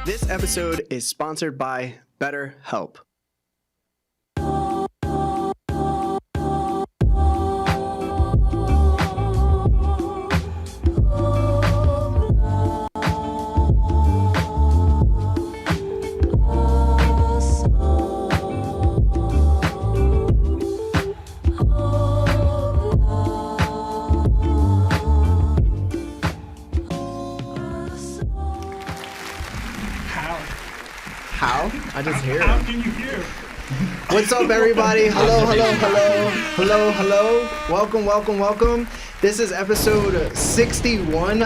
This episode is sponsored by BetterHelp. How? I just hear it. How can you hear? What's up, everybody? Hello. Welcome. This is episode 61.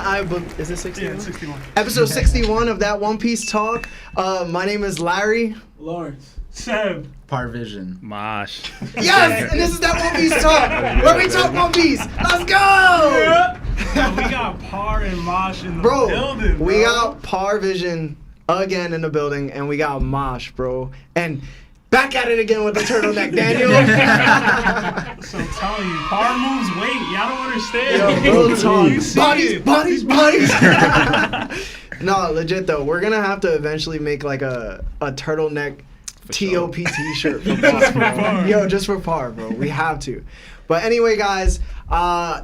Is it 61? Yeah, 61. Episode 61 of that One Piece talk. My name is Larry. Lawrence. Seb. Parvision. Moash. Yes! And this is that One Piece talk, where we talk One Piece. Let's go! Yeah. We got Par and Moash in the building, bro. We got Par Vision again in the building, and we got Moash, bro. And back at it again with the turtleneck, Daniel. So I'm telling you, Par moves weight. Y'all don't understand. Yo, real talk. You see Bodies. No, legit though, we're gonna have to eventually make like a turtleneck TOP t-shirt for Par, bro. Yo, just for Par, bro. We have to. But anyway, guys,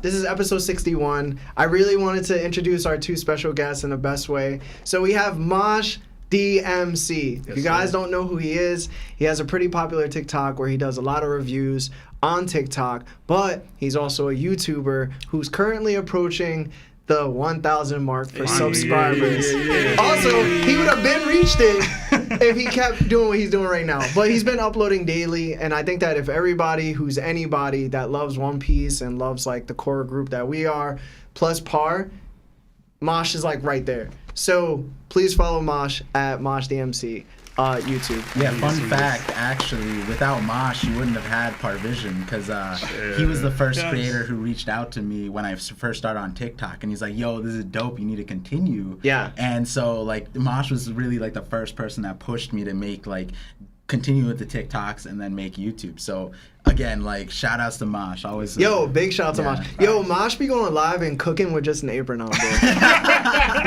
this is episode 61. I really wanted to introduce our two special guests in the best way. So we have MoashDMC. If you guys don't know who he is, he has a pretty popular TikTok where he does a lot of reviews on TikTok, but he's also a YouTuber who's currently approaching the 1,000 mark for subscribers. Also, he would have been reached it if he kept doing what he's doing right now. But he's been uploading daily, and I think that if everybody who's anybody that loves One Piece and loves like the core group that we are, plus Par, Moash is like right there. So please follow Moash at MoashDMC. YouTube. Yeah, fun fact, actually, without Moash, you wouldn't have had Parvision, because he was the first creator who reached out to me when I first started on TikTok, and he's like, yo, this is dope, you need to continue. Yeah. And so, like, Moash was really, like, the first person that pushed me to make, like, continue with the TikToks and then make YouTube. So, again, like, shout outs to Moash. Always. Yo, big shout out to Moash. Yo, Moash be going live and cooking with just an apron on, bro.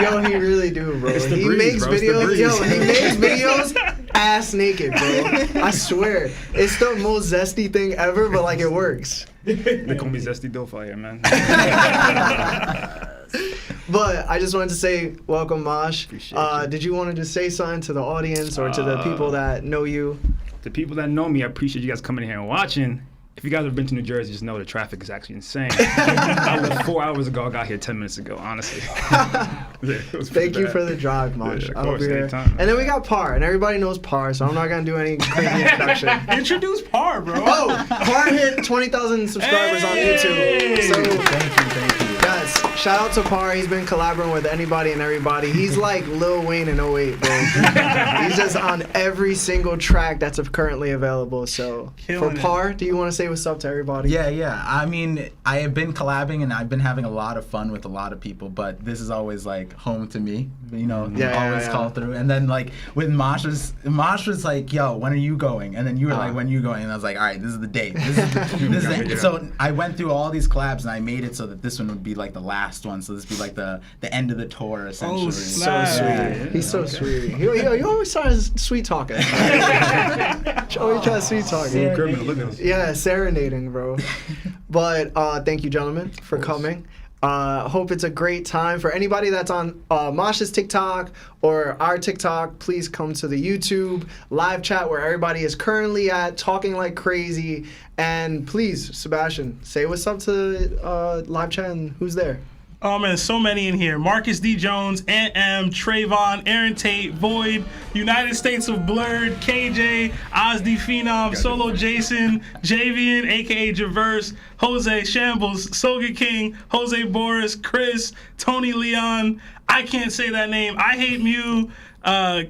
Yo, he really do, bro. He makes videos ass naked, bro. I swear. It's the most zesty thing ever, but like it works. They call me Zesty Doughfire, man. But I just wanted to say welcome, Moash. Did you want to just say something to the audience or to the people that know you? The people that know me, I appreciate you guys coming here and watching. If you guys have been to New Jersey, just know the traffic is actually insane. I left 4 hours ago. I got here 10 minutes ago, honestly. Thank you for the drive, Moash. Yeah, I hope you're here. And then we got Par, and everybody knows Par, so I'm not going to do any crazy introduction. Introduce Par, bro. Oh, Par hit 20,000 subscribers on YouTube. So, Thank you. Yes, shout out to Par. He's been collaborating with anybody and everybody. He's like Lil Wayne in 08, bro. He's just on every single track that's currently available. So, for Par, do you want to say what's up to everybody? Yeah. I mean, I have been collabing and I've been having a lot of fun with a lot of people, but this is always like home to me. You know, always call through. And then like with Moash was like, yo, when are you going? And then you were like, when are you going? And I was like, all right, this is the date. So I went through all these collabs and I made it so that this one would be like the last one. So this would be like the end of the tour, essentially. Oh, so sweet. He's so sweet. He always tries sweet talking. Always tries sweet talking. Yeah, serenading, bro. But thank you, gentlemen, for coming. Hope it's a great time. For anybody that's on Moash's TikTok or our TikTok, please come to the YouTube live chat where everybody is currently at, talking like crazy. And please, Sebastian, say what's up to live chat and who's there. Oh man, so many in here. Marcus D. Jones, Ant M, Trayvon, Aaron Tate, Void, United States of Blurred, KJ, Ozzy Phenom, Solo Jason, Javian, aka Javerse, Jose Shambles, Soga King, Jose Boris, Chris, Tony Leon. I can't say that name. I Hate Mew.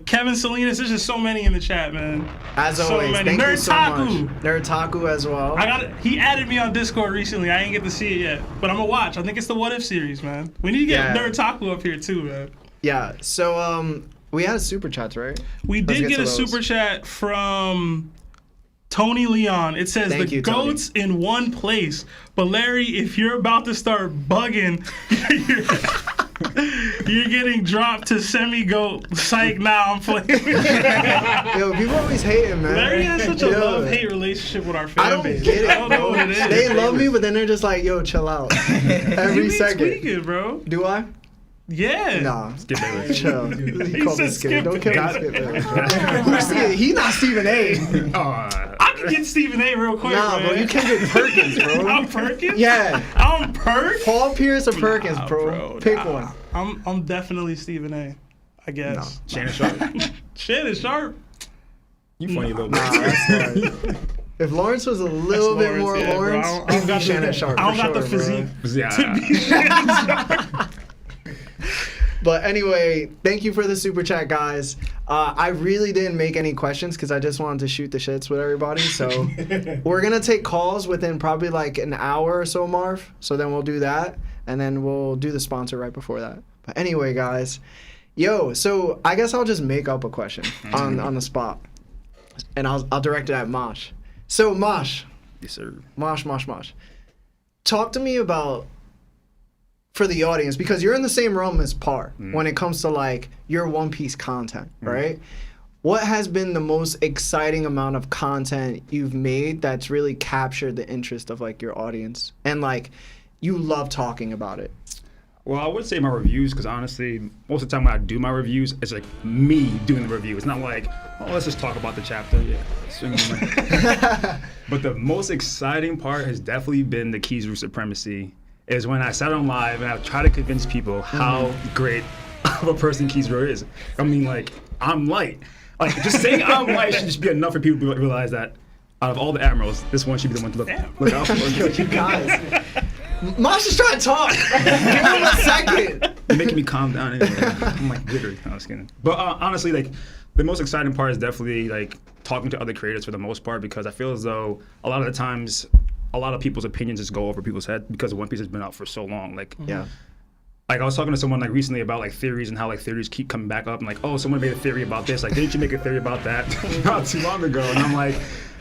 Kevin Salinas, there's just so many in the chat, man. As so always, many. thank you so much. NerdTaku. NerdTaku as well. He added me on Discord recently. I ain't get to see it yet, but I'm gonna watch. I think it's the What If series, man. We need to get NerdTaku up here too, man. Yeah. So we had a super chat, right? We did get a super chat from Tony Leon. It says the goats in one place. But Larry, if you're about to start bugging, You're getting dropped to semi-goat. Psych, now I'm playing. Yo, people always hating, man. Larry has such a love-hate relationship with our fan I don't base. get it, I don't know bro. what it is. They love me, but then they're just like, yo, chill out. Every You be second. tweaking, bro. Do I? Yeah. Nah. Skip it. Chill. He called me said Skip. skip Don't it. kill me Got Skip. it. Who's Stephen? He not Stephen A. I can get Stephen A. real quick, Nah, man. bro. You can't get Perkins, bro. I'm Perkins? Yeah. I'm Perk? Paul Pierce or Perkins, Nah, bro. Pick nah. one. I'm definitely Stephen A. I guess. Shannon Sharp. Shannon Sharp. You funny little Nah, that's Lawrence. If Lawrence was a little bit more yeah, bro. Lawrence, I don't he'd be got Shannon the, Sharp. I don't for got the sure, bro. physique Yeah. to be Shannon Sharp. But anyway, thank you for the super chat, guys. I really didn't make any questions because I just wanted to shoot the shits with everybody. So we're gonna take calls within probably like an hour or so, Marv. So then we'll do that, and then we'll do the sponsor right before that. But anyway, guys, so I guess I'll just make up a question on the spot, and I'll direct it at Moash. So Moash, Yes, sir. Moash, talk to me about, for the audience, because you're in the same realm as Par when it comes to like your One Piece content, right? What has been the most exciting amount of content you've made that's really captured the interest of like your audience and like you love talking about it? Well, I would say my reviews, because honestly, most of the time when I do my reviews, it's like me doing the review. It's not like, oh, let's just talk about the chapter. Yeah. But the most exciting part has definitely been the Kizaru supremacy. Is when I sat on live and I try to convince people how great of a person Kizaru is. I mean, like, I'm light. Like, just saying I'm light should just be enough for people to realize that out of all the admirals, this one should be the one to look out for. You guys. Mosh is trying to talk. Give him a second. You're making me calm down anyway. I'm like glittery. No, I was kidding. But honestly, like, the most exciting part is definitely like talking to other creators for the most part, because I feel as though a lot of the times a lot of people's opinions just go over people's head because One Piece has been out for so long. Like, Yeah. Like I was talking to someone like recently about like theories and how like theories keep coming back up and like, oh, someone made a theory about this. Like, didn't you make a theory about that not too long ago? And I'm like,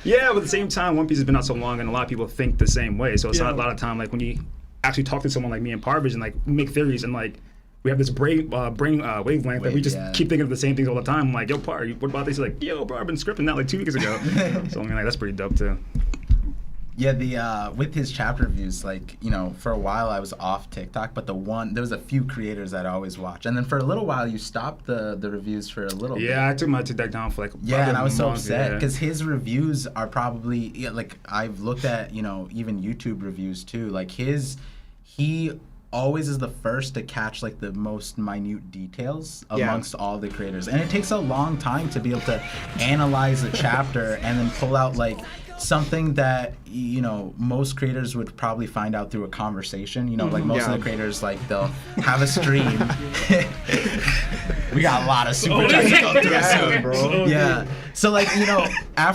yeah, but at the same time, One Piece has been out so long and a lot of people think the same way. So it's not a lot of time like when you actually talk to someone like me and Parvish and like make theories and like we have this brain wavelength that we just keep thinking of the same things all the time. I'm like, yo, Par, what about this? He's like, yo, bro, I've been scripting that like 2 weeks ago. So I mean, like, that's pretty dope too. Yeah, the with his chapter reviews, like, you know, for a while I was off TikTok, but there was a few creators that I always watch, and then for a little while you stopped the reviews for a little bit. Yeah, I took my TikTok down for like and I was so month, upset because his reviews are probably like I've looked at, you know, even YouTube reviews too. Like he always is the first to catch like the most minute details amongst all the creators, and it takes a long time to be able to analyze a chapter and then pull out like something that, you know, most creators would probably find out through a conversation. You know, like most of the creators, like they'll have a stream. We got a lot of super chats to go through soon, bro. Yeah. So like, you know,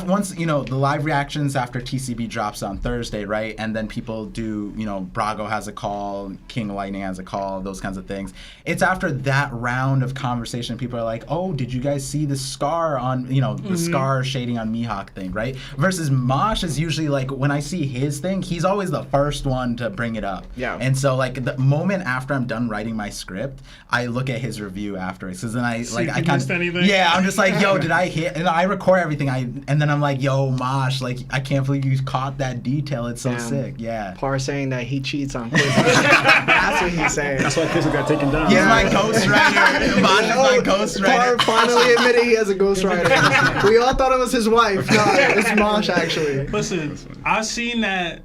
once, you know, the live reactions after TCB drops on Thursday, right? And then people do, you know, Brago has a call, King Lightning has a call, those kinds of things. It's after that round of conversation, people are like, oh, did you guys see the scar on, you know, the scar shading on Mihawk thing, right? Versus Moash is usually like, when I see his thing, he's always the first one to bring it up. Yeah. And so like the moment after I'm done writing my script, I look at his review afterwards. Cause then I missed anything? Yeah, I'm just like, yo, did I hit? And I record everything. And then I'm like, yo, Moash, like, I can't believe you caught that detail. It's so sick. Yeah. Par saying that he cheats on quizzes. That's what he's saying. That's why Quizzle got taken down. He's my ghostwriter. Moash is my ghostwriter. Par finally admitted he has a ghostwriter. We all thought it was his wife. No, it's Moash actually. Listen, I seen that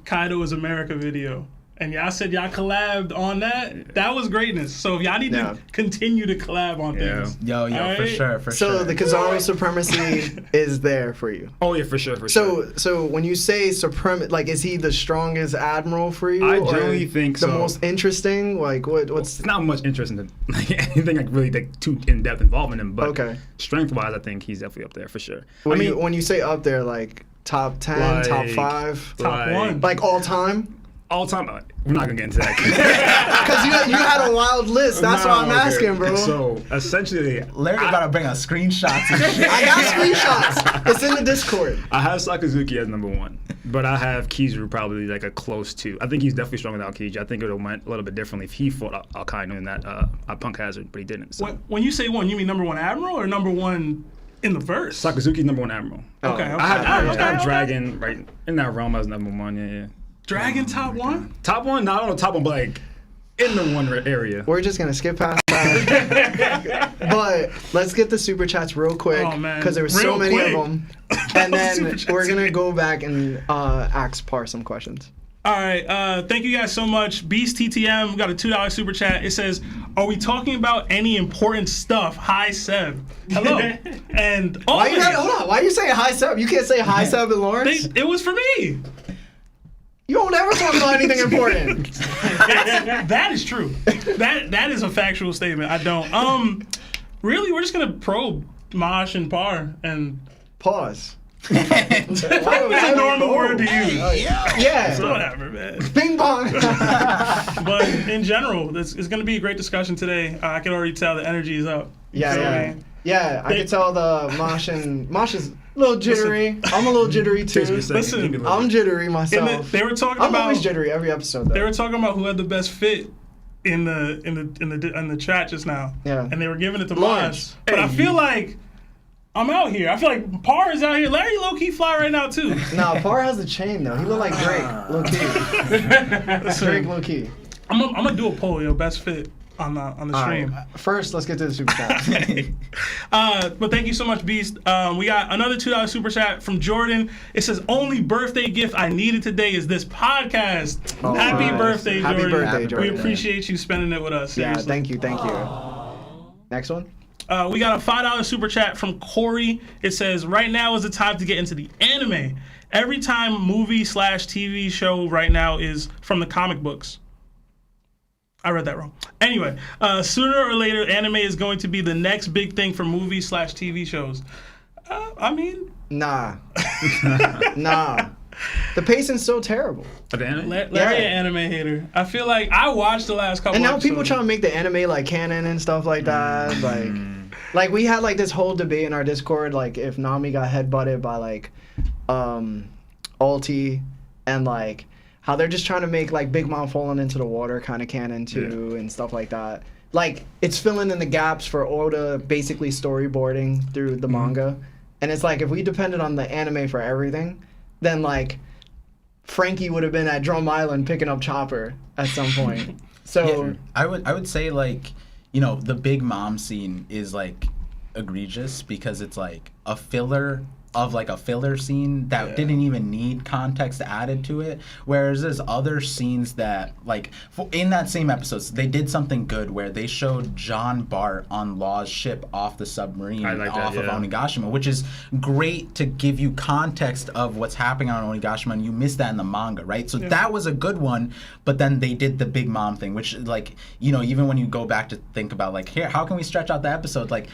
Kaido is America video. And y'all said y'all collabed on that. That was greatness. So if y'all need to continue to collab on things. Yo, right? for sure. So the Kizaru supremacy is there for you. Oh yeah, for sure. So when you say supremacy, like, is he the strongest admiral for you? I generally think the so. most interesting? Like what's? Well, it's not much interest in like anything like really like too in depth involvement in him. But strength wise, I think he's definitely up there for sure. When you say up there, like top 10, top 5, top 1, like all time. All time. We're not gonna get into that. Because you had a wild list. That's why I'm asking, bro. So essentially, Larry gotta bring us screenshots and shit. I got screenshots. It's in the Discord. I have Sakazuki as number 1, but I have Kizaru probably like a close 2. I think he's definitely stronger than Aokiji. I think it would have went a little bit differently if he fought Akainu in that Punk Hazard, but he didn't. So. When you say 1, you mean number 1 Admiral or number 1 in the verse? Sakazuki's number 1 Admiral. Okay. I have Dragon right in that realm as number 1. Yeah. Dragon top 1? Top 1? No, I don't know top 1, but like in the 1 area. We're just gonna skip past that. But let's get the super chats real quick because there were so many of them, and then we're gonna go back and ask Par some questions. All right, thank you guys so much. Beast TTM, we got a $2 super chat. It says, "Are we talking about any important stuff?" Hi Seb. Hello. And hold on. Why are you saying hi Seb? You can't say hi Seb and Lawrence. It was for me. You don't ever talk about anything important. That is true. That is a factual statement. I don't. Really, we're just gonna probe Moash and Par and pause. It's a normal word to use. Yeah. So whatever, man. Bing bong. But in general, it's going to be a great discussion today. I can already tell the energy is up. Yeah. I can tell the Moash is a little jittery. I'm a little jittery too. Listen, I'm jittery myself. They were talking I'm about. always jittery every episode. Though. They were talking about who had the best fit in the chat just now. Yeah. And they were giving it to Moash. But I feel like I'm out here. I feel like Par is out here. Larry low-key fly right now, too. Nah, Par has a chain, though. He look like Drake, low-key. Drake, low-key. I'm going to do a poll, best fit on the stream. Right. First, let's get to the super chat. But thank you so much, Beast. We got another $2 super chat from Jordan. It says, "Only birthday gift I needed today is this podcast." Happy birthday, Jordan. Happy birthday, Jordan. We appreciate you spending it with us. Seriously. Yeah, thank you. Next one. We got a $5 super chat from Corey. It says, "Right now is the time to get into the anime. Every time movie/TV show right now is from the comic books." I read that wrong. Anyway, sooner or later, anime is going to be the next big thing for movie/TV shows. I mean... Nah. The pacing's so terrible. Larry an anime hater. I feel like I watched the last couple and now episodes. People trying to make the anime like canon and stuff like that. Like we had like this whole debate in our Discord, like if Nami got headbutted by like Ulti, and like how they're just trying to make like Big Mom falling into the water kind of canon too, and stuff like that. Like it's filling in the gaps for Oda basically storyboarding through the manga. And it's like if we depended on the anime for everything, then like Frankie would have been at Drum Island picking up Chopper at some point. So yeah, I would say like, the Big Mom scene is like egregious because it's like a filler of like a filler scene that didn't even need context added to it, whereas there's other scenes that like in that same episodes they did something good where they showed John Bart on Law's ship off the submarine of Onigashima, which is great to give you context of what's happening on Onigashima, and you missed that in the manga, right? So that was a good one, but then they did the Big Mom thing, which like even when you go back to think about like, here, how can we stretch out the episode, like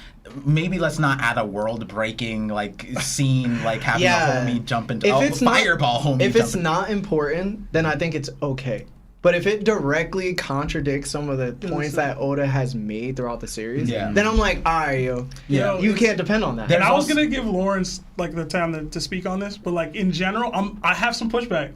maybe let's not add a world breaking like scene like having a homie jump into fireball homie. If it's not important, then I think it's okay. But if it directly contradicts some of the points that Oda has made throughout the series, then I'm like, all right, you can't depend on that. And I was gonna give Lawrence like the time to speak on this, but like in general, I have some pushback.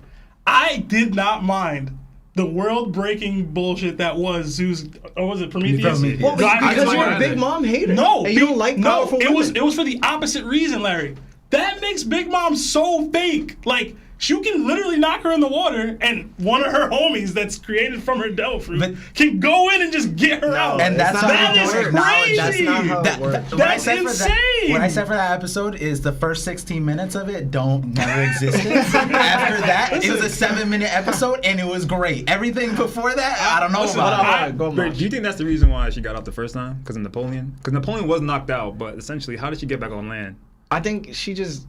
I did not mind the world-breaking bullshit that was Zeus, or was it Prometheus? Well, because you're a Big Mom hater. No, and you don't like powerful women. It was for the opposite reason, Larry. That makes Big Mom so fake. Like, you can literally knock her in the water, and one of her homies that's created from her devil fruit can go in and just get her out. And that's that is crazy. That's not how it works. That's insane. What I said for that episode is the first 16 minutes of it never existed. After that, it was a 7-minute episode, and it was great. Everything before that, I don't know about it. But do you think that's the reason why she got out the first time? Because of Napoleon? Because Napoleon was knocked out, but essentially, how did she get back on land? I think she just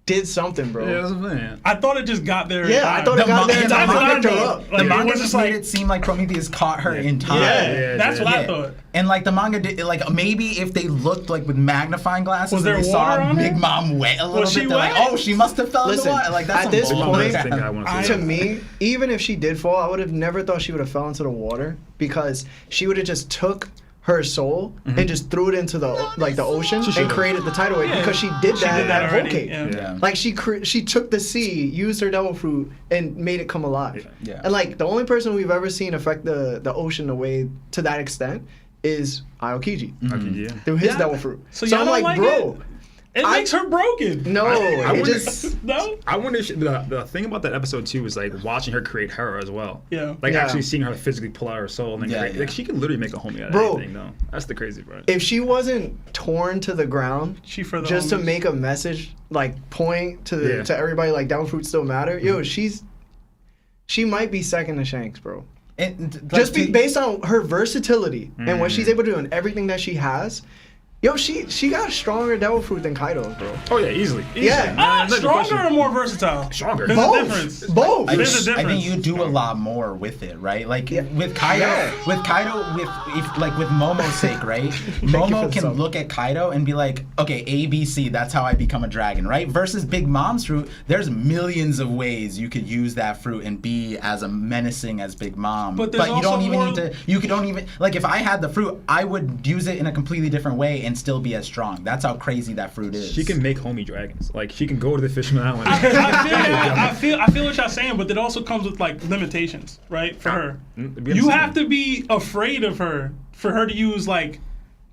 did something, bro. Yeah, that's what I'm saying. I thought it just got there. Yeah, I thought it got there and That's what I picked her thought. up. Like, The it manga was just made it seem like Prometheus caught her in time. Yeah, that's what I Yeah. thought. And like the manga did, like maybe if they looked like with magnifying glasses Was there and they water saw on Big her? Mom wet a little Was she bit, they're like, wet? oh, she must have fell in the Listen, water. Like that's at this some point, bullshit. Thing I wanna see. To me, even if she did fall, I would have never thought she would have fell into the water because she would have just took her soul and just threw it into the ocean and created the tidal wave because she did that at Whole already. Cake. Yeah. Like she took the sea, used her devil fruit, and made it come alive. Yeah. And like the only person we've ever seen affect the ocean the way to that extent is Aokiji Yeah. through his Yeah. devil fruit. So So y'all I'm don't like, like bro, It makes her broken. no, I it wouldn't- just. No? I wonder if the thing about that episode too is like watching her create her as well. Yeah. Like Yeah. actually seeing her physically pull out her soul and then Yeah, create, yeah. like she can literally make a homie out of Bro. anything though. That's the crazy part. If she wasn't torn to the ground She for the just to homies. make a message, like point to to everybody, like devil fruits still matter. Yo, she might be second to Shanks, bro. Just based on her versatility and what she's able to do and everything that she has. Yo, she got stronger devil fruit than Kaido, bro. Oh yeah, easily. Yeah. That's the Stronger question. or more versatile? Stronger. There's a Both. difference. Both. I There's a think difference. you do a lot more with it, right? Like with Kaido, Yeah. with Momo's sake, right? Momo for can some. look at Kaido and be like, okay, A, B, C, that's how I become a dragon, right? Versus Big Mom's fruit, there's millions of ways you could use that fruit and be as menacing as Big Mom. But there's you don't also even more- need to. You don't even like if I had the fruit, I would use it in a completely different way and still be as strong. That's how crazy that fruit is. She can make homie dragons. Like she can go to the Fisherman Island. I feel what y'all saying, but it also comes with like limitations, right? For her, you have to be afraid of her for her to use like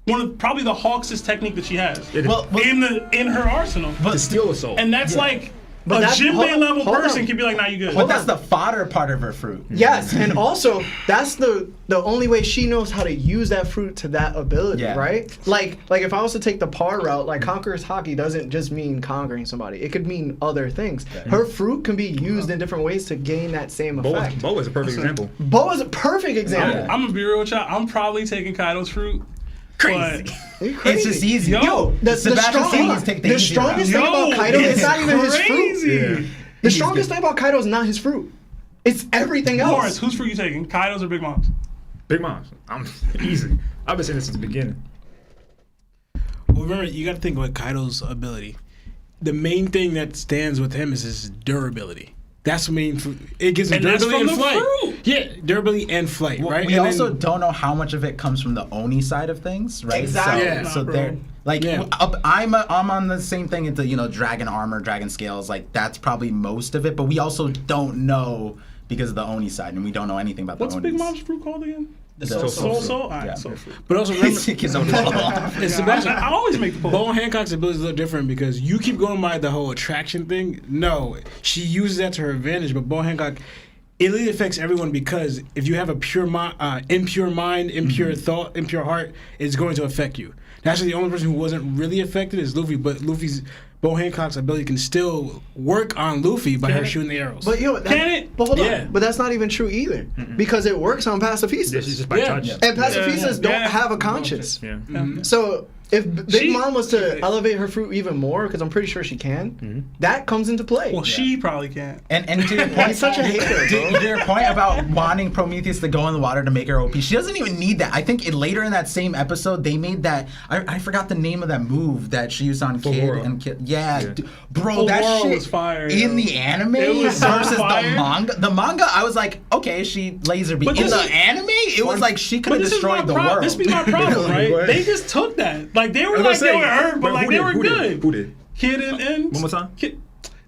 one of probably the Hawks' technique that she has Well, in her arsenal, to steal a soul. and that's like But a that's- Jinbei hold- level hold person on. can be like, "Nah, you good." But that's the fodder part of her fruit. Yes, and also that's the only way she knows how to use that fruit to that ability, Yeah. right? Like if I was to take the par route, like Conquerors Haki doesn't just mean conquering somebody; it could mean other things. Her fruit can be used in different ways to gain that same effect. Bo is a perfect example. Bo is a perfect example. I'm gonna be real with y'all. I'm probably taking Kaido's fruit. Crazy. You're crazy. It's just easy. Yo, The Sebastian strong- Senior's take the the easy strongest route. thing about Kaido is not even his fruit. crazy. The strongest thing about Kaido is not his fruit; it's everything else. Morris, whose fruit you taking? Kaido's or Big Mom's? Big Moms. I'm easy. I've been saying this since the beginning. Well, remember, you got to think about Kaido's ability. The main thing that stands with him is his durability. That's the main. It gives him And that's durability and from the flight. fruit. Yeah, durability and flight, right? We And also then- don't know how much of it comes from the Oni side of things, right? Exactly. So, Yeah. so Nah, they're bro. like, Yeah. I'm on the same thing into dragon armor, dragon scales. Like that's probably most of it, but we also don't know because of the Oni side, and we don't know anything about What's the Big Onis. Mom's fruit called again? The Soul. All right, Yeah. soul fruit. But also remember, His own fault. and Sebastian, I always make the point. Bowen Hancock's ability is a little different because you keep going by the whole attraction thing. No, she uses that to her advantage, but Bowen Hancock, it really affects everyone because if you have a impure mind, impure thought, impure heart, it's going to affect you. Actually, the only person who wasn't really affected is Luffy, but Bo Hancock's ability can still work on Luffy by her shooting the arrows. But Can it? But hold Yeah. on. But that's not even true either, because it works on pacifistas. This is just by Yeah. touch. Yeah. And pacifistas don't Yeah. have a conscience. Yeah. So if Big She- Mom was to elevate her fruit even more, because I'm pretty sure she can, that comes into play. Well, she probably can't. And to your point, He's such a hater, bro. to your point about wanting Prometheus to go in the water to make her OP, she doesn't even need that. I think later in that same episode, they made that. I forgot the name of that move that she used on Kid World. and Kid. Yeah, Yeah. bro, Full that World shit was fire, in yo. the anime It was so versus fire. the manga. The manga, I was like, okay, she laser beam. But In this the is- anime, it was like she could But have destroyed the world. This be my problem, right? Go ahead. They just took that. Like they were I like was they gonna were say, hurt, but like who they did? were Who did? good. Who did? Kid and One more time? Kid.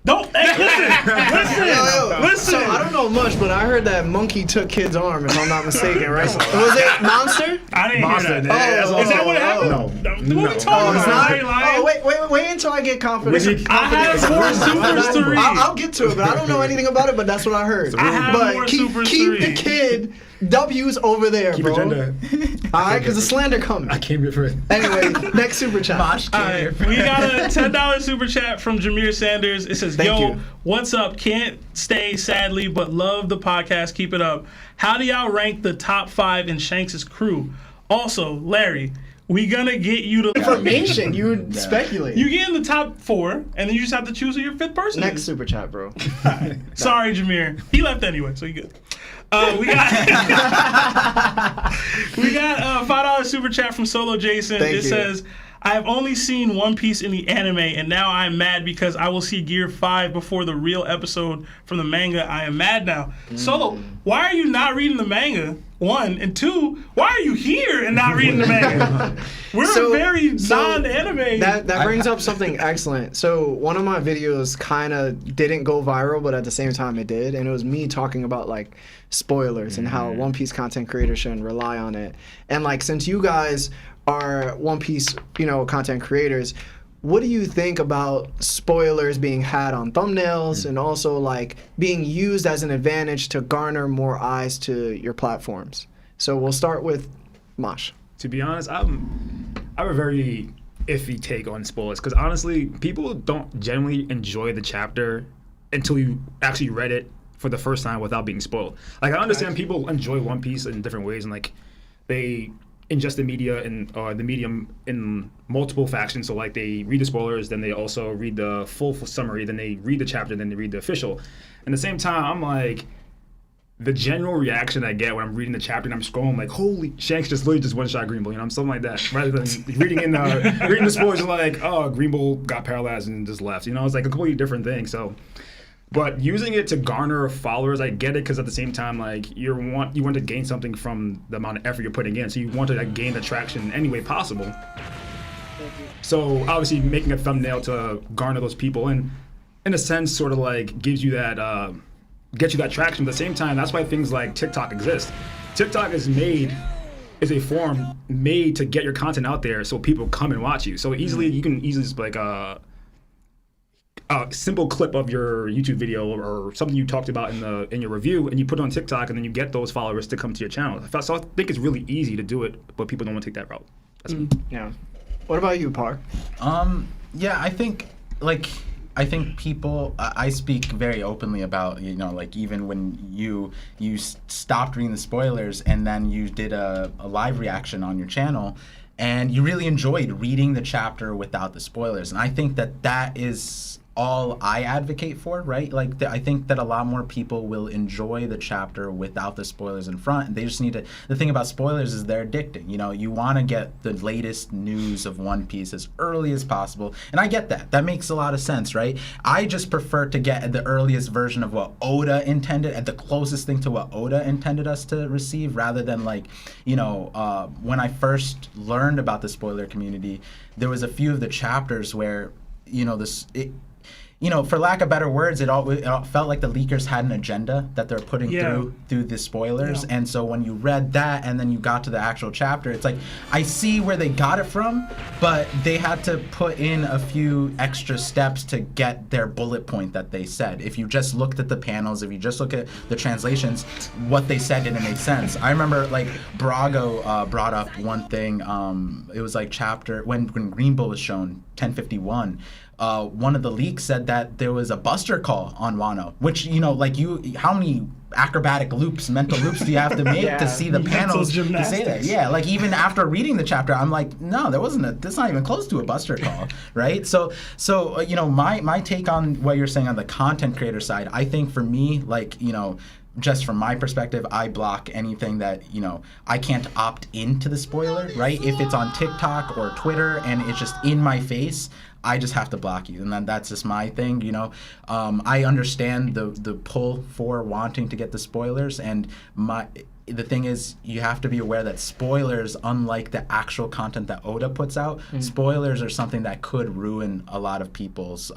Don't listen. Listen. So I don't know much, but I heard that monkey took Kid's arm, if I'm not mistaken, right? So, was it Monster? I didn't Monster, hear that. yeah, Oh, Is that what happened? No. What No. we talking Oh, it's about? not. I ain't lying. Oh, wait until I get confidence. Wizzy. I have more supers to read. I'll get to it, but I don't know anything about it. But that's what I heard. I have but more keep supers to the read. Kid W's over there, Keep bro. agenda. All right, because the slander coming. I came here for it. Anyway, next super chat. Mosh All Kid. right, we got a $10 super chat from Jameer Sanders. It says, Thank "Yo, you. what's up? Can't stay sadly, but love the podcast. Keep it up. How do y'all rank the top 5 in Shanks' crew? Also, Larry, we gonna get you to information. You would speculate. You get in the top 4, and then you just have to choose who your 5th person Next is. super chat, bro. Sorry, Jameer. He left anyway, so you good. We got $5 super chat from Solo Jason. Thank It you. says, I have only seen One Piece in the anime, and now I'm mad because I will see Gear 5 before the real episode from the manga. I am mad now. Solo, why are you not reading the manga? 1, and 2, why are you here and not reading the manga? We're very non-anime. That brings up something excellent. So one of my videos kind of didn't go viral, but at the same time it did, and it was me talking about like spoilers and how One Piece content creators shouldn't rely on it. And like, since you guys are One Piece, content creators, what do you think about spoilers being had on thumbnails and also like being used as an advantage to garner more eyes to your platforms? So we'll start with Moash. To be honest, I have a very iffy take on spoilers because honestly, people don't generally enjoy the chapter until you actually read it for the first time without being spoiled. Like, I understand people enjoy One Piece in different ways, and like they ingest the media and the medium in multiple factions. So like they read the spoilers, then they also read the full summary, then they read the chapter, then they read the official. And at the same time, I'm like, the general reaction I get when I'm reading the chapter and I'm scrolling, like, holy, Shanks just literally just one-shot Green Bull, something like that. Rather than reading the spoilers, like, oh, Green Bull got paralyzed and just left. It's like a completely different thing. So, but using it to garner followers, I get it, because at the same time, like, you want to gain something from the amount of effort you're putting in. So you want to gain the traction in any way possible. So obviously making a thumbnail to garner those people, and in a sense, sort of like gives you that. Get you that traction. At the same time, that's why things like TikTok exist. TikTok is a form made to get your content out there so people come and watch you. So you can easily just like a simple clip of your YouTube video or something you talked about in your review, and you put it on TikTok, and then you get those followers to come to your channel. So I think it's really easy to do it, but people don't want to take that route. That's me. Yeah. What about you, Par? Yeah, I think people, I speak very openly about, like even when you stopped reading the spoilers and then you did a live reaction on your channel and you really enjoyed reading the chapter without the spoilers. And I think that is all I advocate for, right? Like, I think that a lot more people will enjoy the chapter without the spoilers in front. They just need to. The thing about spoilers is they're addicting. You want to get the latest news of One Piece as early as possible, and I get that. That makes a lot of sense, right? I just prefer to get the earliest version of what Oda intended, at the closest thing to what Oda intended us to receive, rather than like, when I first learned about the spoiler community, there was a few of the chapters where, for lack of better words, it all felt like the leakers had an agenda that they're putting through the spoilers. Yeah. And so when you read that and then you got to the actual chapter, it's like, I see where they got it from, but they had to put in a few extra steps to get their bullet point that they said. If you just looked at the panels, if you just look at the translations, what they said didn't make sense. I remember like Brago brought up one thing. It was like chapter when Green Bull was shown, 1051. One of the leaks said that there was a buster call on Wano, which, how many acrobatic mental loops do you have to make to see the panels to say that? Yeah, like even after reading the chapter, I'm like, no, that's not even close to a buster call, right? So my take on what you're saying on the content creator side, I think for me, like, just from my perspective, I block anything that, I can't opt into the spoiler, right? If it's on TikTok or Twitter and it's just in my face, I just have to block you, and that's just my thing, I understand the pull for wanting to get the spoilers, and the thing is, you have to be aware that spoilers, unlike the actual content that Oda puts out, spoilers are something that could ruin a lot of people's,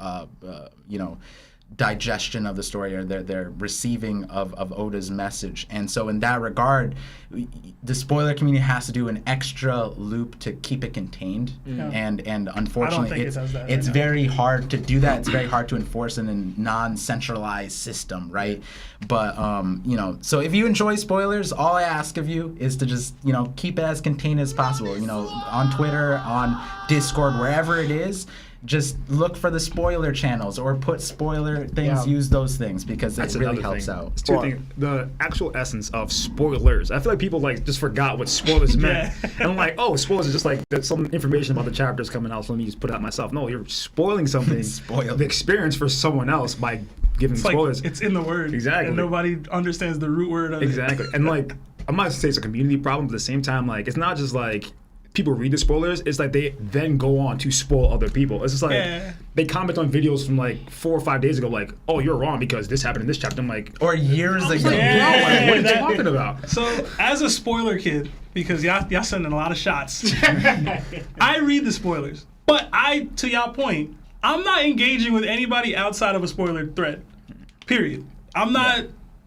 digestion of the story, or their receiving of Oda's message. And so in that regard, the spoiler community has to do an extra loop to keep it contained. And unfortunately it's very hard to do that. It's very hard to enforce in a non-centralized system, right? But so if you enjoy spoilers, all I ask of you is to just keep it as contained as possible, on Twitter, on Discord, wherever it is. just look for the spoiler channels or put spoiler things. Use those things because it really helps out. It's two things. The actual essence of spoilers. I feel like people like just forgot what spoilers meant. And I'm like, oh, spoilers is just like there's some information about the chapters coming out, so let me just put it out myself. No, you're spoiling something, the experience for someone else by giving spoilers. It's in the word. Exactly. And nobody understands the root word of it. Exactly. And like, I'm not saying it's a community problem, but at the same time, like, it's not just like people read the spoilers, it's like they then go on to spoil other people. It's just like they comment on videos from like 4 or 5 days ago, like, oh, you're wrong because this happened in this chapter. I'm like, or years ago. Like, what are you talking about? So, as a spoiler kid, because y'all sending a lot of shots, I read the spoilers. But to y'all point, I'm not engaging with anybody outside of a spoiler thread. Period. I'm not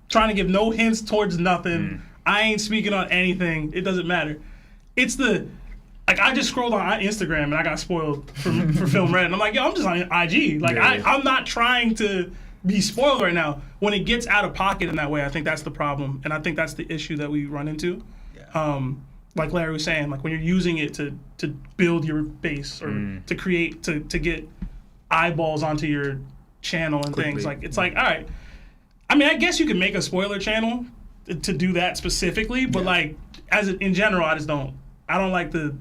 trying to give no hints towards nothing. I ain't speaking on anything. It doesn't matter. It's like I just scrolled on Instagram and I got spoiled for Film Red. And I'm like, yo, I'm just on IG. Like I'm not trying to be spoiled right now. When it gets out of pocket in that way, I think that's the problem. And I think that's the issue that we run into. Like Larry was saying, like when you're using it to build your base or to create, to get eyeballs onto your channel and things. Like it's like, all right. I mean, I guess you could make a spoiler channel to do that specifically, but like in general, I don't like the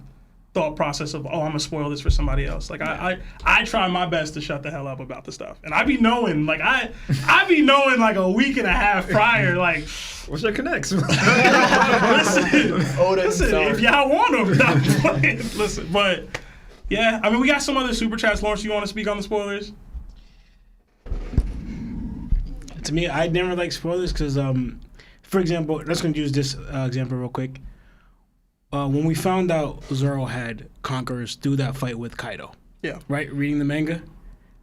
thought process of, oh, I'm gonna spoil this for somebody else. Like I try my best to shut the hell up about the stuff, and I be knowing like I be knowing like a week and a half prior, like what's your connects? listen, if y'all want them, not playing. Listen, but yeah, I mean we got some other super chats. Lawrence, you want to speak on the spoilers? To me, I never like spoilers because, for example, let's gonna use this example real quick. When we found out Zoro had Conquerors through that fight with Kaido, right, reading the manga,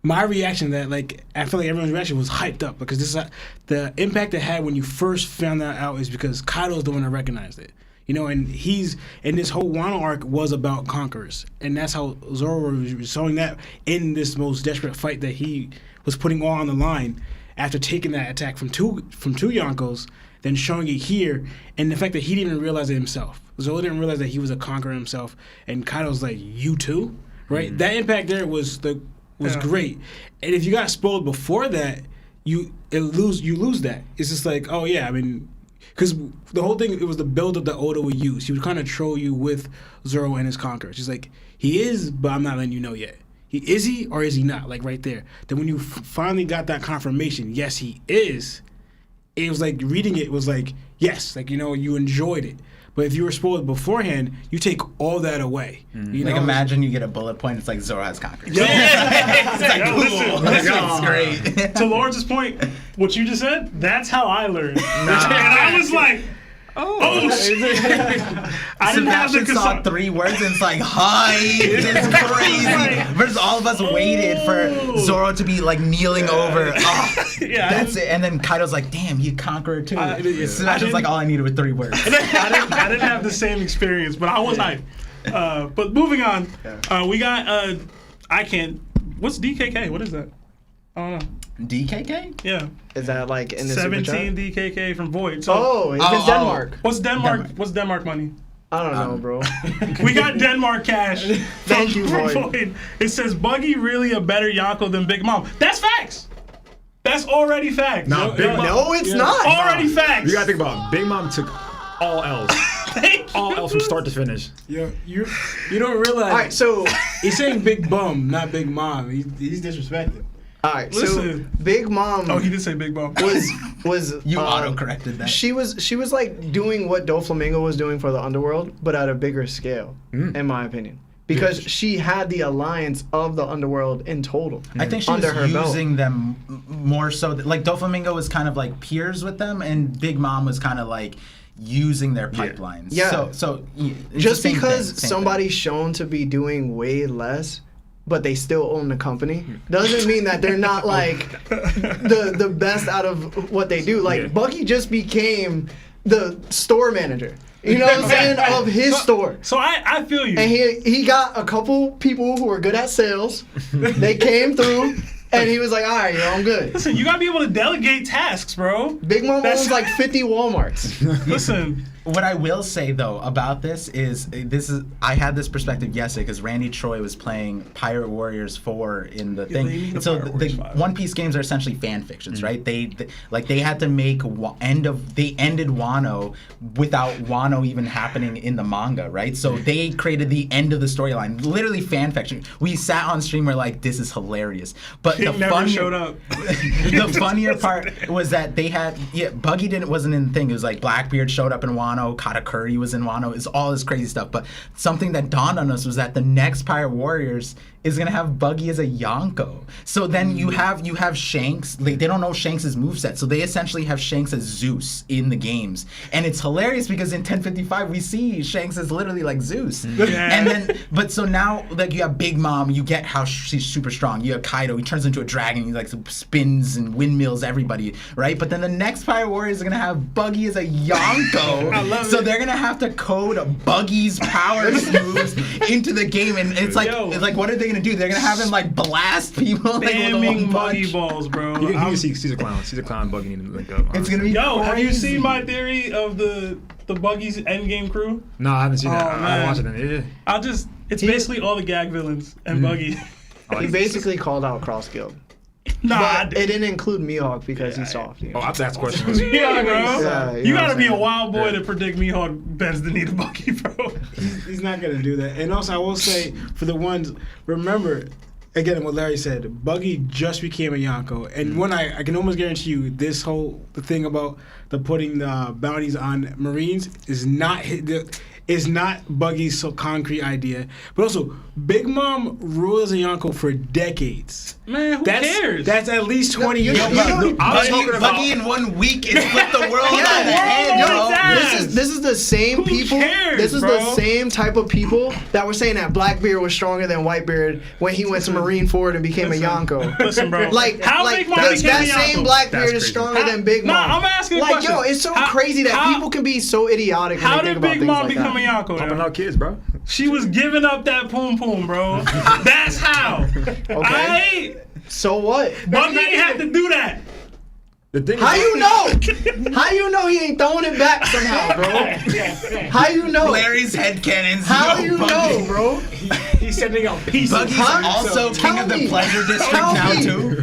my reaction to that, like, I feel like everyone's reaction was hyped up because this is the impact it had when you first found that out is because Kaido's the one that recognized it. You know, and this whole Wano arc was about Conquerors, and that's how Zoro was showing that in this most desperate fight that he was putting all on the line after taking that attack from two Yonkos, then showing it here, and the fact that he didn't even realize it himself. Zoro didn't realize that he was a conqueror himself, and Kaido's like, you too? Right? That impact there was great. And if you got spoiled before that, you lose that. It's just like, oh yeah, I mean, because the whole thing, it was the build of the Oda would use. He would kind of troll you with Zoro and his conquerors. He's like, he is, but I'm not letting you know yet. Is he or is he not? Like right there. Then when you finally got that confirmation, yes, he is, it was like reading it was like, yes, like, you know, you enjoyed it. But if you were spoiled beforehand, you take all that away. You know? Like imagine you get a bullet point, it's like Zoro has conquered. Yeah. It's like, cool. Listen, great. To Lawrence's point, what you just said, that's how I learned. And I was like, oh shit. I didn't have the saw 3 words and it's like, hi, it's crazy. Versus all of us waited for Zoro to be like kneeling over. Oh, that's it. And then Kaido's like, damn, you conqueror too. Sebastian's like, all I needed was 3 words. I didn't have the same experience, but I was hyped. But moving on, we got, what's DKK? What is that? I don't know. DKK? Yeah. Is that like in the 17 DKK from Void. So, it's in Denmark. What's Denmark? What's Denmark money? I don't know, bro. We got Denmark cash. Thank you, Void. It says Buggy really a better Yonko than Big Mom. That's facts. That's already facts. No, Big Mom. No, it's not. Already facts. You gotta think about it. Big Mom took all L's. All L's from start to finish. You don't realize. All right, so he's saying Big Bum, not Big Mom. He's disrespected. All right, listen. So Big Mom. Oh, he did say Big Mom. Was you auto-corrected that. She was like doing what Doflamingo was doing for the underworld, but at a bigger scale, in my opinion, because she had the alliance of the underworld in total. I think she was using them more so. Like Doflamingo was kind of like peers with them, and Big Mom was kind of like using their pipelines. Yeah. So just because somebody's shown to be doing way less, but they still own the company, doesn't mean that they're not like the best out of what they do. Like Buggy just became the store manager. You know what I'm saying? Of his store. So I feel you. And he got a couple people who were good at sales. They came through. And he was like, all right, yo, I'm good. Listen, you gotta be able to delegate tasks, bro. Big Mom owns like 50 Walmarts. Listen, what I will say though about this is I had this perspective yesterday because Randy Troy was playing Pirate Warriors 4 in the thing. And so the One Piece games are essentially fan fictions, right? They had to make they ended Wano without Wano even happening in the manga, right? So they created the end of the storyline, literally fan fiction. We sat on stream, we're like, this is hilarious. But the never showed up. The funnier part was that they had Buggy wasn't in the thing. It was like Blackbeard showed up in Wano, Katakuri was in Wano. It's all this crazy stuff. But something that dawned on us was that the next Pirate Warriors is gonna have Buggy as a Yonko. So then you have Shanks. They don't know Shanks' moveset, so they essentially have Shanks as Zeus in the games. And it's hilarious because in 1055 we see Shanks as literally like Zeus. And then so now like you have Big Mom, you get how she's super strong. You have Kaido, he turns into a dragon, he like spins and windmills everybody, right? But then the next Pirate Warriors are gonna have Buggy as a Yonko. I love so it. they're gonna have to code Buggy's power moves into the game, and it's like what are they gonna do? They're gonna have him like blast people like with a Spamming one Buggy punch. balls, bro. You can see Caesar Clown. Buggy need to link up. It's gonna be Have you crazy. seen my theory of the Buggy's endgame crew? No, I haven't seen that. Oh, I watched man. it. It's basically all the gag villains and Buggy. He basically called out Cross Guild. Nah, But it didn't include Mihawk because he's soft. You know? Oh, I have to ask questions. yeah, bro. Yeah, you know gotta what be a I'm wild boy to predict Mihawk bends the knee to Buggy, bro. He's not gonna do that. And also, I will say for the ones, remember, again, what Larry said, Buggy just became a Yonko, and when I can almost guarantee you, the thing about the putting the bounties on Marines is not Buggy's so concrete idea. But also, Big Mom ruled as a Yonko for decades. Man, who cares? That's at least 20 years. Buggy in 1 week is flipped the world on the head, Yo, bro. that- This is the same Who people. cares, This is bro? the same type of people that were saying that Blackbeard was stronger than Whitebeard when he went to Marine Ford and became a Yonko. Listen, bro. How Big Mom that became a same Yonko? Blackbeard That's is crazy. stronger than Big Mom. Nah, I'm asking a like, question. yo, it's so How- crazy that how- people can be so idiotic when How they think did about Big things Mom like become that. a Yonko? Pumping yo? out kids, bro. She was giving up that poom poom, bro. That's how. Okay. So what? Buggy ain't have to do that. The thing How is, you know? How you know he ain't throwing it back somehow, bro? How you know? Larry's headcanons. How you know, bro? He's sending out pieces. Buggy's also king Tell of the me. pleasure district Tell now me. too.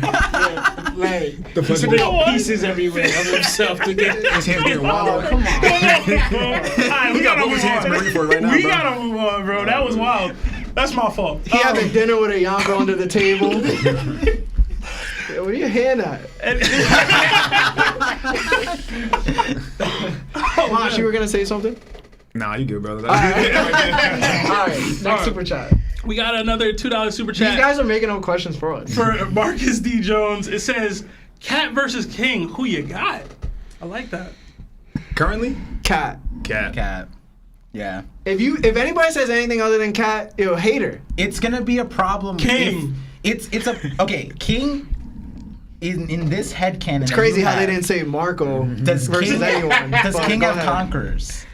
Larry, he's sending out pieces everywhere of himself to get. his hands getting wild. Oh, come on. Alright, we gotta both move his hands on. ready for it right now, We bro. gotta move on, bro. That was wild. That's my fault. He having dinner with a Yonko under the table. Yo, what are your hand at? Moash, you were gonna say something? Nah, you good, brother. All right, next super chat. We got another $2 super These chat guys are making up questions for us. for Marcus D. Jones. It says, Cat versus King. Who you got? I like that. Currently, Cat. Cat. Yeah. If anybody says anything other than Cat, yo, hater. It's gonna be a problem. King. King. In this headcanon. It's crazy how they didn't say Marco Does versus King, anyone. Does But King go have ahead. Conquerors?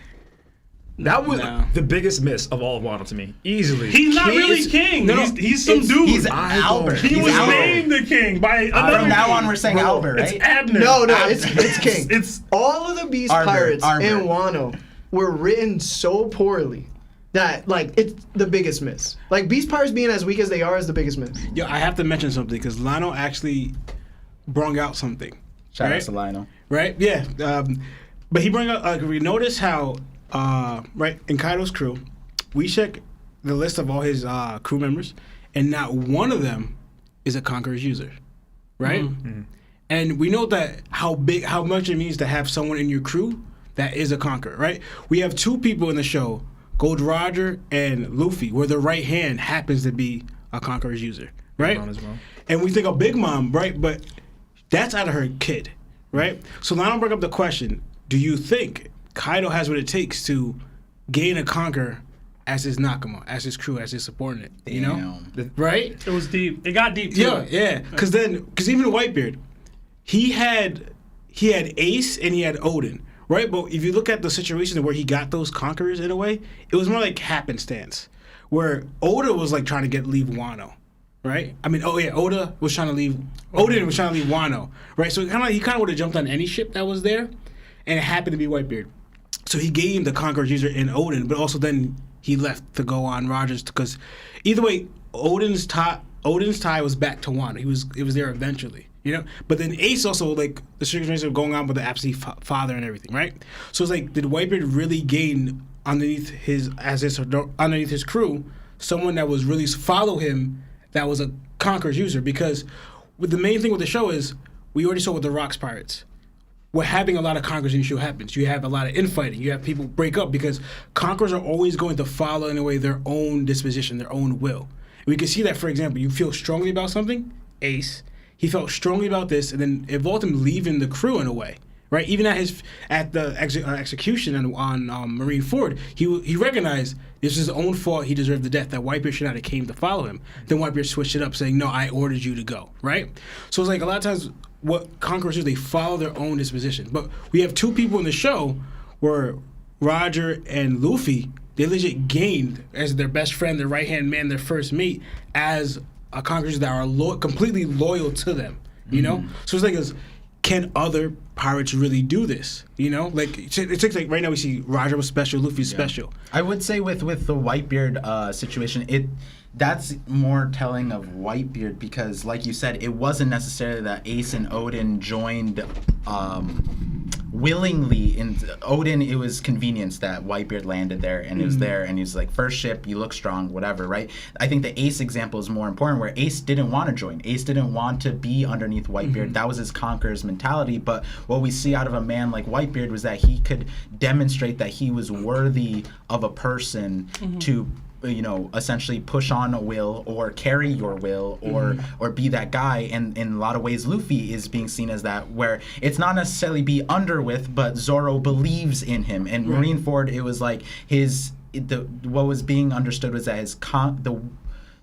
that was No. the biggest miss of all of Wano to me. Easily. He's not King really is- king. No, He's some dude. He's I Albert. don't- he He's was Albert. named the king by another From now king. on, we're saying Bro, Albert, It's right? Abner. No, Abner. it's King. It's all of the Beast Arbor, Pirates Arbor. in Wano were written so poorly that it's the biggest miss. Like Beast Pirates being as weak as they are is the biggest miss. Yo, I have to mention something because Lionel actually brung out something. Shout out right? to Lionel. Right? Yeah. But he brought out. We notice how right in Kaido's crew, we check the list of all his crew members, and not one of them is a Conquerors user, right? Mm-hmm. And we know that how much it means to have someone in your crew that is a Conqueror, right? We have two people in the show, Gold Roger and Luffy, where the right hand happens to be a Conquerors user, right? As well. And we think of Big Mom, right? But that's out of her kid, right? So now I'll bring up the question: do you think Kaido has what it takes to gain a Conqueror as his Nakama, as his crew, as his subordinate? You know, right? It was deep. It got deep too. Yeah. Because even Whitebeard, he had Ace and he had Odin, right? But if you look at the situation where he got those Conquerors in a way, it was more like happenstance, where Oda was like trying to leave Wano. Right? I mean, Odin was trying to leave Wano, right? So he kind of would have jumped on any ship that was there, and it happened to be Whitebeard. So he gained the Conquerors user in Odin, but also then he left to go on Rogers because either way, Odin's tie was back to Wano. It was there eventually, But then Ace also like the circumstances of going on with the absentee father and everything, right? So it's like, did Whitebeard really gain underneath his crew someone that was really follow him that was a Conquerors user? Because the main thing with the show is we already saw with the Rocks Pirates. We're having a lot of Conquerors in the show happens. You have a lot of infighting. You have people break up because Conquerors are always going to follow in a way their own disposition, their own will. We can see that, for example, you feel strongly about something, Ace. He felt strongly about this, and then it involved him leaving the crew in a way, right? Even at the execution on Marineford, he recognized this was his own fault. He deserved the death. That Whitebeard should not have came to follow him. Then Whitebeard switched it up, saying, "No, I ordered you to go." Right? So it's like a lot of times what Conquerors do, they follow their own disposition. But we have two people in the show where Roger and Luffy, they legit gained as their best friend, their right-hand man, their first mate, as a Conquerors that are completely loyal to them, So it's like, can other pirates really do this, Like, it's like right now we see Roger was special, Luffy's special. I would say with the Whitebeard situation, that's more telling of Whitebeard because, like you said, it wasn't necessarily that Ace and Odin joined willingly. In Odin, it was convenience that Whitebeard landed there and it was there, and he's like, first ship, you look strong, whatever, right? I think the Ace example is more important, where Ace didn't want to join. Ace didn't want to be underneath Whitebeard. That was his Conqueror's mentality. But what we see out of a man like Whitebeard was that he could demonstrate that he was worthy of a person to essentially push on a will or carry your will or be that guy. And in a lot of ways, Luffy is being seen as that, where it's not necessarily be under with, but Zoro believes in him. And Marineford, it was like what was being understood was that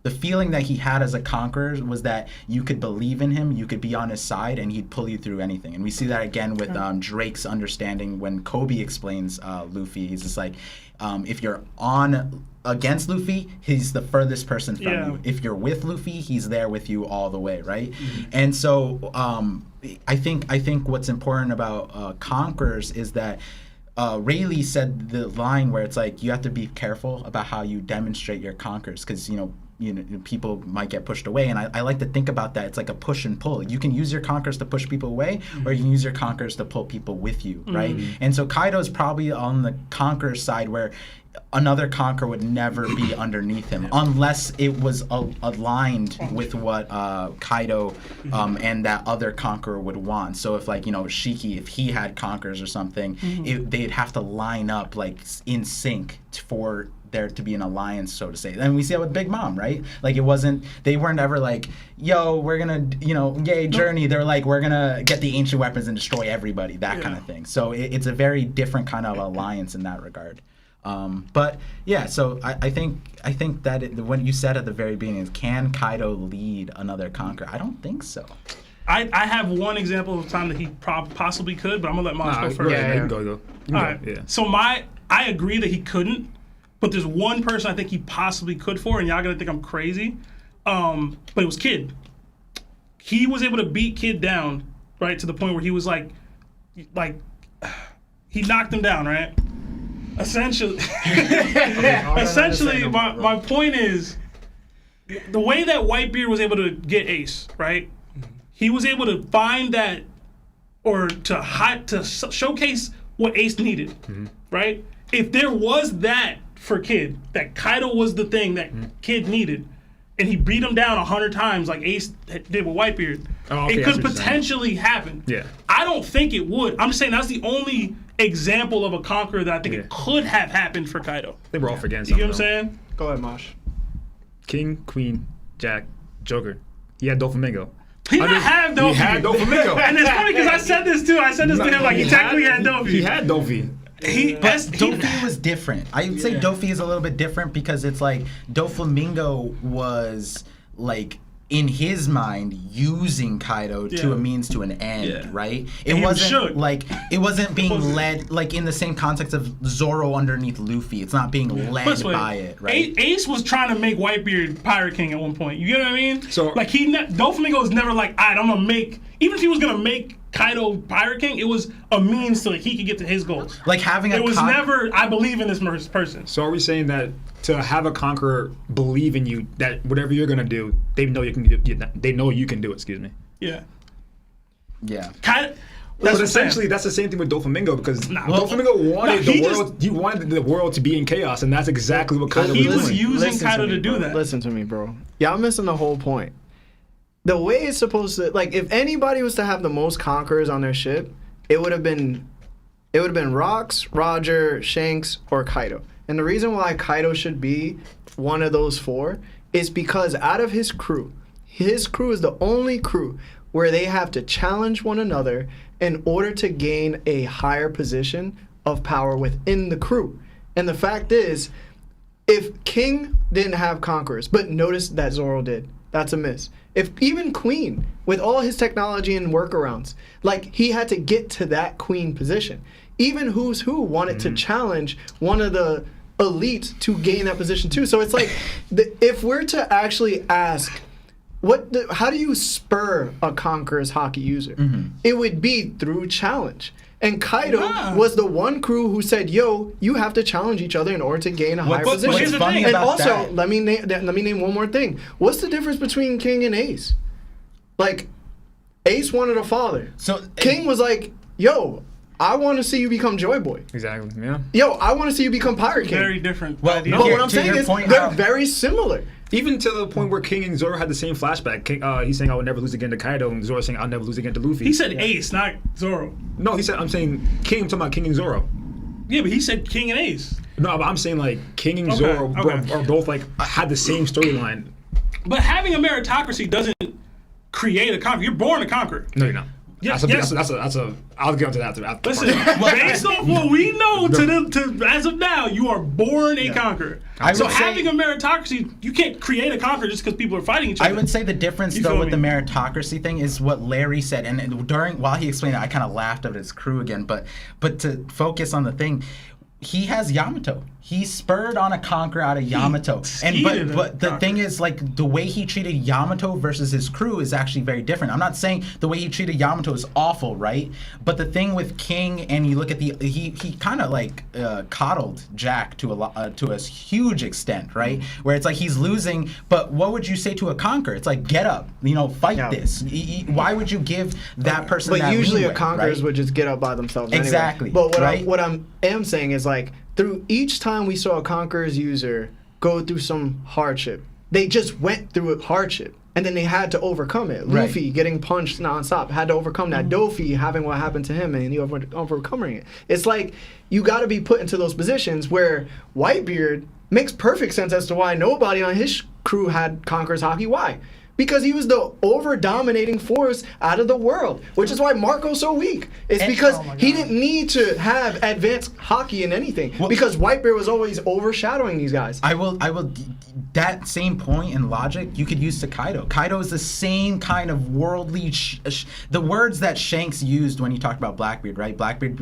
the feeling that he had as a conqueror was that you could believe in him, you could be on his side, and he'd pull you through anything. And we see that again with Drake's understanding when Kobe explains Luffy. He's just like, if you're against Luffy, he's the furthest person from you. If you're with Luffy, he's there with you all the way, right? And so I think what's important about Conquerors is that Rayleigh said the line where it's like, you have to be careful about how you demonstrate your conquerors, because people might get pushed away, and I like to think about that. It's like a push and pull. You can use your conquerors to push people away, or you can use your conquerors to pull people with you, right? And so Kaido's probably on the conqueror side, where another conqueror would never be underneath him unless it was aligned with what Kaido and that other conqueror would want. So if Shiki, if he had conquerors or something, they'd have to line up like in sync for there to be an alliance, so to say. And we see that with Big Mom, right? Like they weren't ever like, yo, we're gonna, yay, journey. They're like, we're gonna get the ancient weapons and destroy everybody, that kind of thing. So it's a very different kind of alliance in that regard. But yeah, so I think that what you said at the very beginning is, can Kaido lead another conqueror? I don't think so. I have one example of time that he possibly could, but I'm gonna let Moash go first. Yeah, you can go. All right. Yeah. So I agree that he couldn't, but there's one person I think he possibly could for, and y'all gonna think I'm crazy. But it was Kid. He was able to beat Kid down, right, to the point where he was like he knocked him down, right? Essentially, my point is, the way that Whitebeard was able to get Ace, right? He was able to find that, or to showcase what Ace needed, right? If there was that for Kid, that Kaido was the thing that Kid needed, and he beat him down 100 times like Ace did with Whitebeard, it could potentially happen. Yeah, I don't think it would. I'm just saying that's the only example of a conqueror that I think it could have happened for Kaido. They were off against. You get what I'm saying? Go ahead, Moash. King, Queen, Jack, Joker. He had Doflamingo. He didn't have Dofy. He had Doflamingo. And it's funny because I said this too. I said this to him like he technically had Dofy. He had Dofy. Dofy was different. I would say Dofy is a little bit different because it's like Doflamingo was like, in his mind, using Kaido to a means to an end, right? It wasn't being led like in the same context of Zoro underneath Luffy. It's not being led by it, right? Ace was trying to make Whitebeard Pirate King at one point. You get what I mean? So like Doflamingo was never like, alright, I'm gonna make, even if he was gonna make Kaido Pirate King, it was a means to he could get to his goals. Like having it was never, I believe in this person. So are we saying that to have a conqueror believe in you, that whatever you're gonna do, they know you can do it. Excuse me. Yeah. Yeah. But essentially, that's the same thing with Doflamingo, because Doflamingo wanted the world to be in chaos, and that's exactly what Kaido was doing. He was using Kaido to do that. Listen to me, bro. Y'all missing the whole point. The way it's supposed to, like, if anybody was to have the most conquerors on their ship, it would have been Rocks, Roger, Shanks, or Kaido. And the reason why Kaido should be one of those four is because out of his crew is the only crew where they have to challenge one another in order to gain a higher position of power within the crew. And the fact is, if King didn't have conquerors, but notice that Zoro did, that's a miss. If even Queen, with all his technology and workarounds, like, he had to get to that Queen position. Even Who's Who wanted to challenge one of the elites to gain that position too. So it's like, if we're to actually ask, how do you spur a Conquerors Haki user? It would be through challenge. And Kaido was the one crew who said, "Yo, you have to challenge each other in order to gain a higher position." Here's the thing. And also, let me name one more thing. What's the difference between King and Ace? Like, Ace wanted a father. So King was like, "Yo, I want to see you become Joy Boy." Exactly. Yeah. Yo, I want to see you become Pirate King. Very different. Well, but what I'm saying is they're very similar. Even to the point where King and Zoro had the same flashback. He's saying, "I would never lose again to Kaido," and Zoro saying, "I'll never lose again to Luffy." He said Ace, not Zoro. No, he said, I'm saying King. I'm talking about King and Zoro. Yeah, but he said King and Ace. No, but I'm saying, like, King and Zoro are both, like, had the same storyline. But having a meritocracy doesn't create a conqueror. You're born a conqueror. No, you're not. Yes, that's a. I'll get onto that after. Listen, based off what we know as of now, you are born a conqueror. So having a meritocracy, you can't create a conqueror just because people are fighting each other. I would say the difference though with the meritocracy thing is what Larry said, and while he explained it, I kind of laughed at his crew again. But to focus on the thing, he has Yamato. He spurred on a conqueror out of Yamato. But the thing is, like, the way he treated Yamato versus his crew is actually very different. I'm not saying the way he treated Yamato is awful, right? But the thing with King, and you look at he kind of like coddled Jack to a huge extent, right? Where it's like he's losing, but what would you say to a conqueror? It's like, get up, fight this. Why would you give that person that usually leeway, a conquerors right? would just get up by themselves exactly. Anyway. But what I am saying is, like, through each time we saw a Conquerors user go through some hardship, they just went through a hardship, and then they had to overcome it. Right. Luffy getting punched nonstop had to overcome that. Dofi having what happened to him and overcoming it. It's like, you got to be put into those positions where Whitebeard makes perfect sense as to why nobody on his crew had Conquerors Haki. Why? Because he was the over-dominating force out of the world, which is why Marco's so weak. It's because he didn't need to have advanced Haki in anything, because Whitebeard was always overshadowing these guys. I will. That same point and logic you could use to Kaido. Kaido is the same kind of worldly. The words that Shanks used when he talked about Blackbeard, right? Blackbeard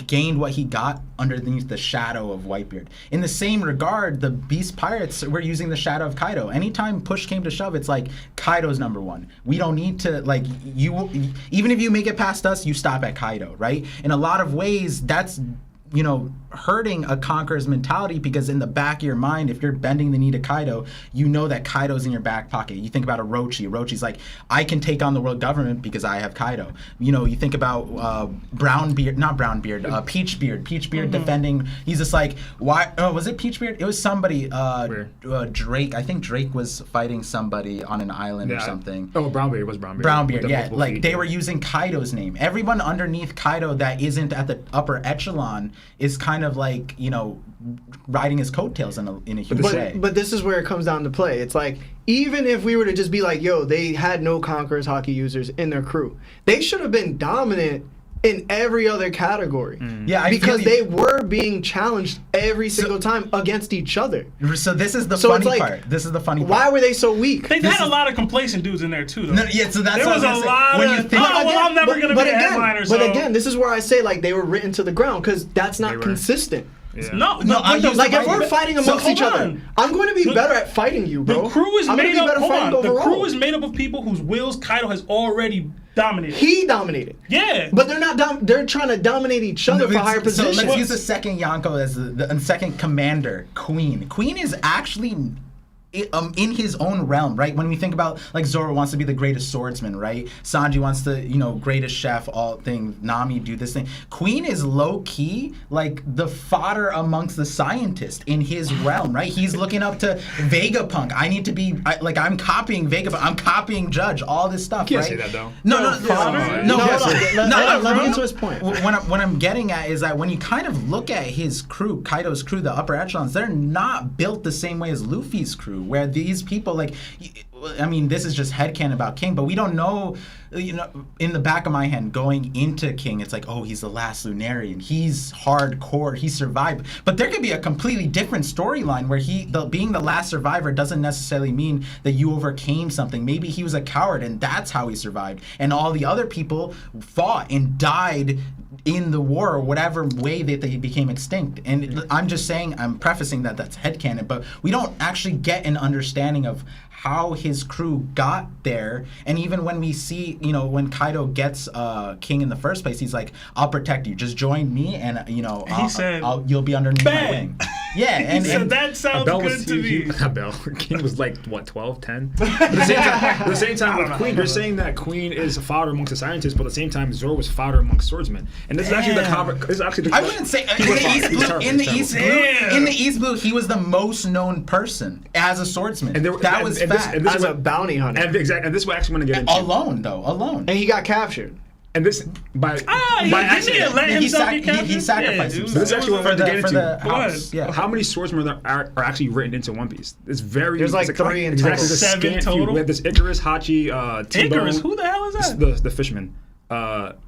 gained what he got underneath the shadow of Whitebeard. In the same regard, the Beast Pirates were using the shadow of Kaido. Anytime push came to shove, it's like, Kaido's number one. We don't need to, like, even if you make it past us, you stop at Kaido, right? In a lot of ways, that's hurting a conqueror's mentality, because in the back of your mind, if you're bending the knee to Kaido, you know that Kaido's in your back pocket. You think about Orochi. Orochi's like, I can take on the world government because I have Kaido. You think about Peachbeard. Peachbeard defending. He's just like, why? Oh, was it Peachbeard? It was somebody. Drake. I think Drake was fighting somebody on an island or something. Oh, Brownbeard. It was Brownbeard. Brownbeard, yeah. Like, they were using Kaido's name. Everyone underneath Kaido that isn't at the upper echelon is kind of like, riding his coattails in a huge way. But this is where it comes down to play. It's like, even if we were to just be like, yo, they had no Conquerors Haki users in their crew, they should have been dominant in every other category. Yeah, because they were being challenged every single time against each other. So this is the funny part. This is the funny part. Why were they so weak? They've had a lot of complacent dudes in there too, though. No, yeah, so that's there was a lot of. I'm never gonna be a headliner. But again, this is where I say, like, they were written to the ground, because that's not consistent. No, if we're fighting amongst each hold other, on. I'm going to be better at fighting you, bro. The crew is I'm made gonna be up. better Hold fighting on. The overall. crew is made up of people whose wills Kaido has already dominated. He dominated. Yeah, But they're not. They're trying to dominate each other for higher positions. So let's use the second Yonko as the second commander, Queen. Queen is actually in his own realm, right? When we think about, like, Zoro wants to be the greatest swordsman, right? Sanji wants to, greatest chef, all things. Nami do this thing. Queen is low key like the fodder amongst the scientists in his realm, right? He's looking up to Vegapunk. I need to be I'm copying Vegapunk. I'm copying Judge. All this stuff, You right? can't say that though. No, Hold on. Let me get to his point. What I'm getting at is that when you kind of look at his crew, Kaido's crew, the upper echelons, they're not built the same way as Luffy's crew, where these people, this is just headcanon about King, but we don't know, in the back of my head, going into King, it's like, oh, he's the last Lunarian. He's hardcore. He survived. But there could be a completely different storyline where being the last survivor doesn't necessarily mean that you overcame something. Maybe he was a coward and that's how he survived. And all the other people fought and died in the war or whatever way that they became extinct. And I'm just saying, I'm prefacing that that's headcanon, but we don't actually get an understanding of how his crew got there. And even when we see, when Kaido gets King in the first place, he's like, I'll protect you. Just join me and, you'll be underneath my wing. Yeah. And that sounds good to me. King was like, what, 12, 10? At the same time with Queen, you're saying that Queen is fodder amongst the scientists, but at the same time, Zoro was fodder amongst swordsmen. And this is actually I wouldn't say in the East Blue, he was the most known person as a swordsman. And that was fact. As a bounty hunter. And this is what I actually want to get into. Alone. And he got captured. And this by accident. He sacrificed himself. This is actually what I wanted to get into. House. Yeah. How many swordsmen are actually written into One Piece? It's very. There's like 3 in total. 7 total. We have this Icarus, Hachi, T-Bone. Icarus? Who the hell is that? The fisherman.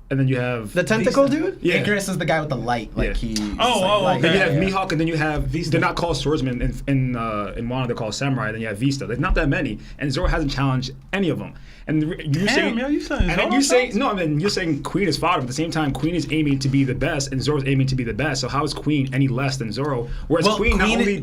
And then you have the tentacle dude. Yeah. Icarus is the guy with the light. Okay. Then you have Mihawk, and then you have Vista. They're not called swordsmen in Wano. They're called samurai. Then you have Vista. There's not that many, and Zoro hasn't challenged any of them. And you're saying you're saying Queen is fodder. But at the same time, Queen is aiming to be the best, and Zoro's aiming to be the best. So how is Queen any less than Zoro? Whereas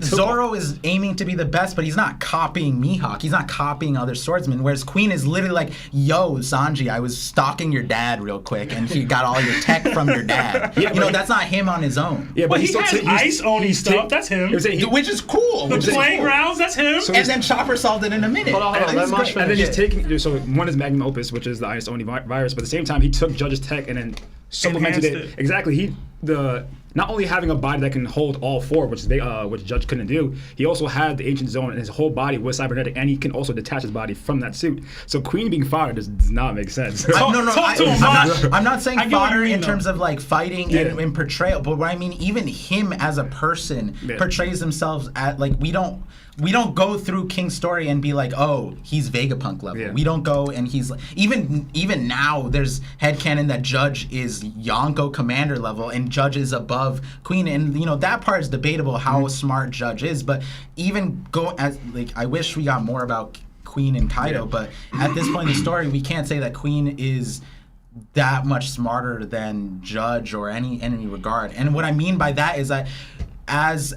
Zoro is aiming to be the best, but he's not copying Mihawk. He's not copying other swordsmen. Whereas Queen is literally like, yo, Sanji, I was stalking your dad real quick, and he got all your tech from your dad. That's not him on his own. Yeah, but he has ice-owning stuff. That's him. Which is cool. The playgrounds, that's him. And then Chopper solved it in a minute. Hold on. Let Moash finish. And then he's taking. So one is Magnum Opus, which is the ice-owning virus, but at the same time, he took Judge's tech and then supplemented it. Exactly. Not only having a body that can hold all 4, which Judge couldn't do, he also had the Ancient Zone, and his whole body was cybernetic, and he can also detach his body from that suit. So Queen being fodder does not make sense. I'm not saying fodder in terms of like fighting and portrayal, but what I mean, even him as a person portrays himself at like we don't go through King's story and be like, oh, he's Vegapunk level. Yeah. We don't go and he's like, even now there's headcanon that Judge is Yonko commander level and Judge is above Queen, and that part is debatable how smart Judge is, but even I wish we got more about Queen and Kaido, but at this point in the story we can't say that Queen is that much smarter than Judge or any regard. And what I mean by that is that as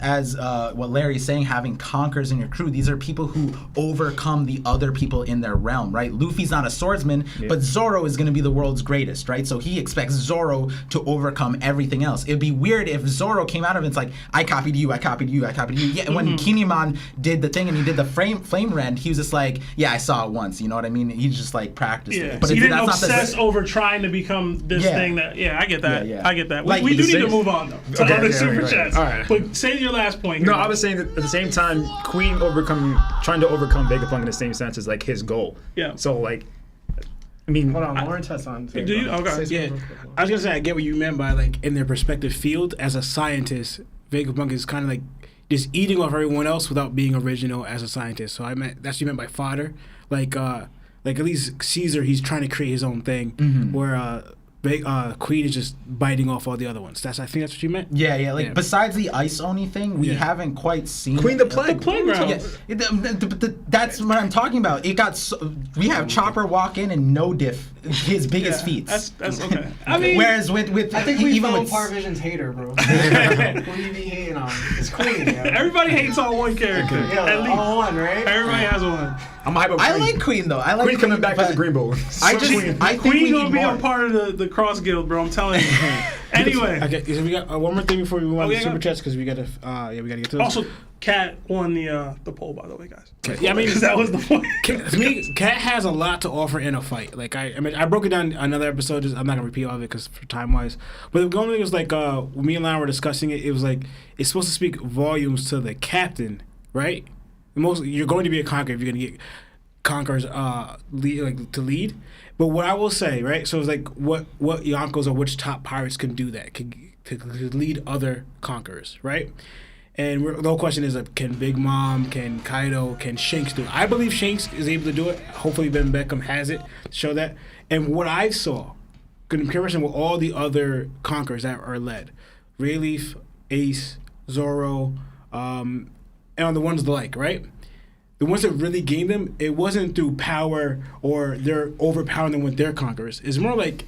what Larry's saying, having Conquerors in your crew, these are people who overcome the other people in their realm, right? Luffy's not a swordsman, but Zoro is going to be the world's greatest, right? So he expects Zoro to overcome everything else. It'd be weird if Zoro came out of it, it's like, I copied you. Yeah, when Kinemon did the thing and he did the flame rend, he was just like, yeah, I saw it once, you know what I mean? He just like practiced it. But so he didn't obsess over trying to become this thing that, I get that. I get that. We do need to move on, though, to other super chats. All right. But say your last point here. No, I was saying that at the same time, Queen trying to overcome Vegapunk in the same sense is like his goal. Yeah. So like, I mean, hold on, Lawrence has on. Do you? Okay. Yeah. I was gonna say I get what you meant by like in their respective field. As a scientist, Vegapunk is kind of like just eating off everyone else without being original as a scientist. So that's what you meant by fodder. Like at least Caesar, he's trying to create his own thing. Where Queen is just biting off all the other ones. I think that's what you meant. Yeah. Like besides the ice oni thing, we haven't quite seen Queen the Plague. Playground. That's what I'm talking about. It got we have Chopper walk in and no diff his biggest feats. That's okay. I mean, whereas with I think we even found with Parvision's hater, bro. What do you be hating on? It's Queen. Yo. everybody hates on one character. At least all one, right? everybody has one. I'm hype up I Queen. like Queen though. I like Queen coming back but as a Green Bowl. I think Queen we gonna need be more. a part of the cross guild, bro. I'm telling you. Anyway, Okay, so we got one more thing before we move on to yeah, super chats because we gotta get to those. also, Cat won the poll, by the way, guys. Yeah, I mean that was the point. To me, Cat has a lot to offer in a fight. Like I mean, I broke it down in another episode. I'm not gonna repeat all of it because for time wise. But the only thing was like when me and Lana were discussing it. It was like it's supposed to speak volumes to the captain, right? You're going to be a conqueror if you're gonna get Conquerors to lead. But what I will say, right? So it's like what Yonkos or which top pirates can do that, can lead other Conquerors, right? And the whole question is, can Big Mom, can Kaido, can Shanks do it? I believe Shanks is able to do it. Hopefully Ben Beckham has it to show that. And what I saw, in comparison with all the other Conquerors that are led, Rayleigh, Ace, Zoro, and the ones like, right? The ones that really gained them, it wasn't through power or they're overpowering them with their conquerors. It's more like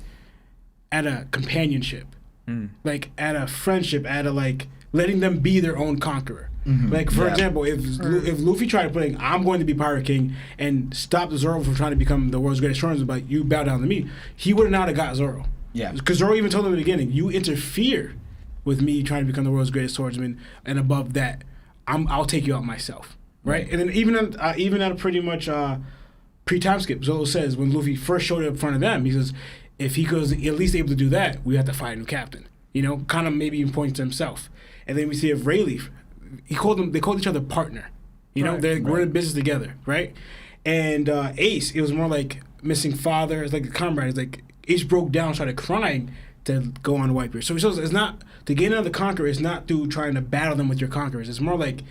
at a companionship, like at a friendship, at a like letting them be their own conqueror. Mm-hmm. Like for example, if Luffy tried playing, I'm going to be Pirate King and stop Zoro from trying to become the world's greatest swordsman, but you bow down to me, he would not have got Zoro. Yeah, because Zoro even told him in the beginning, you interfere with me trying to become the world's greatest swordsman, and above that, I'll take you out myself. Right, and then even at a pretty much pre-time skip, Zoro says when Luffy first showed up in front of them, he says, if he was at least able to do that, we have to find a new captain. You know, kind of maybe even pointing to himself. And then we see if Rayleigh, they called each other partner. You know, we're in business together, right? And Ace, it was more like missing father. It's like a comrade. It's like Ace broke down, started crying to go on Whitebeard. So he shows it's not to gain another conqueror. It's not through trying to battle them with your conquerors. It's more like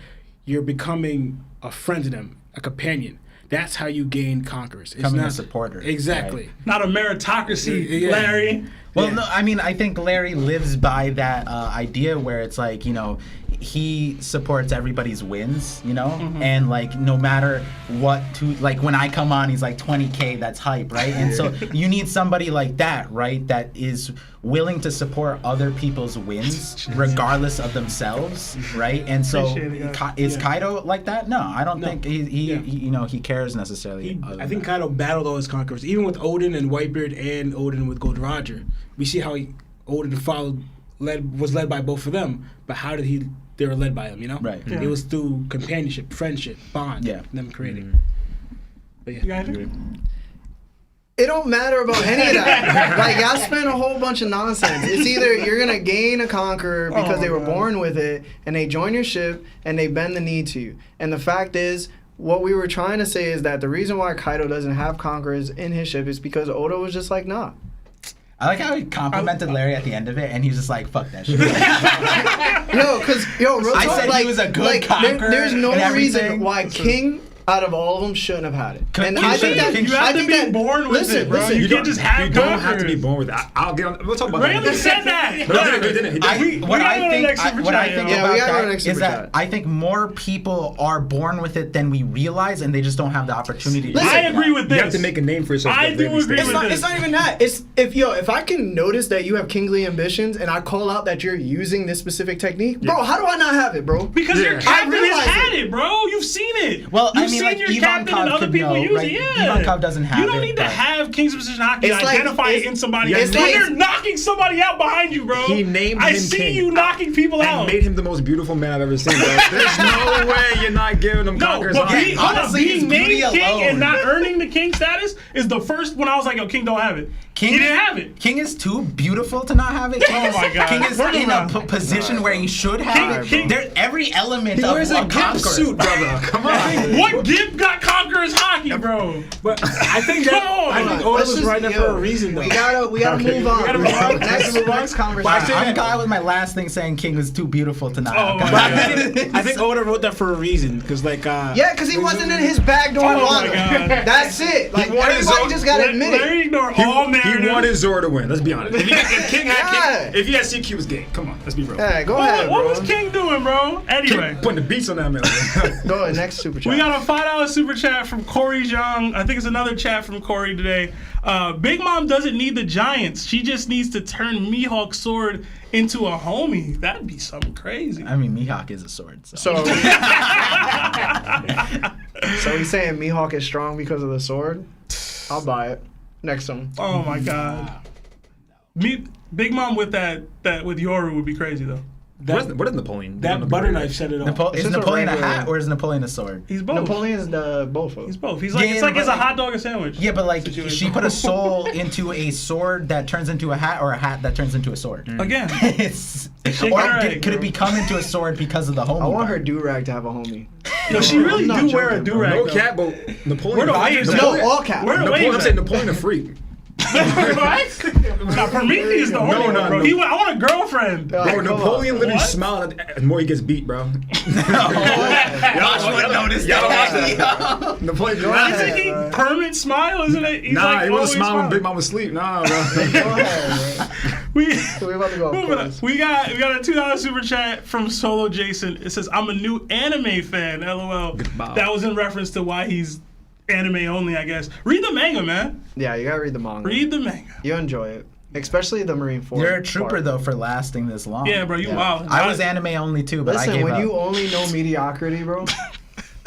you're becoming a friend to them, a companion. That's how you gain conquerors. It's Becoming not a supporter. Exactly. Right? Not a meritocracy, Larry. Well, no, I mean, I think Larry lives by that idea where it's like, you know, he supports everybody's wins, you know, and like no matter what, like when I come on, he's like 20K, that's hype, right? And so you need somebody like that, right? That is willing to support other people's wins regardless of themselves, right? And so is Kaido like that? No, I don't think he you know, he cares necessarily. I think Kaido battled all his conquerors, even with Odin and Whitebeard and Odin with Gold Roger. We see how Odin was led by both of them, but how did they were led by him, you know? Right. Yeah. It was through companionship, friendship, bond, them creating. But You got it? It don't matter about any of that. Like, y'all spent a whole bunch of nonsense. It's either you're going to gain a conqueror because they were born with it, and they join your ship, and they bend the knee to you. And the fact is, what we were trying to say is that the reason why Kaido doesn't have conquerors in his ship is because Oda was just like, nah. I like how he complimented Larry at the end of it, and he's just like, "Fuck that shit." Real talk, I said he was a good conqueror. There's no and reason why King, out of all of them, shouldn't have had it. And I think that you have to be born with it, bro. You can't just have. You don't have to be born with it. I'll get on. We'll talk about that. Rayleigh said that. No, he didn't. What I think about that is that I think more people are born with it than we realize, and they just don't have the opportunity. Listen, I agree with this. You have to make a name for yourself. I do agree with this. It's not even that. It's if I can notice that you have kingly ambitions, and I call out that you're using this specific technique, bro. How do I not have it, bro? Because your captain has had it, bro. You've seen it. Well, You've I mean, seen like your captain and other people use it. Yeah. Ivankov doesn't have it. You don't need to have King's Precision Haki It's like- identify it's- it in somebody. it's When like- you're knocking somebody out behind you, bro. He named I him see king. you knocking people And out. made him the most beautiful man I've ever seen, bro. There's no way you're not giving him No, Conquerors. but Yeah, honestly, his being named beauty king alone. and not earning the king status is the first when I was like, yo, King don't have it. He didn't have it. King is too beautiful to not have it. Oh my God. King is Word in a around. position where he should have it. King- There, every element He of wears a gimp conqueror. suit, brother. Come on. What Gimp got Conquerors Haki, bro. But I think Oda was right there for a reason, though. We gotta move on. Next conversation. I'm glad with my last thing saying King was too beautiful tonight. Oh, But I think Oda wrote that for a reason, because because he wasn't in his bag during Wano. That's it. Like everybody just gotta admit it. Ignore all narratives. He wanted Zoro to win. Let's be honest. If King had King, if he had CQ, was game. Come on, let's be real. Yeah, go ahead, What bro. was King doing, bro? Anyway. Putting the beats on that man. Go ahead, next super chat. We got a $5 super chat from Corey Zhang. I think it's another chat from Corey today. Big Mom doesn't need the giants. She just needs to turn Mihawk's sword into a homie. That'd be something crazy. I mean, Mihawk is a sword. So he's saying Mihawk is strong because of the sword? I'll buy it. Next one. Oh my god. Big Mom with that with Yoru would be crazy though. What is Napoleon? That butter knife set it off. Is just a Napoleon a regular- hat or is Napoleon a sword? He's both. Napoleon's both of them. He's both. He's like Yeah, it's but a hot dog and sandwich. Yeah, but like situation. she put a soul into a sword that turns into a hat, or a hat that turns into a sword. Again. It's Shake or her could egg, it bro. become into a sword because of the homie? I want her part? do-rag to have a homie. Yo, she really I'm not do wear a joking, bro. do-rag. No though. cap, but Napoleon. Where the waves at? No, all cap. Where the Napoleon, I'm waves saying at? Napoleon a freak. What? Nah, Prometheus the homie, No, bro. no. He went, I want a girlfriend. Bro, Bro, come Napoleon on. literally What? smiled the more he gets beat, bro. Josh would notice that. Napoleon, go Isn't ahead. he permanent smile? Isn't it? He's Nah, like he wasn't always smiling when smiling. Big Mom was asleep. Nah, bro. Go ahead, bro. We're about to go Moving up on. close. We got a $2 super chat from Solo Jason. It says, "I'm a new anime fan." LOL. Goodbye. That was in reference to why he's anime only, I guess. Read the manga, man. Yeah, you gotta read the manga. Read the manga. You enjoy it. Especially the Marine Force. You're a trooper though for lasting this long. Yeah, bro, you wild. I was anime only too, but I Listen, gave when up. you only know mediocrity, bro,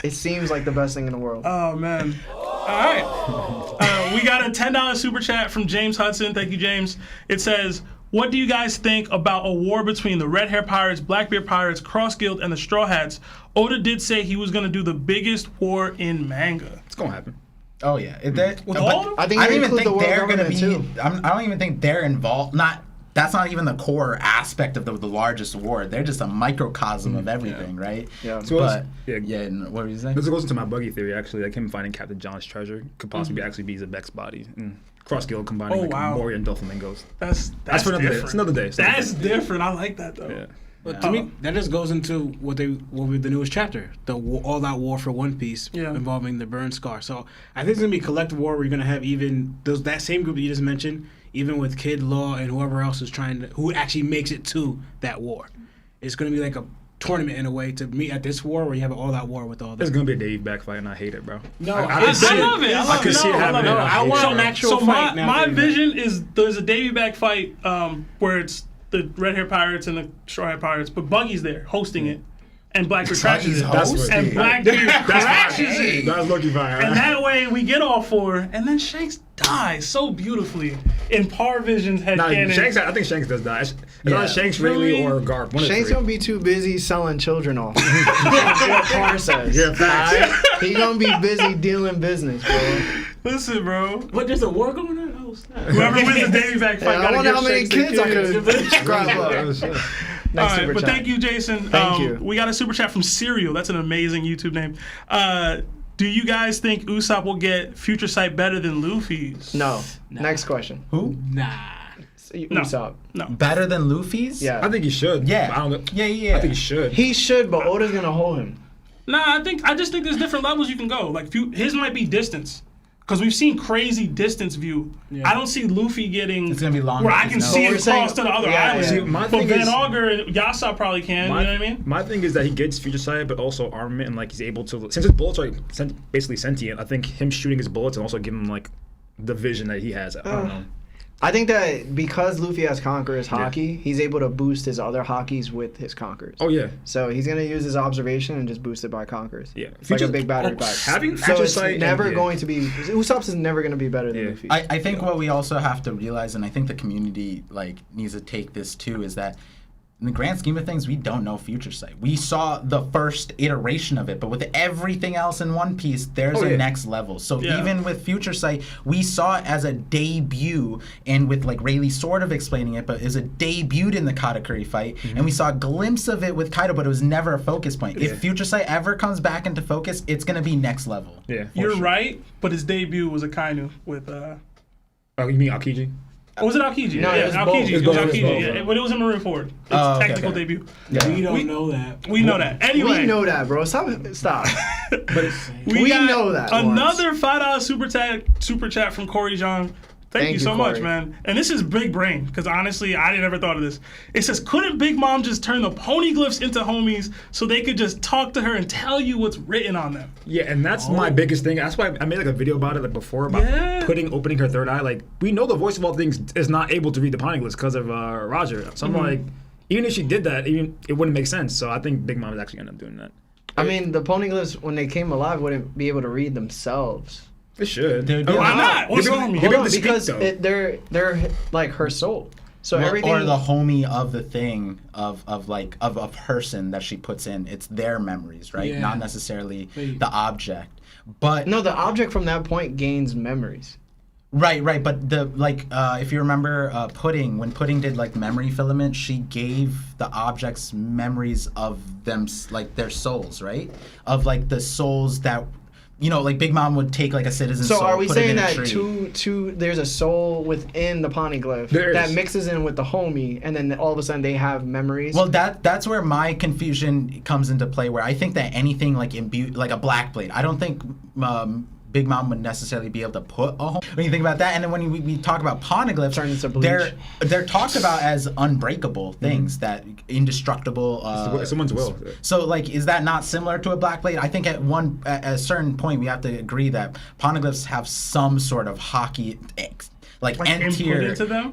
it seems like the best thing in the world. Oh man. All right. We got a $10 super chat from James Hudson. Thank you, James. It says, "What do you guys think about a war between the Red Hair Pirates, Blackbeard Pirates, Cross Guild, and the Straw Hats? Oda did say he was going to do the biggest war in manga." It's gonna happen. Oh yeah, With all of them? I think I you don't even include the think world they're gonna government, be. too. I don't even think they're involved. That's not even the core aspect of the largest war. They're just a microcosm of everything, right? Yeah. So But yeah. what were you saying? This goes into my Buggy theory, actually. Like him finding Captain John's treasure could possibly actually be Zebek's body. Cross Guild combining Oh, like wow. Warrior and Doflamingos. That's for another day. different. It's another day. It's another That's day. different. I like that though. Yeah. But to me, that just goes into what with the newest chapter, the all-out war for One Piece, Yeah. involving the Burn Scar. So I think it's gonna be a collective war. Where you're gonna have even that same group that you just mentioned, even with Kid, Law, and whoever else is who actually makes it to that war. It's gonna be like a tournament in a way to meet at this war, where you have an all-out war with all There's this. gonna be a Dave back fight, and I hate it, bro. No, I I can see love it. I I love can it. see it No, I love happening. it. I want hate an it, actual So fight. my vision is there's a Davy back fight where it's the Red Hair Pirates and the Straw Hat Pirates, but Buggy's there hosting it, and Blackbeard crashes it, Buggy's hosting and it. Blackbeard crashes fire. it, That's lucky fire. and that way we get all four, and then Shanks dies so beautifully in Par Vision's head Nah, canon. Shanks. I think Shanks does die. It's Yeah. either Shanks, Really? Rayleigh, or Garp. One of the Shane's three. gonna be too busy selling children off. That's what Parr says. Yeah, facts. Alright? He gonna be busy dealing business, bro. Listen, bro. But there's a war going on. Oh, snap. Whoever wins the Davy back fight, I gotta wonder give how many Shanks their kids I could scrap up. Oh, shit. All Next right, super but chat. thank you, Jason. Thank you. We got a super chat from Serial. That's an amazing YouTube name. Do you guys think Usopp will get Future Sight better than Luffy's? No. Next question. Who? Nah. No. Usopp. No. Better than Luffy's? Yeah. I think he should. Yeah. I don't know. Yeah. I think he should. He should, but Oda's gonna hold him. Nah, I just think there's different levels you can go. Like his might be distance. Because we've seen crazy distance view. Yeah. I don't see Luffy getting It's gonna be longer where I than can that. see But we're it saying- cross to the other yeah, island. yeah. See, my But thing Van is- Auger and Yasop probably can. You know what I mean? My thing is that he gets future sight, but also armament, and like he's able to. Since his bullets are basically sentient, I think him shooting his bullets and also giving him like the vision that he has. I don't know. I think that because Luffy has Conquerors Haki, he's able to boost his other Hakis with his Conquerors. Oh yeah, So he's gonna use his observation and just boost it by Conquerors. yeah. It's like a big battery pack. Having So future it's sight never and, going to be. Usopp's is never gonna be better than Yeah. Luffy. I think what we also have to realize, and I think the community like needs to take this too, is that in the grand scheme of things, we don't know Future Sight. We saw the first iteration of it, but with everything else in One Piece, there's a next level. So even with Future Sight, we saw it as a debut, and with like Rayleigh sort of explaining it, but is a debuted in the Katakuri fight, and we saw a glimpse of it with Kaido, but it was never a focus point. If Future Sight ever comes back into focus, it's gonna be next level. Yeah, you're right, but his debut was a Kainu with. Oh, you mean Aokiji? Or was it Aokiji? No, yeah, it was Aokiji. It was both. Aokiji. Yeah, but it was in Marineford. It's technical debut. Yeah. We don't know that. We know that. Anyway. We know that, bro. Stop. But we got know that. Another $5 super chat from Corey John. Thank you so much, Corey. man. And this is big brain, because honestly, I never thought of this. It says, couldn't Big Mom just turn the Poneglyphs into homies so they could just talk to her and tell you what's written on them? Yeah, and that's my biggest thing. That's why I made like a video about it like before about opening her third eye. Like, we know the voice of all things is not able to read the Poneglyphs because of Roger. So I'm like, even if she did that, it wouldn't make sense. So I think Big Mom is actually gonna end up doing that. I mean, the Poneglyphs, when they came alive, wouldn't be able to read themselves. They should. Why not? What's wrong with Hold me? on, because they're like her soul. So everything. Or the homie of the thing of a person that she puts in. It's their memories, right? Yeah. Not necessarily the object. But No, the object from that point gains memories. Right. But if you remember Pudding, when Pudding did like memory filament, she gave the objects memories of them, like their souls, right? Of like the souls that, like Big Mom would take like a citizen's soul. So are we put it saying in a that tree. there's a soul within the Poneglyph that mixes in with the homie, and then all of a sudden they have memories? Well, that's where my confusion comes into play, where I think that anything like imbued, like a black blade, I don't think Big Mom would necessarily be able to put a home. When you think about that, and then when we talk about Poneglyphs, Turn into bleach. they're talked about as unbreakable things, that indestructible. Someone's will. So, like, is that not similar to a black blade? I think at a certain point we have to agree that Poneglyphs have some sort of Haki, like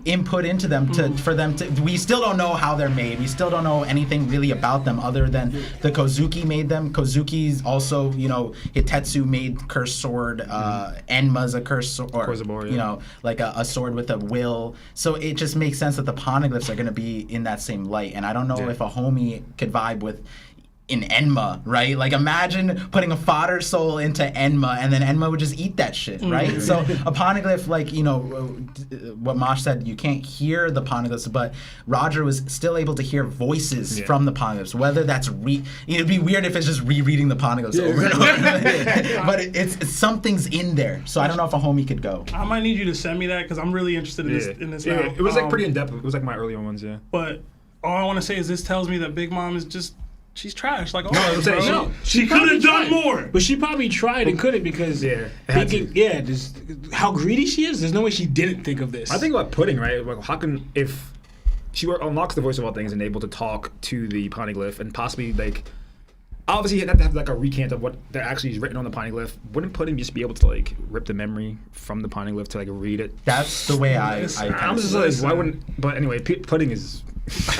input into them for them to. We still don't know how they're made. We still don't know anything really about them other than the Kozuki made them. Kozuki's also, Hitetsu made cursed sword. Enma's a cursed sword, or like a sword with a will. So it just makes sense that the Poneglyphs are going to be in that same light. And I don't know if a homie could vibe with in Enma, right? Like, imagine putting a fodder soul into Enma, and then Enma would just eat that shit, right? So a Poneglyph, like, what Moash said, you can't hear the Poneglyphs, but Roger was still able to hear voices from the Poneglyphs, whether that's it'd be weird if it's just rereading the Poneglyphs over and over. But it's something's in there, so I don't know if a homie could go. I might need you to send me that, because I'm really interested in this now. It was like pretty in-depth. It was like my earlier ones, yeah. But all I want to say is this tells me that Big Mom is just... She's trash, like I'm saying, bro. She could have done more. But she probably tried and couldn't, because just how greedy she is. There's no way she didn't think of this. I think about Pudding, right? Like, how can, if she unlocks the voice of all things and able to talk to the Poneglyph and possibly, like, obviously you'd have to have like a recant of what that actually is written on the Poneglyph. Wouldn't Pudding just be able to like rip the memory from the Poneglyph to like read it? That's the way I I'm just like, why wouldn't? But anyway, Pudding is.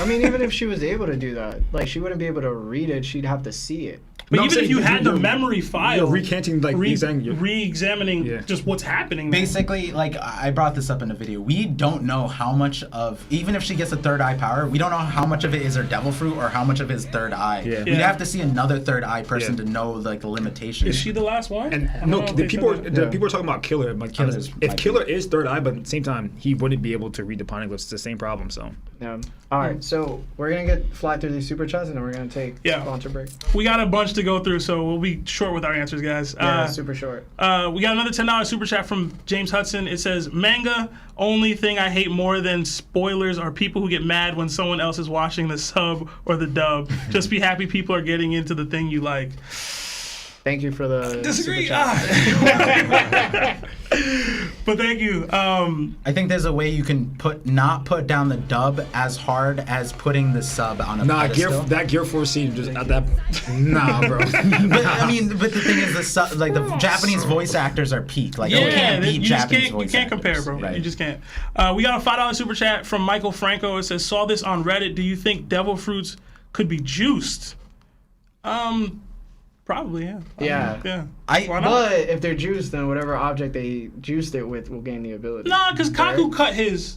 I mean, even if she was able to do that, like, she wouldn't be able to read it. She'd have to see it. But even if you had the memory file, you're recanting, like, re-examining just what's happening. Basically, like, I brought this up in a video. We don't know how much of, even if she gets a third eye power, we don't know how much of it is her devil fruit or how much of it is third eye. Yeah. We'd have to see another third eye person to know, like, the limitations. Is she the last one? And no, the people are talking about Killer. Like, if Killer is third eye, but at the same time, he wouldn't be able to read the Poneglyphs. It's the same problem, so. Yeah. All right, so we're going to fly through these super chats, and then we're going to take sponsor break. We got a bunch to go through, so we'll be short with our answers, guys. Yeah, super short. We got another $10 super chat from James Hudson. It says, Manga, only thing I hate more than spoilers are people who get mad when someone else is watching the sub or the dub. Just be happy people are getting into the thing you like. Thank you for the disagree. super chat. But thank you. I think there's a way you can not put down the dub as hard as putting the sub on a pedestal. That Gear 4 scene just at that. Nah, bro. But the thing is, the Japanese voice actors are peak. Like, you can't beat Japanese voice actors. You can't compare, bro. Right. You just can't. We got a $5 super chat from Michael Franco. It says, saw this on Reddit. Do you think devil fruits could be juiced? Probably, yeah. Yeah. But if they're juiced, then whatever object they juiced it with will gain the ability. Nah, because Kaku cut his,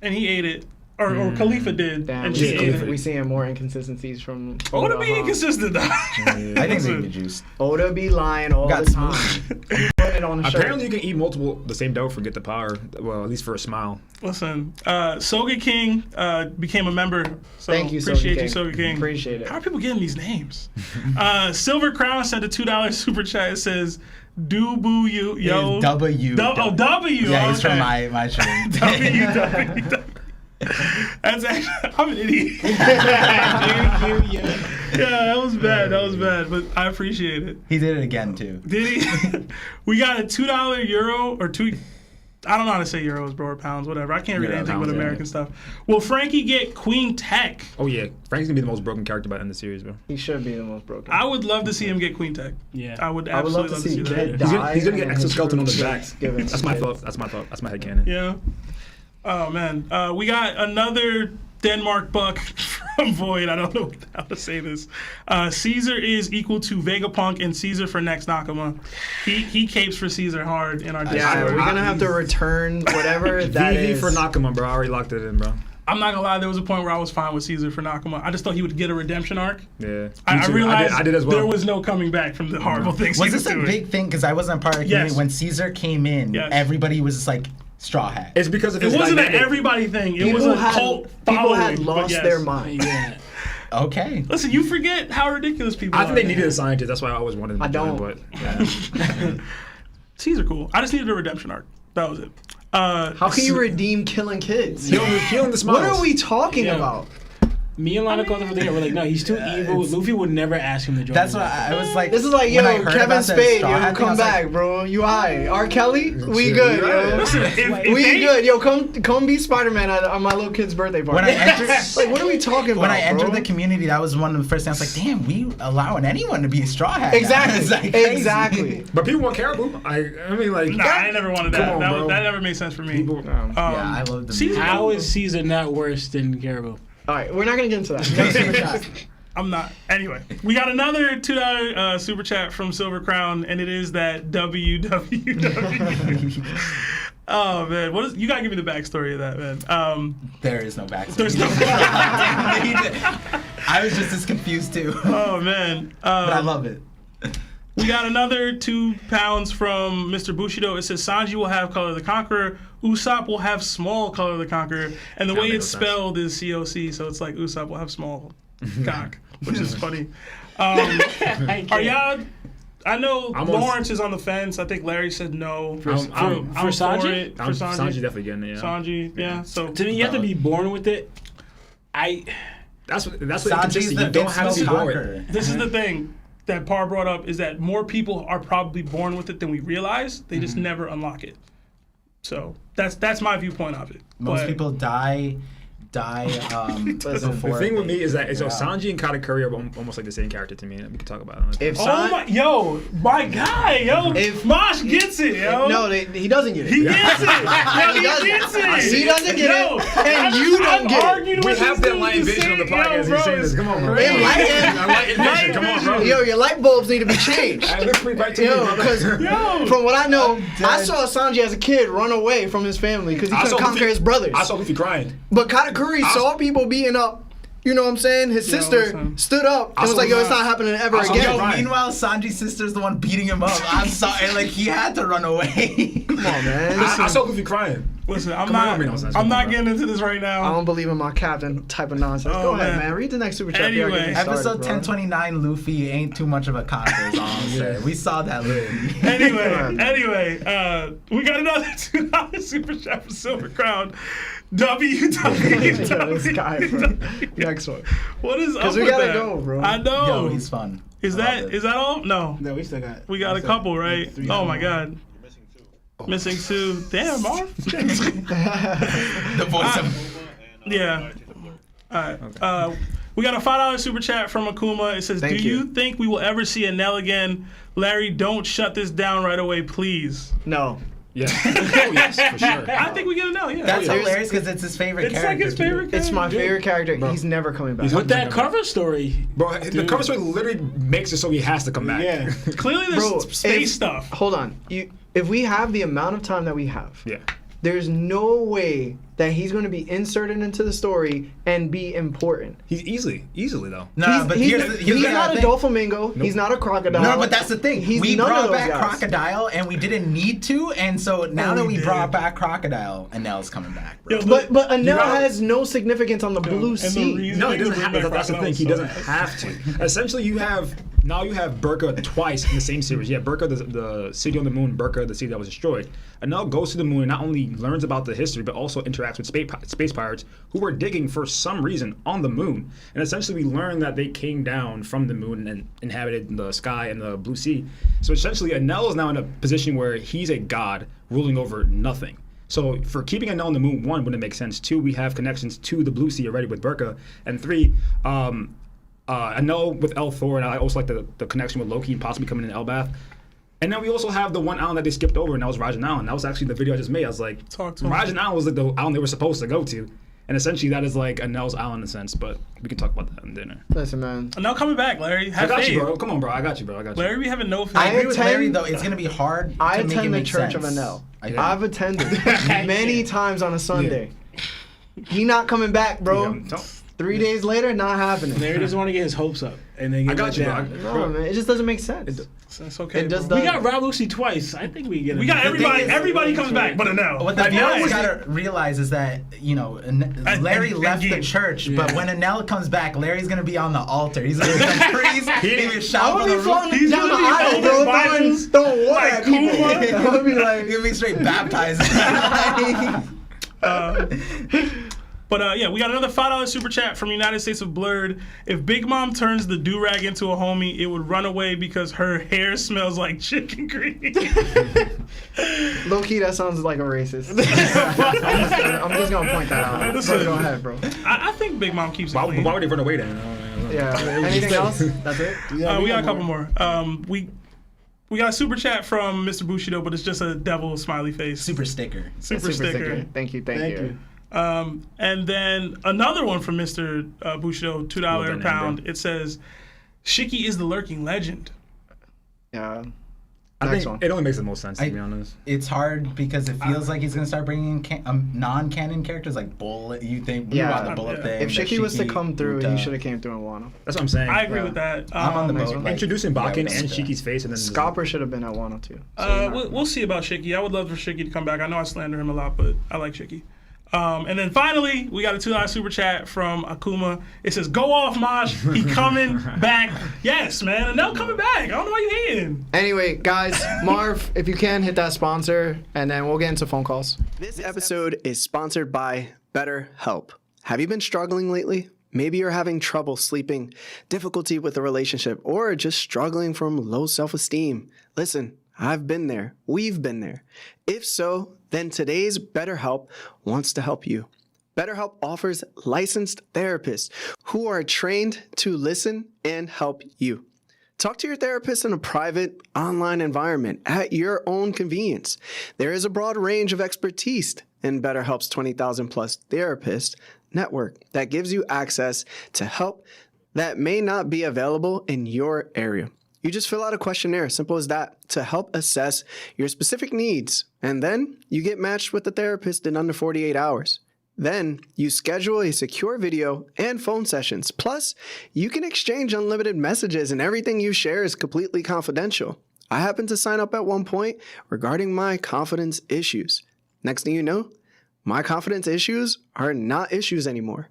and he ate it. or Khalifa did. Damn, And we she ate see, it. we seeing more inconsistencies from Oda be inconsistent though. I think they be juiced. Oda be lying all Got the time. Put it on the shirt. Apparently, you can eat the same dough for get the power. Well, at least for a smile. Listen, Soga King became a member. So Thank you, appreciate Soga you, King. Soga King. Appreciate it. How are people getting these names? Silver Crown sent a $2 super chat. It says, "Do boo you, yo." It's W. W. Yeah, it's from okay. my show. W. That's actually, I'm an idiot. Yeah, that was bad. That was bad, but I appreciate it. He did it again too. Did he? We got a $2 euro or two. I don't know how to say euros, bro, or pounds, whatever. I can't read Yeah, anything pounds, but yeah. American stuff. Will Frankie get Queen Tech? Oh yeah, Frank's gonna be the most broken character by the end of the series, bro. He should be the most broken. I would love to see him get Queen Tech. Yeah. I would I would absolutely love to see that. Kid Yeah. die. He's gonna get and then exoskeleton on his his back. gets given That's to my Kid. thought. That's my thought. That's my headcanon. Yeah. Oh man, we got another Denmark buck from Void. I don't know how to say this. Caesar is equal to Vegapunk and Caesar for next Nakama. He capes for Caesar hard in our Yeah, Discord. we're gonna have to return whatever that VV is. for Nakama, bro. I already locked it in, bro. I'm not gonna lie, there was a point where I was fine with Caesar for Nakama. I just thought he would get a redemption arc. Yeah. I Me too. realized I did as well. there was no coming back from the horrible things Was he was this a doing. big thing? Because I wasn't part of the community. Yes. When Caesar came in, Yes. everybody was just like, Straw Hat. It's because of It his wasn't an dynamic. everybody thing. It was a cult following. People had but lost yes. their mind. Yeah. Okay. Listen, you forget how ridiculous people I are. think they needed a scientist. That's why I always wanted them to I don't. join, but Caesar cool. I just needed a redemption arc. That was it. How can you redeem killing kids? killing the smiles. What are we talking Yeah. about? Me and Lana Costa were like, no, he's too evil. Luffy would never ask him to join. That's him. what I was like. This is like, when I yo, heard Kevin about the Spade, Straw yo, Hat thing, I come was back, like, bro. You high. R. Kelly, we Shit, good, you yo. right. Listen, if We they- good, yo. Come be Spider-Man on my little kid's birthday party. When I entered, like, what are we talking about? when I entered bro? the community, that was one of the first things I was like, damn, we allowing anyone to be a Straw Hat. now. Exactly, It's like crazy. exactly. But people want Caribou. I mean, like. Nah, I never wanted that. Come on, that, bro. that never made sense for me. People, Yeah, I love the Caesar- How is Caesar not worse than Caribou? All right, we're not gonna get into that. Next super chat. I'm not. Anyway, we got another $2 super chat from Silver Crown, and it is that www. Oh man, what is? You gotta give me the backstory of that, man. There is no backstory. There's no. I was just as confused too. Oh man. But I love it. We got another £2 from Mr. Bushido. It says Sanji will have Color of the Conqueror. Ussop will have small Color of the Conqueror. And the way makes it's sense. spelled is COC, so it's like Ussop will have small cock, which is funny. Are y'all... I know I'm on- Lawrence is on the fence. I think Larry said no. For I'm Sanji? for it. For Sanji. Sanji definitely getting it. Yeah. Sanji, yeah. So To me, you have to be born with it. That's what Sanji's inconsistent. the You don't have to be born. conqueror. this is the thing that Par brought up is that more people are probably born with it than we realize. They just never unlock it. So that's my viewpoint of it. Most But- people die before. The thing with me is that so Yeah. Sanji and Katakuri are almost like the same character to me. We can talk about it. If Oh San- my guy, yo. If- Mosh gets it, yo. no, he doesn't get it. he gets it. Yo, He he doesn't. gets it. He doesn't get Yo, it, and you don't get it. argued We with have this that dude light the vision on the same- podcast. yo, He's saying this. Come on, bro. Enlighten- Vision. Come on, bro. Yo, your light bulbs need to be changed. I look pretty bright to Yo, me. because Yo. from what I know, I dead. saw Sanji as a kid run away from his family because he I couldn't saw conquer Luffy- his brothers. I saw Luffy crying. But Katakuri saw people beating up, you know what I'm saying? His Yo, sister listen. stood up and was saw like, yo, it's Luffy- not happening ever I saw again. Luffy- Yo, Right. meanwhile, Sanji's sister's the one beating him up. I'm sorry, like he had to run away. Come on, man. I saw Luffy crying. Listen, I'm Come on, not. make no sense. I'm Come not on, getting into this right I now. don't believe in my captain type of nonsense. Oh, Go ahead, man. man. Read the next super chat. You gotta get me Anyway. started, Episode bro. 1029, Luffy ain't too much of a conqueror, is all I'm saying. We saw that Luffy. Anyway, we got another $2 super chat from Silver Crown. Yo, this guy, bro. www. Next one. What is up 'Cause we with gotta that? go, bro. I know. Yo, he's fun. Is I that love it. is that all? No. No, we still got. We got a couple, right? Oh my God. Missing two. Damn, Marv. The voice of Yeah. All right. We got a $5 super chat from Akuma. It says, Thank "Do you think we will ever see Enel again? Larry, don't shut this down right away, please." No. Yeah. Oh, yes, for sure. I think we get Enel. Yeah. That's yeah. hilarious because it's his favorite It's like character. his favorite character. It's my dude. favorite character. He's never coming back. With that cover story. Bro, the cover story literally makes it so he has to come back. Yeah. Clearly, there's Bro, space stuff. Hold on. If we have the amount of time that we have, Yeah. there's no way that he's going to be inserted into the story and be important. He's easily though. No, but he's here's not a Doflamingo. He's not a crocodile. No, but that's the thing. We none of brought those back guys. Crocodile, and we didn't need to, and so now that we brought back Crocodile, Enel's coming back, bro. Yo, But Enel has no significance on the blue and the sea. reason No, he they doesn't bring have. back That's the thing. Crocodile He so doesn't bad. have to. Essentially, you have Burka twice in the same series. You have Burka, the city on the moon, Burka, the city that was destroyed. Enel goes to the moon and not only learns about the history, but also interacts with space pirates who were digging for some reason on the moon. And essentially, we learn that they came down from the moon and inhabited the sky and the blue sea. So essentially, Enel is now in a position where he's a god ruling over nothing. So for keeping Enel on the moon, one, wouldn't make sense. Two, we have connections to the blue sea already with Burka. And three, Enel with El Thor, and I also like the connection with Loki and possibly coming in Elbath. And then we also have the one island that they skipped over, and that was Rajan Island. That was actually the video I just made. I was like, Rajan Island was like the island they were supposed to go to. And essentially that is like Enel's island in a sense, but we can talk about that in dinner. Listen, man. Enel coming back, Larry. I Have got faith. you, bro. Come on, bro. I got you. Larry, we having no faith. I agree with attend- Larry though. It's gonna be hard. I to make it attend the make Church sense. of Enel. Yeah. I've attended many times on a Sunday. He not coming back, bro. Yeah, 3 days later, not happening. Larry doesn't want to get his hopes up, and then I got you, bro. down. No, man, it just doesn't make sense. That's okay. It just bro. We got Rob Lucy twice. I think we get. We got thing everybody. is- Everybody comes back, but Enel. What the Enel viewers was gotta realize is that Larry and left the Gabe. church, but when Enel comes back, Larry's gonna be on the altar. He's gonna become priest. He's gonna shout I'm on gonna the be floating He's down the gonna be aisle, holding bro. Bibles, Throwing water like at people. Kuma. I'm gonna be like, He's gonna be straight baptized. But yeah, we got another $5 super chat from United States of Blurred. If Big Mom turns the do-rag into a homie, it would run away because her hair smells like chicken grease. low key, that sounds like a racist. I'm just gonna point that out. Listen. Go ahead, bro. I think Big Mom keeps it Why clean. would they run away then? Yeah. Anything else? That's it. We got a couple more. We got a super chat from Mr. Bushido, but it's just a devil smiley face. Super sticker. Super sticker. Thank you. And then another one from Mr. Bushido, $2 Well a done, pound. Amber. It says, Shiki is the lurking legend. Yeah. I Next think one. it only makes the most sense to be honest. It's hard because it feels like he's gonna start bringing in non-canon characters like Bullet. You think we were Yeah. on the Bullet Yeah. thing? If the Shiki was to come through, Uta. he should have came through in Wano. That's what I'm saying. I agree Yeah. with that. I'm on the next boat. one. like, Introducing Bakken yeah, and Uta. Shiki's face, and then Scopper should have been at Wano too. So We'll see about Shiki. I would love for Shiki to come back. I know I slander him a lot, but I like Shiki. And then finally, we got a $2 super chat from Akuma. It says, "Go off, Moash. He coming back." Yes, man. And they'll coming back. I don't know why you hating. Anyway, guys, Marv, if you can, hit that sponsor, and then we'll get into phone calls. This episode is sponsored by BetterHelp. Have you been struggling lately? Maybe you're having trouble sleeping, difficulty with a relationship, or just struggling from low self-esteem. Listen, I've been there. We've been there. If so, then today's BetterHelp wants to help you. BetterHelp offers licensed therapists who are trained to listen and help you. Talk to your therapist in a private, online environment at your own convenience. There is a broad range of expertise in BetterHelp's 20,000 plus therapist network that gives you access to help that may not be available in your area. You just fill out a questionnaire, simple as that, to help assess your specific needs. And then you get matched with the therapist in under 48 hours. Then you schedule a secure video and phone sessions. Plus, you can exchange unlimited messages and everything you share is completely confidential. I happened to sign up at one point regarding my confidence issues. Next thing you know, my confidence issues are not issues anymore.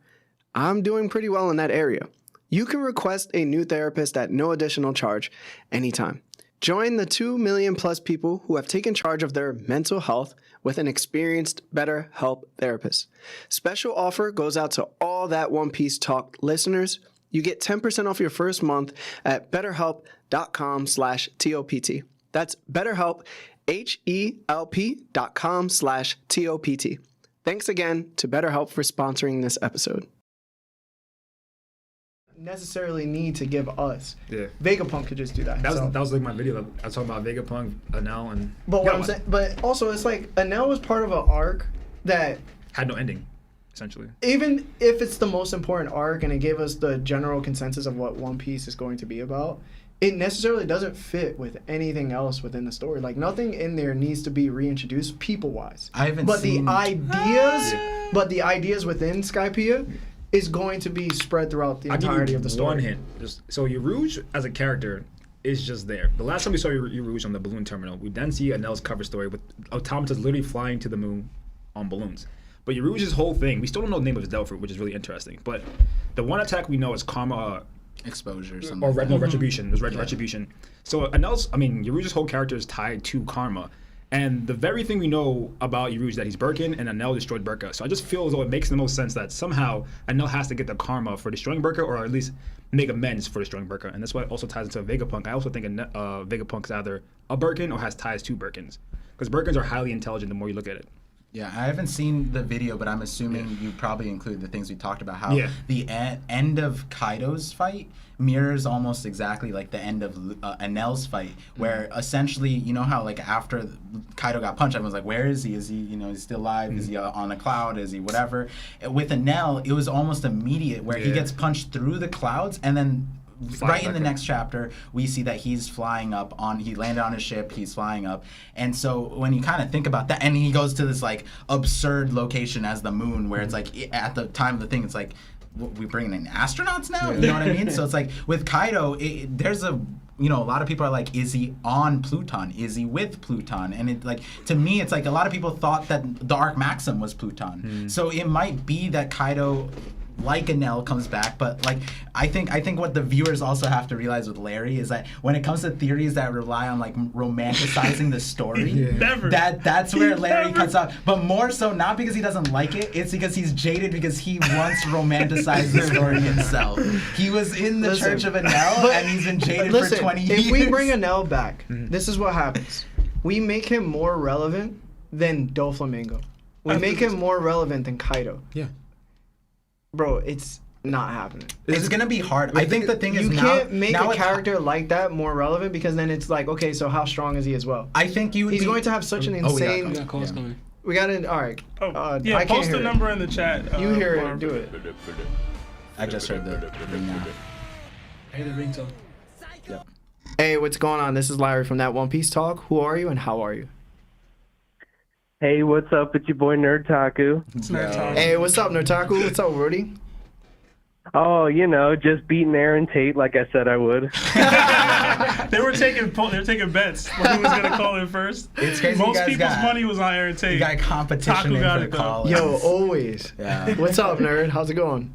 I'm doing pretty well in that area. You can request a new therapist at no additional charge anytime. Join the 2 million plus people who have taken charge of their mental health with an experienced BetterHelp therapist. Special offer goes out to all that OnePiece Talk listeners. You get 10% off your first month at betterhelp.com/TOPT. That's BetterHelp, HELP.com/TOPT. Thanks again to BetterHelp for sponsoring this episode. Necessarily need to give us. Yeah. Vegapunk could just do that. That was like my video. I was talking about Vegapunk, Enel, and But what I'm saying, but also it's like Enel was part of an arc that had no ending, essentially. even if it's the most important arc and it gave us the general consensus of what One Piece is going to be about, it necessarily doesn't fit with anything else within the story. Like nothing in there needs to be reintroduced people-wise. I haven't but seen... the ideas within Skypiea is going to be spread throughout the entirety of the story. One hint. So Yarouge as a character is just there. The last time we saw Yarouge on the balloon terminal, we then see Enel's cover story with automatas literally flying to the moon on balloons. But Yarouge's whole thing, we still don't know the name of his devil fruit, which is really interesting. But the one attack we know is Karma... Exposure or something. Or Retribution. It was Retribution. So Yarouge's whole character is tied to Karma. And the very thing we know about Yarouge is that he's Birkin and Enel destroyed Burka. So I just feel as though it makes the most sense that somehow Enel has to get the karma for destroying Burka, or at least make amends for destroying Burka. And that's why it also ties into Vegapunk. I also think Vegapunk is either a Birkin or has ties to Birkins. Because Birkins are highly intelligent the more you look at it. Yeah, I haven't seen the video, but I'm assuming you probably include the things we talked about. How the end of Kaido's fight mirrors almost exactly like the end of Enel's fight, where essentially, you know how like after Kaido got punched, everyone's like, where is he? Is he, he's still alive? Is he on a cloud? Is he whatever? With Enel, it was almost immediate, where he gets punched through the clouds, and then right in the next chapter, we see that he's flying up he landed on his ship, he's flying up. And so when you kind of think about that, and he goes to this like absurd location as the moon, where it's like at the time of the thing, it's like, we bringing in astronauts now? You know what I mean? So it's like with Kaido, there's a lot of people are like, is he on Pluton? Is he with Pluton? And it like, to me, it's like a lot of people thought that the Arc Maxim was Pluton. So it might be that Kaido, like Enel, comes back, but like I think what the viewers also have to realize with Larry is that when it comes to theories that rely on like romanticizing the story, that's where Larry cuts out. But more so not because he doesn't like it, it's because he's jaded because he once romanticized the story himself. He was in the Church of Enel, and he's been jaded for 20 years. If we bring Enel back, this is what happens. We make him more relevant than Doflamingo. We make him more relevant than Kaido. Yeah. Bro, it's not happening. It's gonna be hard. I think the thing is you can't make a character like that more relevant, because then it's like, okay, so how strong is he as well? I think he's going to have such an insane. We got calls coming. We got it. All right. I post the number in the chat. You hear it? Do it. I just heard the ring now. I hear the ringtone. Yep. Hey, what's going on? This is Larry from That One Piece Talk. Who are you and how are you? Hey, what's up? It's your boy NerdTaku. It's NerdTaku. Hey, what's up, NerdTaku? What's up, Rudy? Oh, just beating Aaron Tate like I said I would. They were taking bets on who was gonna call in first. It's crazy. Most people's money was on Aaron Tate. You got competition in for the call. Yo, always. Yeah. What's up, nerd? How's it going?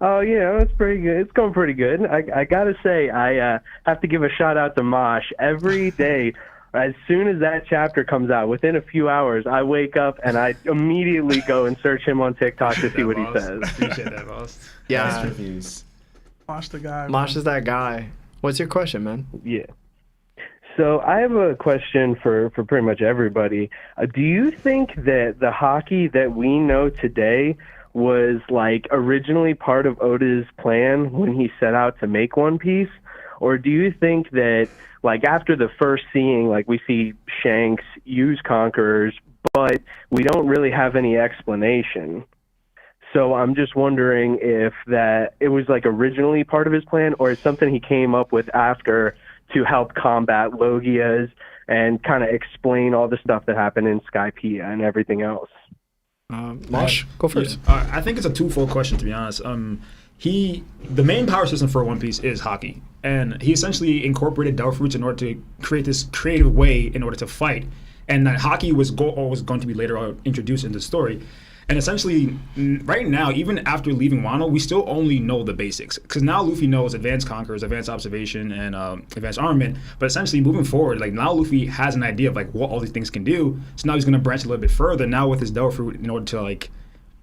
Oh, it's pretty good. It's going pretty good. I gotta say, I have to give a shout out to Moash every day. As soon as that chapter comes out, within a few hours, I wake up and I immediately go and search him on TikTok to see what he says. Appreciate that, boss. Yeah. Nice reviews. Moash the guy. Moash is that guy. What's your question, man? Yeah. So I have a question for pretty much everybody. Do you think that the Haki that we know today was like originally part of Oda's plan when he set out to make One Piece? Or do you think that, like, after the first seeing, like, we see Shanks use Conquerors, but we don't really have any explanation? So I'm just wondering if that it was, like, originally part of his plan, or it's something he came up with after to help combat Logias and kind of explain all the stuff that happened in Skypiea and everything else. Moash, go first. I think it's a twofold question, to be honest. The main power system for One Piece is Haki, and he essentially incorporated Devil Fruits in order to create this creative way in order to fight, and that Haki was always going to be later on introduced in the story. And essentially, right now, even after leaving Wano, we still only know the basics. Because now Luffy knows Advanced Conquerors, Advanced Observation, and Advanced Armament. But essentially, moving forward, like now Luffy has an idea of like what all these things can do. So now he's going to branch a little bit further. Now with his Devil Fruit, in order to like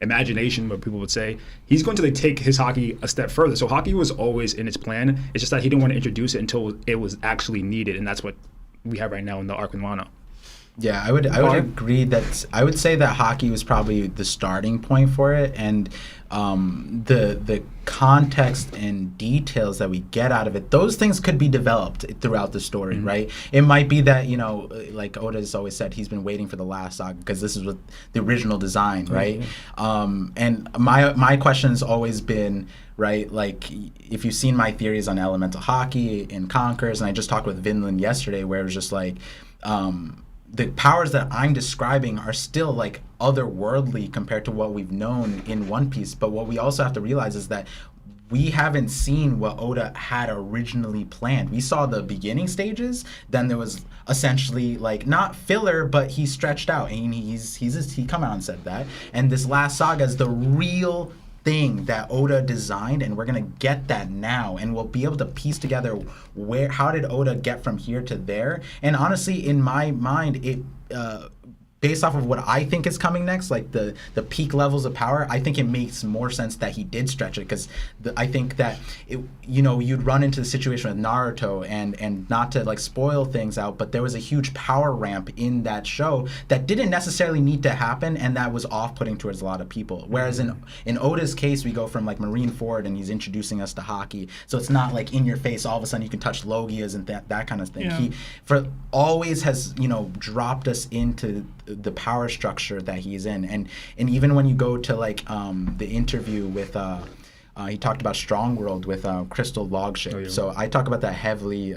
imagination, what people would say, he's going to like take his Haki a step further. So Haki was always in its plan. It's just that he didn't want to introduce it until it was actually needed, and that's what we have right now in the arc in Wano. Yeah, I would agree that I would say that Haki was probably the starting point for it, and the context and details that we get out of it, those things could be developed throughout the story, right? It might be that, you know, like Oda's always said, he's been waiting for the last saga because this is what the original design, right? And my question has always been, right, like if you've seen my theories on elemental Haki and Conquerors, and I just talked with Vinland yesterday where it was just like the powers that I'm describing are still like otherworldly compared to what we've known in One Piece. But what we also have to realize is that we haven't seen what Oda had originally planned. We saw the beginning stages, then there was essentially like not filler, but he stretched out, and he come out and said that. And this last saga is the real thing that Oda designed, and we're gonna get that now, and we'll be able to piece together how did Oda get from here to there. And honestly, in my mind, it based off of what I think is coming next, like the peak levels of power, I think it makes more sense that he did stretch it, because I think that you'd run into the situation with Naruto, and not to like spoil things out, but there was a huge power ramp in that show that didn't necessarily need to happen, and that was off-putting towards a lot of people. Whereas in Oda's case, we go from like Marineford, and he's introducing us to Haki, so it's not like in your face all of a sudden you can touch Logias and that kind of thing. Yeah. He always has dropped us into the power structure that he's in, and even when you go to like the interview with he talked about Strong World with Crystal Logship. So I talk about that heavily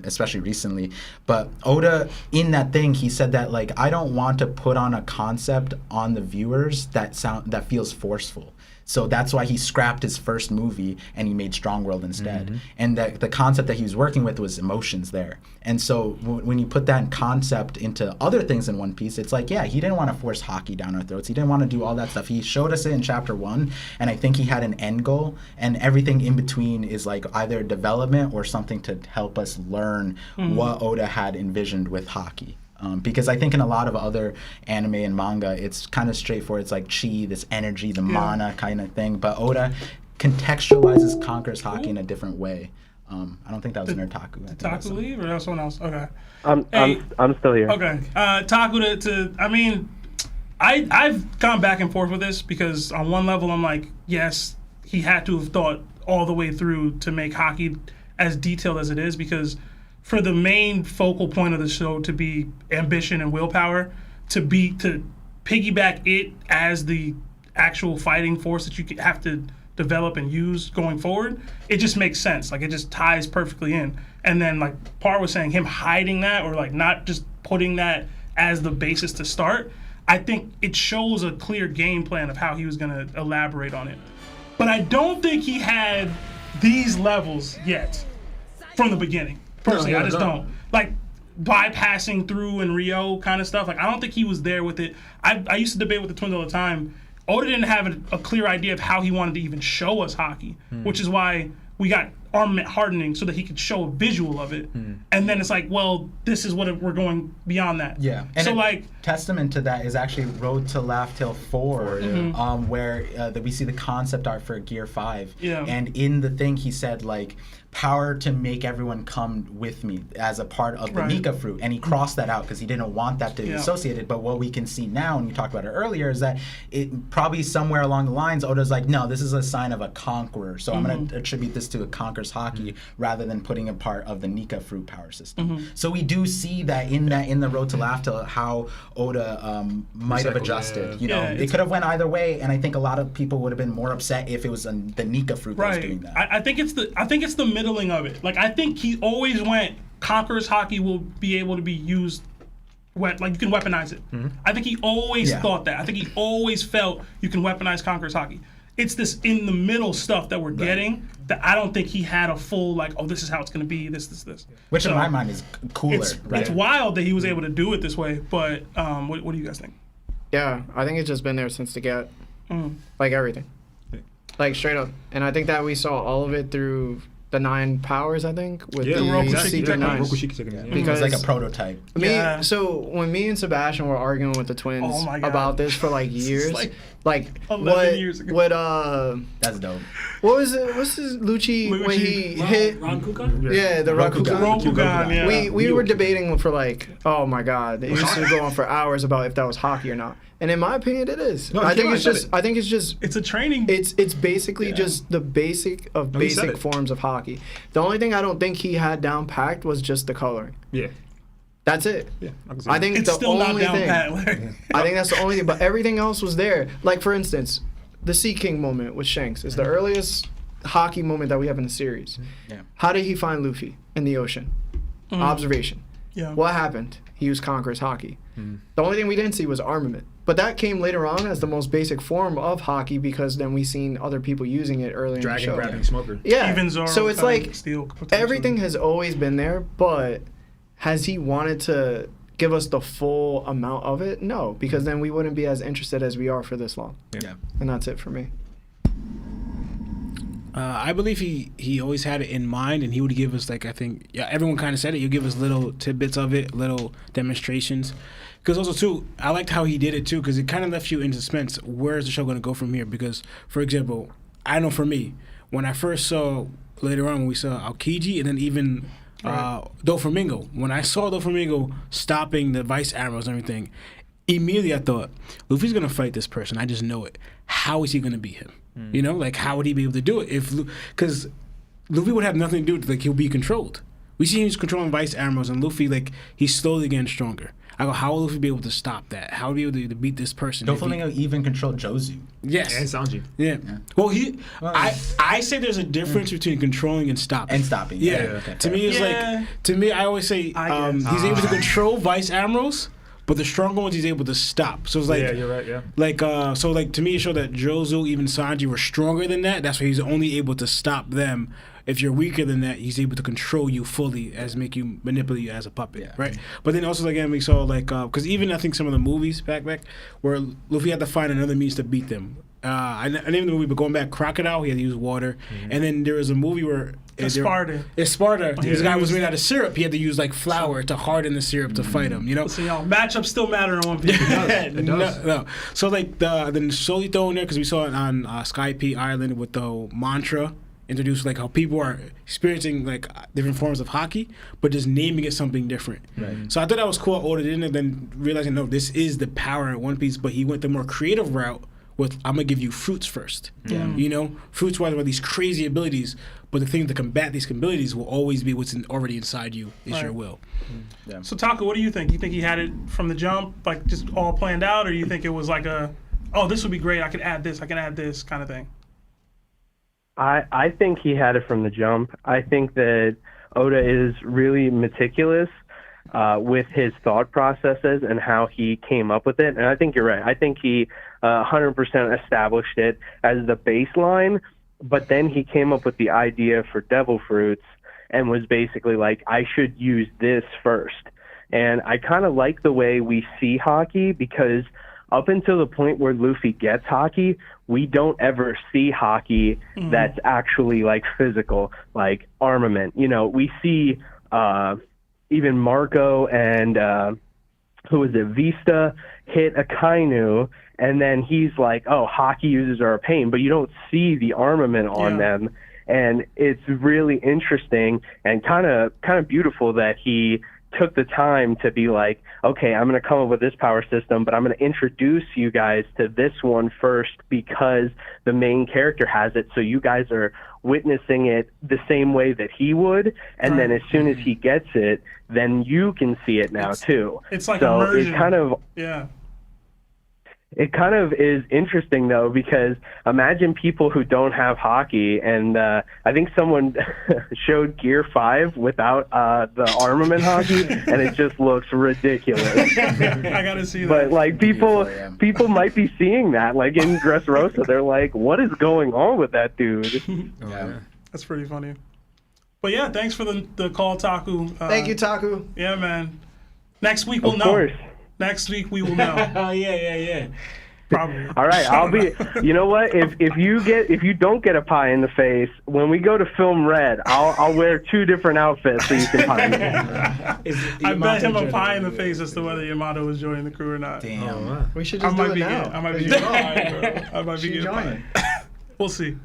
especially recently. But Oda, in that thing, he said that like, I don't want to put on a concept on the viewers that feels forceful. So that's why he scrapped his first movie and he made Strong World instead. And the concept that he was working with was emotions there. And so when you put that concept into other things in One Piece, it's like, yeah, he didn't want to force Haki down our throats. He didn't want to do all that stuff. He showed us it in chapter 1, and I think he had an end goal, and everything in between is like either development or something to help us learn what Oda had envisioned with Haki. Because I think in a lot of other anime and manga, it's kind of straightforward. It's like chi, this energy, the mana kind of thing. But Oda contextualizes Conquerors Haki in a different way. I don't think that was NerdTaku. Did Taku leave or that was someone else? Okay. I'm still here. Okay. Taku I've gone back and forth with this, because on one level I'm like, yes, he had to have thought all the way through to make Haki as detailed as it is, because for the main focal point of the show to be ambition and willpower, to piggyback it as the actual fighting force that you have to develop and use going forward, it just makes sense. Like, it just ties perfectly in. And then, like Par was saying, him hiding that, or like not just putting that as the basis to start, I think it shows a clear game plan of how he was going to elaborate on it. But I don't think he had these levels yet from the beginning. Personally, I just don't. Like, bypassing through and Rio kind of stuff, like, I don't think he was there with it. I used to debate with the twins all the time. Oda didn't have a clear idea of how he wanted to even show us Haki, which is why we got armament hardening, so that he could show a visual of it. And then it's like, well, this is what we're going beyond that. Yeah. And so, like, testament to that is actually Road to Laugh Tale 4, where we see the concept art for Gear 5. Yeah. And in the thing, he said, like, power to make everyone come with me as a part of the Nika fruit. And he crossed that out because he didn't want that to be associated. But what we can see now, and you talked about it earlier, is that it probably somewhere along the lines, Oda's like, no, this is a sign of a conqueror. So I'm going to attribute this to a Conquerors Haki rather than putting a part of the Nika fruit power system. So we do see that in the Road to Laugh Tale, how Oda might have adjusted. It could have went either way, and I think a lot of people would have been more upset if it was the Nika fruit that was doing that. I think it's the middling of it. Like, I think he always went, Conquerors Haki will be able to be used, like, you can weaponize it. I think he always thought that. I think he always felt you can weaponize Conquerors Haki. It's this in the middle stuff that we're getting that I don't think he had a full, like, oh, this is how it's going to be, this. Which in my mind is cooler. It's wild that he was able to do it this way, but what do you guys think? Yeah, I think it's just been there since the get. Like, everything. Like, straight up. And I think that we saw all of it through the 9 powers, I think, with the Secret 9. Because it's like a prototype. So when me and Sebastian were arguing with the twins about this for like years, Like 11 years ago. That's dope. What was it? What's his Lucci when he hit? Rankukan? Yeah, the Rakugan. Rokugan, yeah. We were debating for like, oh my god, it used to go on for hours about if that was Haki or not. And in my opinion, it is. No, I think it's just. It's a training. It's basically just the basic of No, he said basic it. forms of Haki. The only thing I don't think he had down packed was just the coloring. Yeah. That's it. Yeah. can see I that. think It's the still not only down thing. pat. I think that's the only thing. But everything else was there. Like for instance, the Sea King moment with Shanks is the earliest Haki moment that we have in the series. Yeah. How did he find Luffy in the ocean? Observation. Yeah. What happened? He used Conquerors Haki. The only thing we didn't see was armament. But that came later on as the most basic form of Haki because then we seen other people using it earlier in the Dragon show. grabbing smoker. Yeah. Even Zoro so it's cutting like steel potentially. everything has always been there, but has he wanted to give us the full amount of it? No, because then we wouldn't be as interested as we are for this long. Yeah. And that's it for me. I believe he always had it in mind, and he would give us, like, I think, yeah, everyone kind of said it. He'll give us little tidbits of it, little demonstrations. Because also, too, I liked how he did it, too, because it kind of left you in suspense. Where is the show going to go from here? Because, for example, I know for me, when I first saw, later on, when we saw Aokiji, and then even Doflamingo, when I saw Doflamingo stopping the vice admirals and everything, immediately I thought, Luffy's going to fight this person. I just know it. How is he going to beat him? You know, like, how would he be able to do it? Because Luffy would have nothing to do with it. Like, he'll be controlled. We see he's controlling vice admirals, and Luffy, like, he's slowly getting stronger. I go, how will Luffy be able to stop that? How will he be able to beat this person? Doflamingo even controlled Jozu. Yes. And Sanji. Yeah. Well, I say there's a difference between controlling and stopping. And stopping. Yeah. Okay, To me, it's Yeah. like, to me, I always say I guess. he's able to control vice admirals, but the stronger ones he's able to stop. So it's like, Yeah, you're right. Yeah. like, so like to me, it showed that Jozu, even Sanji were stronger than that. That's why he's only able to stop them. If you're weaker than that, he's able to control you fully, as make you manipulate you as a puppet, right? But then also again, we saw like, because even I think some of the movies back where Luffy had to find another means to beat them. I named the movie, but going back, Crocodile, he had to use water, and then there was a movie where Sparta. This guy was made out of syrup. He had to use like flour to harden the syrup to fight him. You know. So y'all matchups still matter in One Piece. It does. No. So like then slowly throw in there because we saw it on Skype Island with the mantra introduced, like how people are experiencing like different forms of Haki, but just naming it something different. Right. So I thought that was cool. Oda did it, and then realizing no, this is the power in One Piece, but he went the more creative route with I'm gonna give you fruits first. Yeah. You know, fruits wise are these crazy abilities, but the thing to combat these abilities will always be what's already inside you is your will. So Taku, what do you think? You think he had it from the jump, like just all planned out, or you think it was like this would be great, I could add this kind of thing? I think he had it from the jump. I think that Oda is really meticulous with his thought processes and how he came up with it. And I think you're right. I think he 100% established it as the baseline, but then he came up with the idea for Devil Fruits and was basically like, I should use this first. And I kind of like the way we see Haki because up until the point where Luffy gets Haki, we don't ever see Haki that's actually like physical, like armament. You know, we see even Marco and Vista hit a Kainu, and then he's like, oh, Haki users are a pain, but you don't see the armament on them. And it's really interesting and kind of beautiful that he took the time to be like, okay, I'm going to come up with this power system, but I'm going to introduce you guys to this one first because the main character has it, so you guys are witnessing it the same way that he would, and then as soon as he gets it, then you can see it now too. It's like so immersion. It kind of is interesting, though, because imagine people who don't have Haki, and I think someone showed Gear 5 without the armament Haki, and it just looks ridiculous. I gotta see that. But, like, people might be seeing that, like, in Dressrosa. They're like, what is going on with that dude? That's pretty funny. But, yeah, thanks for the call, Taku. Thank you, Taku. Yeah, man. Next week we'll know. Of course. Next week we will know. Yeah. Probably. All right, I'll be. You know what? If you don't get a pie in the face, when we go to film Red, I'll wear 2 different outfits so you can pie me. I bet him a pie in the face as to whether Yamato was joining the crew or not. Damn. We should just do it now. I might be getting pie, bro. I might be getting pie. We'll see.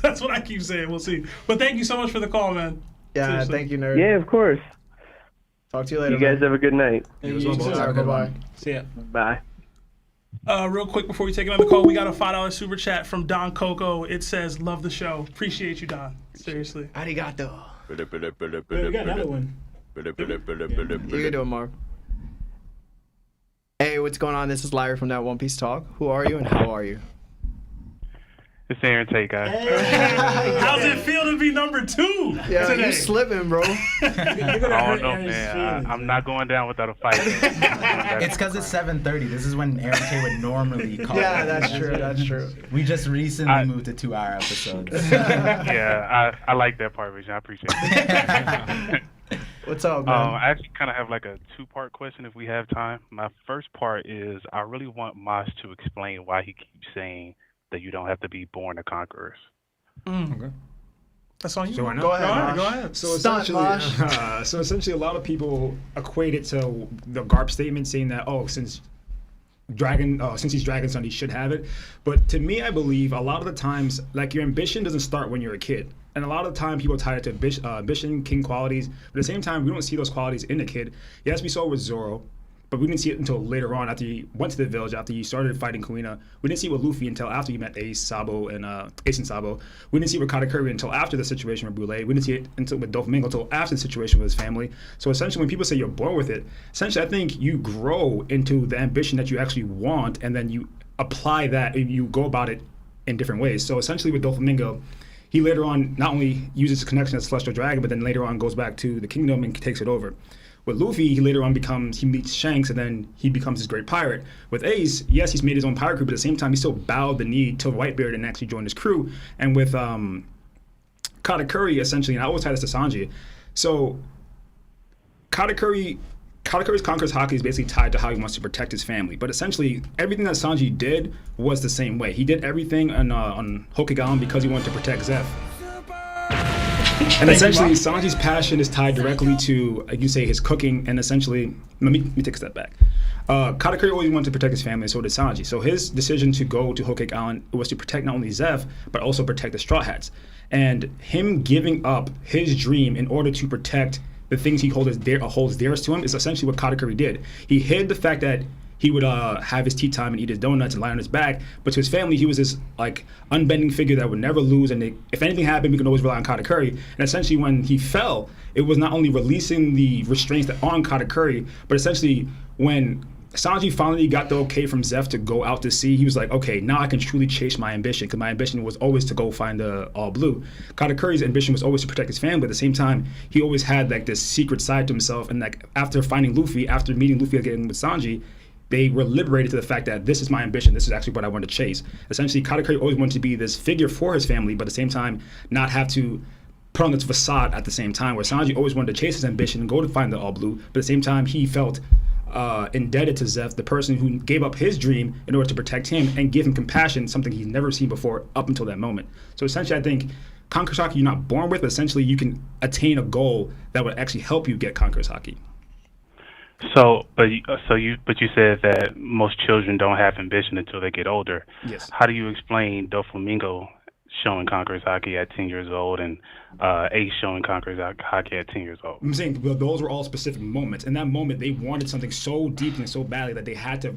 That's what I keep saying. We'll see. But thank you so much for the call, man. Yeah, Seriously. thank you, nerd. Yeah, of course. Talk to you later. You guys have a good night. You too. Bye-bye. See ya. Bye. Real quick before we take another call, we got a $5 super chat from Don Coco. It says, "Love the show. Appreciate you, Don. Seriously." Arigato. We got another one. You can do it, Mark. Hey, what's going on? This is Larry from That One Piece Talk. Who are you and how are you? It's Aaron Tate, guys. How's it feel to be number 2? Yeah, today? you slipping, bro. You're gonna Oh hurt no, Aaron's man! feelings, I'm not going down without a fight. It's because it's 7:30. This is when Aaron K would normally call. Yeah, that's true. That's true. We just recently moved to 2-hour episodes. Yeah, I like that part, Vision. I appreciate it. What's up, man? I actually kind of have like a 2-part question if we have time. My first part is I really want Moash to explain why he keeps saying that you don't have to be born a Conquerors. Okay. That's on you. So why not? Go ahead, Moash. Go ahead. So Stunt, essentially, a lot of people equate it to the Garp statement saying that, since he's Dragon Son, he should have it. But to me, I believe a lot of the times, like, your ambition doesn't start when you're a kid. And a lot of the time, people tie it to ambition, king qualities. But at the same time, we don't see those qualities in the kid. Yes, we saw it with Zoro, but we didn't see it until later on, after he went to the village, after he started fighting Kuina. We didn't see it with Luffy until after he met Ace, Sabo, and Ace and Sabo. We didn't see it with Katakuri until after the situation with Brule. We didn't see it with Doflamingo until after the situation with his family. So essentially, when people say you're born with it, essentially, I think you grow into the ambition that you actually want, and then you apply that, and you go about it in different ways. So essentially, with Doflamingo, he later on not only uses his connection as Celestial Dragon, but then later on goes back to the kingdom and takes it over. With Luffy, he later on he meets Shanks, and then he becomes this great pirate. With Ace, yes, he's made his own pirate crew, but at the same time, he still bowed the knee to Whitebeard and actually joined his crew. And with Katakuri, essentially, and I always tie this to Sanji, so Katakuri's Conquerors Haki is basically tied to how he wants to protect his family. But essentially, everything that Sanji did was the same way. He did everything on Hokigan because he wanted to protect Zeph. And essentially, Sanji's passion is tied directly to, like you say, his cooking, and essentially, let me take a step back. Katakuri always wanted to protect his family, and so did Sanji. So his decision to go to Whole Cake Island was to protect not only Zeph, but also protect the Straw Hats. And him giving up his dream in order to protect the things he holds dearest to him is essentially what Katakuri did. He hid the fact that he would have his tea time and eat his donuts and lie on his back, but to his family, he was this unbending figure that would never lose, and if anything happened, we could always rely on Katakuri. And essentially, when he fell, it was not only releasing the restraints that on Katakuri, but essentially when Sanji finally got the okay from Zeph to go out to sea, he was like, okay, now I can truly chase my ambition, because my ambition was always to go find the All Blue. Katakuri's ambition was always to protect his family, but at the same time, he always had this secret side to himself, and after finding Luffy, after meeting Luffy again with Sanji, they were liberated to the fact that this is my ambition, this is actually what I want to chase. Essentially, Katakuri always wanted to be this figure for his family, but at the same time, not have to put on this facade at the same time, where Sanji always wanted to chase his ambition and go to find the All Blue, but at the same time, he felt indebted to Zeph, the person who gave up his dream in order to protect him and give him compassion, something he's never seen before up until that moment. So essentially, I think Conquerors Haki you're not born with, but essentially you can attain a goal that would actually help you get Conquerors Haki. But you said that most children don't have ambition until they get older. Yes. How do you explain Doflamingo showing Conquerors Haki at 10 years old and Ace showing Conquerors Haki at 10 years old? I'm saying those were all specific moments. In that moment, they wanted something so deeply and so badly that they had to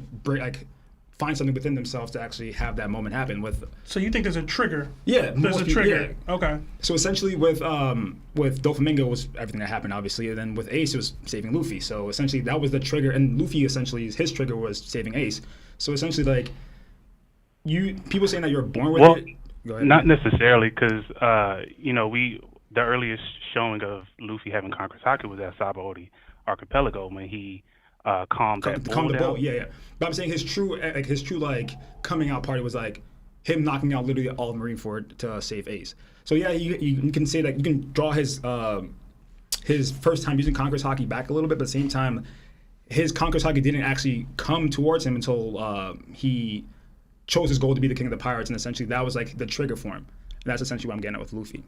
find something within themselves to actually have that moment happen. So you think there's a trigger? Yeah, There's a trigger. Yeah. Okay. So essentially, with Doflamingo was everything that happened, obviously, and then with Ace it was saving Luffy. So essentially, that was the trigger, and Luffy essentially his trigger was saving Ace. So essentially, people saying that you're born with it. Go ahead. Not necessarily, because the earliest showing of Luffy having Conquerors Haki was at Sabaody Archipelago when he calmed the bull. Yeah. But I'm saying his true coming out party was him knocking out literally all of Marineford to save Ace. So yeah, you can say that you can draw his first time using Conquerors Haki back a little bit, but at the same time, his Conquerors Haki didn't actually come towards him until he chose his goal to be the king of the pirates, and essentially that was like the trigger for him. And that's essentially what I'm getting at with Luffy.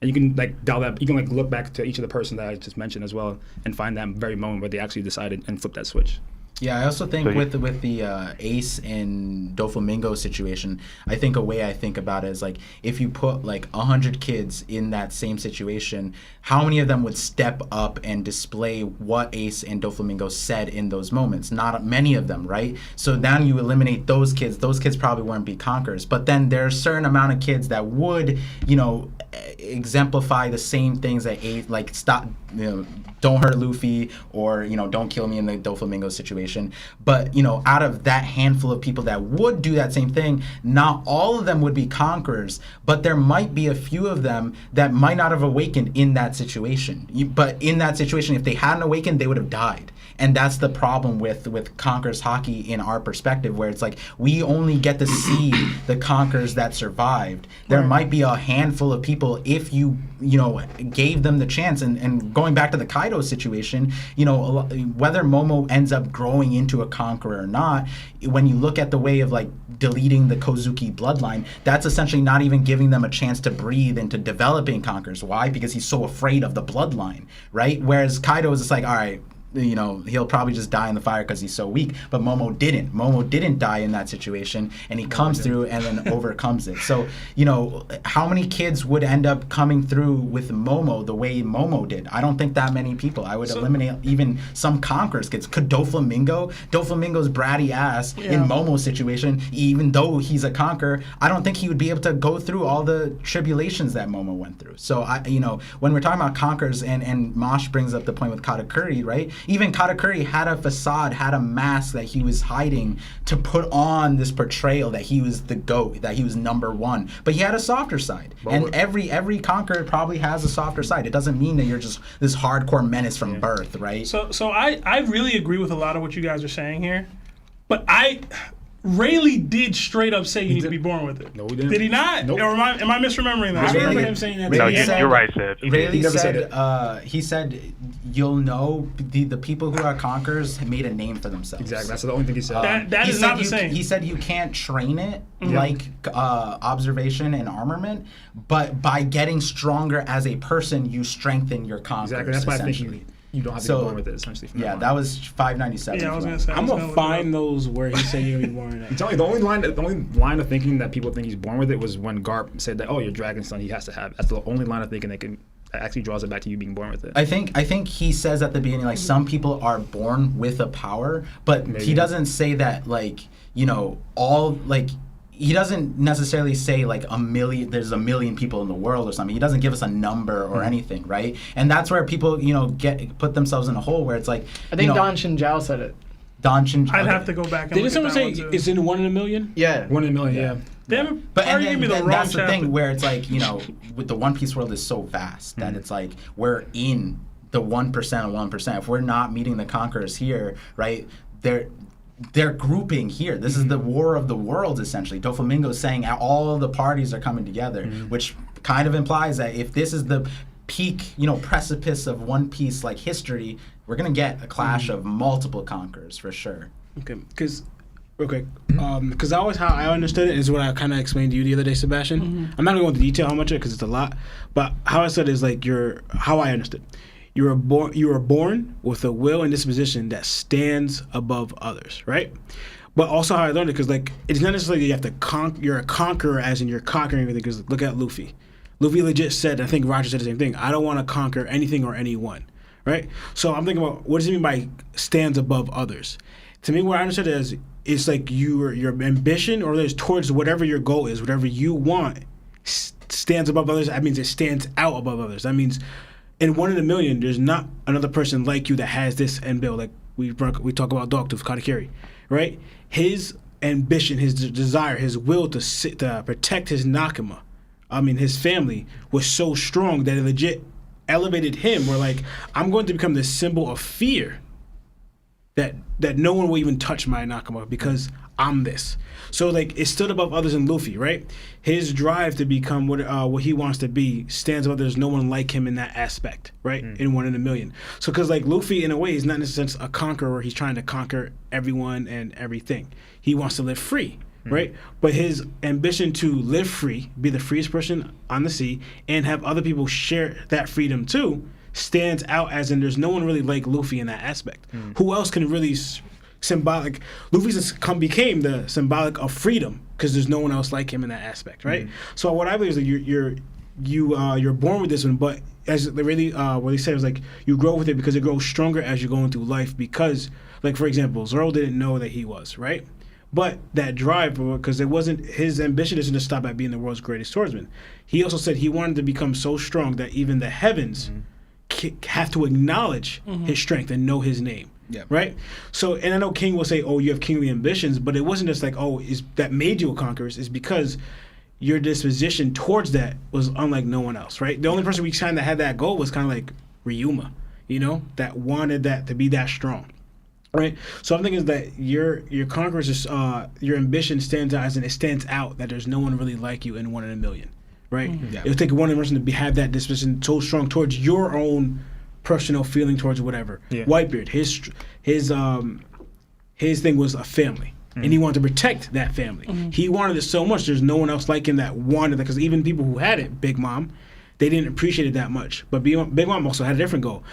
And you can like dial that. You can like look back to each of the person that I just mentioned as well, and find that very moment where they actually decided and flipped that switch. Yeah, I also think with the Ace and Doflamingo situation, I think a way I think about it is like if you put like 100 kids in that same situation, how many of them would step up and display what Ace and Doflamingo said in those moments? Not many of them, right? So then you eliminate those kids. Those kids probably wouldn't be Conquerors. But then there's a certain amount of kids that would, you know, exemplify the same things that Ace, like stop, you know, don't hurt Luffy, or, you know, don't kill me in the Doflamingo situation. But, you know, out of that handful of people that would do that same thing, not all of them would be Conquerors, but there might be a few of them that might not have awakened in that situation. But in that situation, if they hadn't awakened, they would have died. And that's the problem with Conquerors Haki in our perspective, where it's like we only get to see the Conquerors that survived. There might be a handful of people if you know, gave them the chance. And going back to the Kaido situation, you know, whether Momo ends up growing into a Conqueror or not, when you look at the way of like deleting the Kozuki bloodline, that's essentially not even giving them a chance to breathe into developing Conquerors. Why? Because he's so afraid of the bloodline, right? Whereas Kaido is just like, all right, you know, he'll probably just die in the fire because he's so weak. But Momo didn't. Momo didn't die in that situation, and he comes through and then overcomes it. So, you know, how many kids would end up coming through with Momo the way Momo did? I don't think that many people. I would eliminate even some Conquerors kids. Could Doflamingo's bratty ass in Momo's situation, even though he's a Conqueror, I don't think he would be able to go through all the tribulations that Momo went through. So, you know, when we're talking about Conquerors, and Moash brings up the point with Katakuri, right? Even Katakuri had a facade, had a mask that he was hiding to put on this portrayal that he was the GOAT, that he was number one. But he had a softer side. And every Conqueror probably has a softer side. It doesn't mean that you're just this hardcore menace from birth, right? So I really agree with a lot of what you guys are saying here. But Rayleigh did straight up say you need to be born with it. No, he didn't. Did he not? Nope. Or am I misremembering that? I remember him saying that. No, you're right, Seb. Rayleigh never said, said he said, you'll know the people who are Conquerors made a name for themselves. Exactly. That's the only thing he said. That is not the same. He said you can't train it like observation and armament, but by getting stronger as a person, you strengthen your Conquerors. Exactly. That's why I essentially. think you don't have to be born with it, essentially. From that was 597. Yeah, I was gonna say. I'm gonna find those where he said you're gonna be born. I'm telling you, the only line of thinking that people think he's born with it was when Garp said that, oh, your dragon son, he has to have. That's the only line of thinking that actually draws it back to you being born with it. I think he says at the beginning, like, some people are born with a power, but he doesn't say that, like, you know, all, like, he doesn't necessarily say like there's a million people in the world or something. He doesn't give us a number or anything, right? And that's where people, you know, put themselves in a hole where it's like, I think Don Shinjiao said it. I'd have to go back and Didn't look someone at say that it's in 1 in a million? Yeah. 1 in a million, yeah. Damn it. But and give me the then wrong that's the chapter. thing where it's like, you know, with the One Piece world is so vast that it's like we're in the 1% of 1%. If we're not meeting the Conquerors here, right, they're grouping here. This is the war of the worlds, essentially. Doflamingo's saying all the parties are coming together, which kind of implies that if this is the peak, you know, precipice of One Piece like history, we're gonna get a clash of multiple Conquerors for sure. Okay, because always how I understood it is what I kind of explained to you the other day, Sebastian. I'm not gonna go into detail how much of it because it's a lot, but how I said it is like how I understood. You were born with a will and disposition that stands above others, right? But also how I learned it, because like it's not necessarily you have to you're a conqueror as in you're conquering everything. Because look at Luffy. Luffy legit said, I think Roger said the same thing. I don't want to conquer anything or anyone, right? So I'm thinking about what does it mean by stands above others? To me, what I understood is it's like your ambition or there's towards whatever your goal is, whatever you want stands above others. That means it stands out above others. That means in 1 in a million, there's not another person like you that has this end build. Like we talk about Dogtooth, Katakuri, right? His ambition, his desire, his will to protect his Nakama, his family, was so strong that it legit elevated him. Where like, I'm going to become the symbol of fear that no one will even touch my Nakama because I'm this. So like it stood above others in Luffy, right? His drive to become what he wants to be stands above. There's no one like him in that aspect, right? In 1 in a million. So because like Luffy in a way is not in a sense a conqueror. He's trying to conquer everyone and everything. He wants to live free, right? But his ambition to live free, be the freest person on the sea, and have other people share that freedom too, stands out as in there's no one really like Luffy in that aspect. Who else can really symbolic? Luffy became the symbolic of freedom because there's no one else like him in that aspect, right? So what I believe is that you're born with this one, but as they really what they said was like you grow with it because it grows stronger as you're going through life. Because, like for example, Zoro didn't know that he was right, but that drive, because it wasn't his ambition isn't to stop at being the world's greatest swordsman. He also said he wanted to become so strong that even the heavens have to acknowledge his strength and know his name. Yeah. Right. So, and I know King will say, "Oh, you have kingly ambitions," but it wasn't just like, "Oh, is that made you a conqueror?" It's because your disposition towards that was unlike no one else. Right. The only person we kind of had that goal was kind of like Ryuma, that wanted that to be that strong. Right. So I'm thinking that your conquerors is your ambition stands out as in it stands out that there's no one really like you in 1 in a million. Right. Yeah. It would take one person to have that disposition so strong towards your own personal feeling towards whatever. Yeah. Whitebeard, his thing was a family, and he wanted to protect that family. He wanted it so much. There's no one else like him that wanted that, because even people who had it, Big Mom, they didn't appreciate it that much. But Big Mom also had a different goal.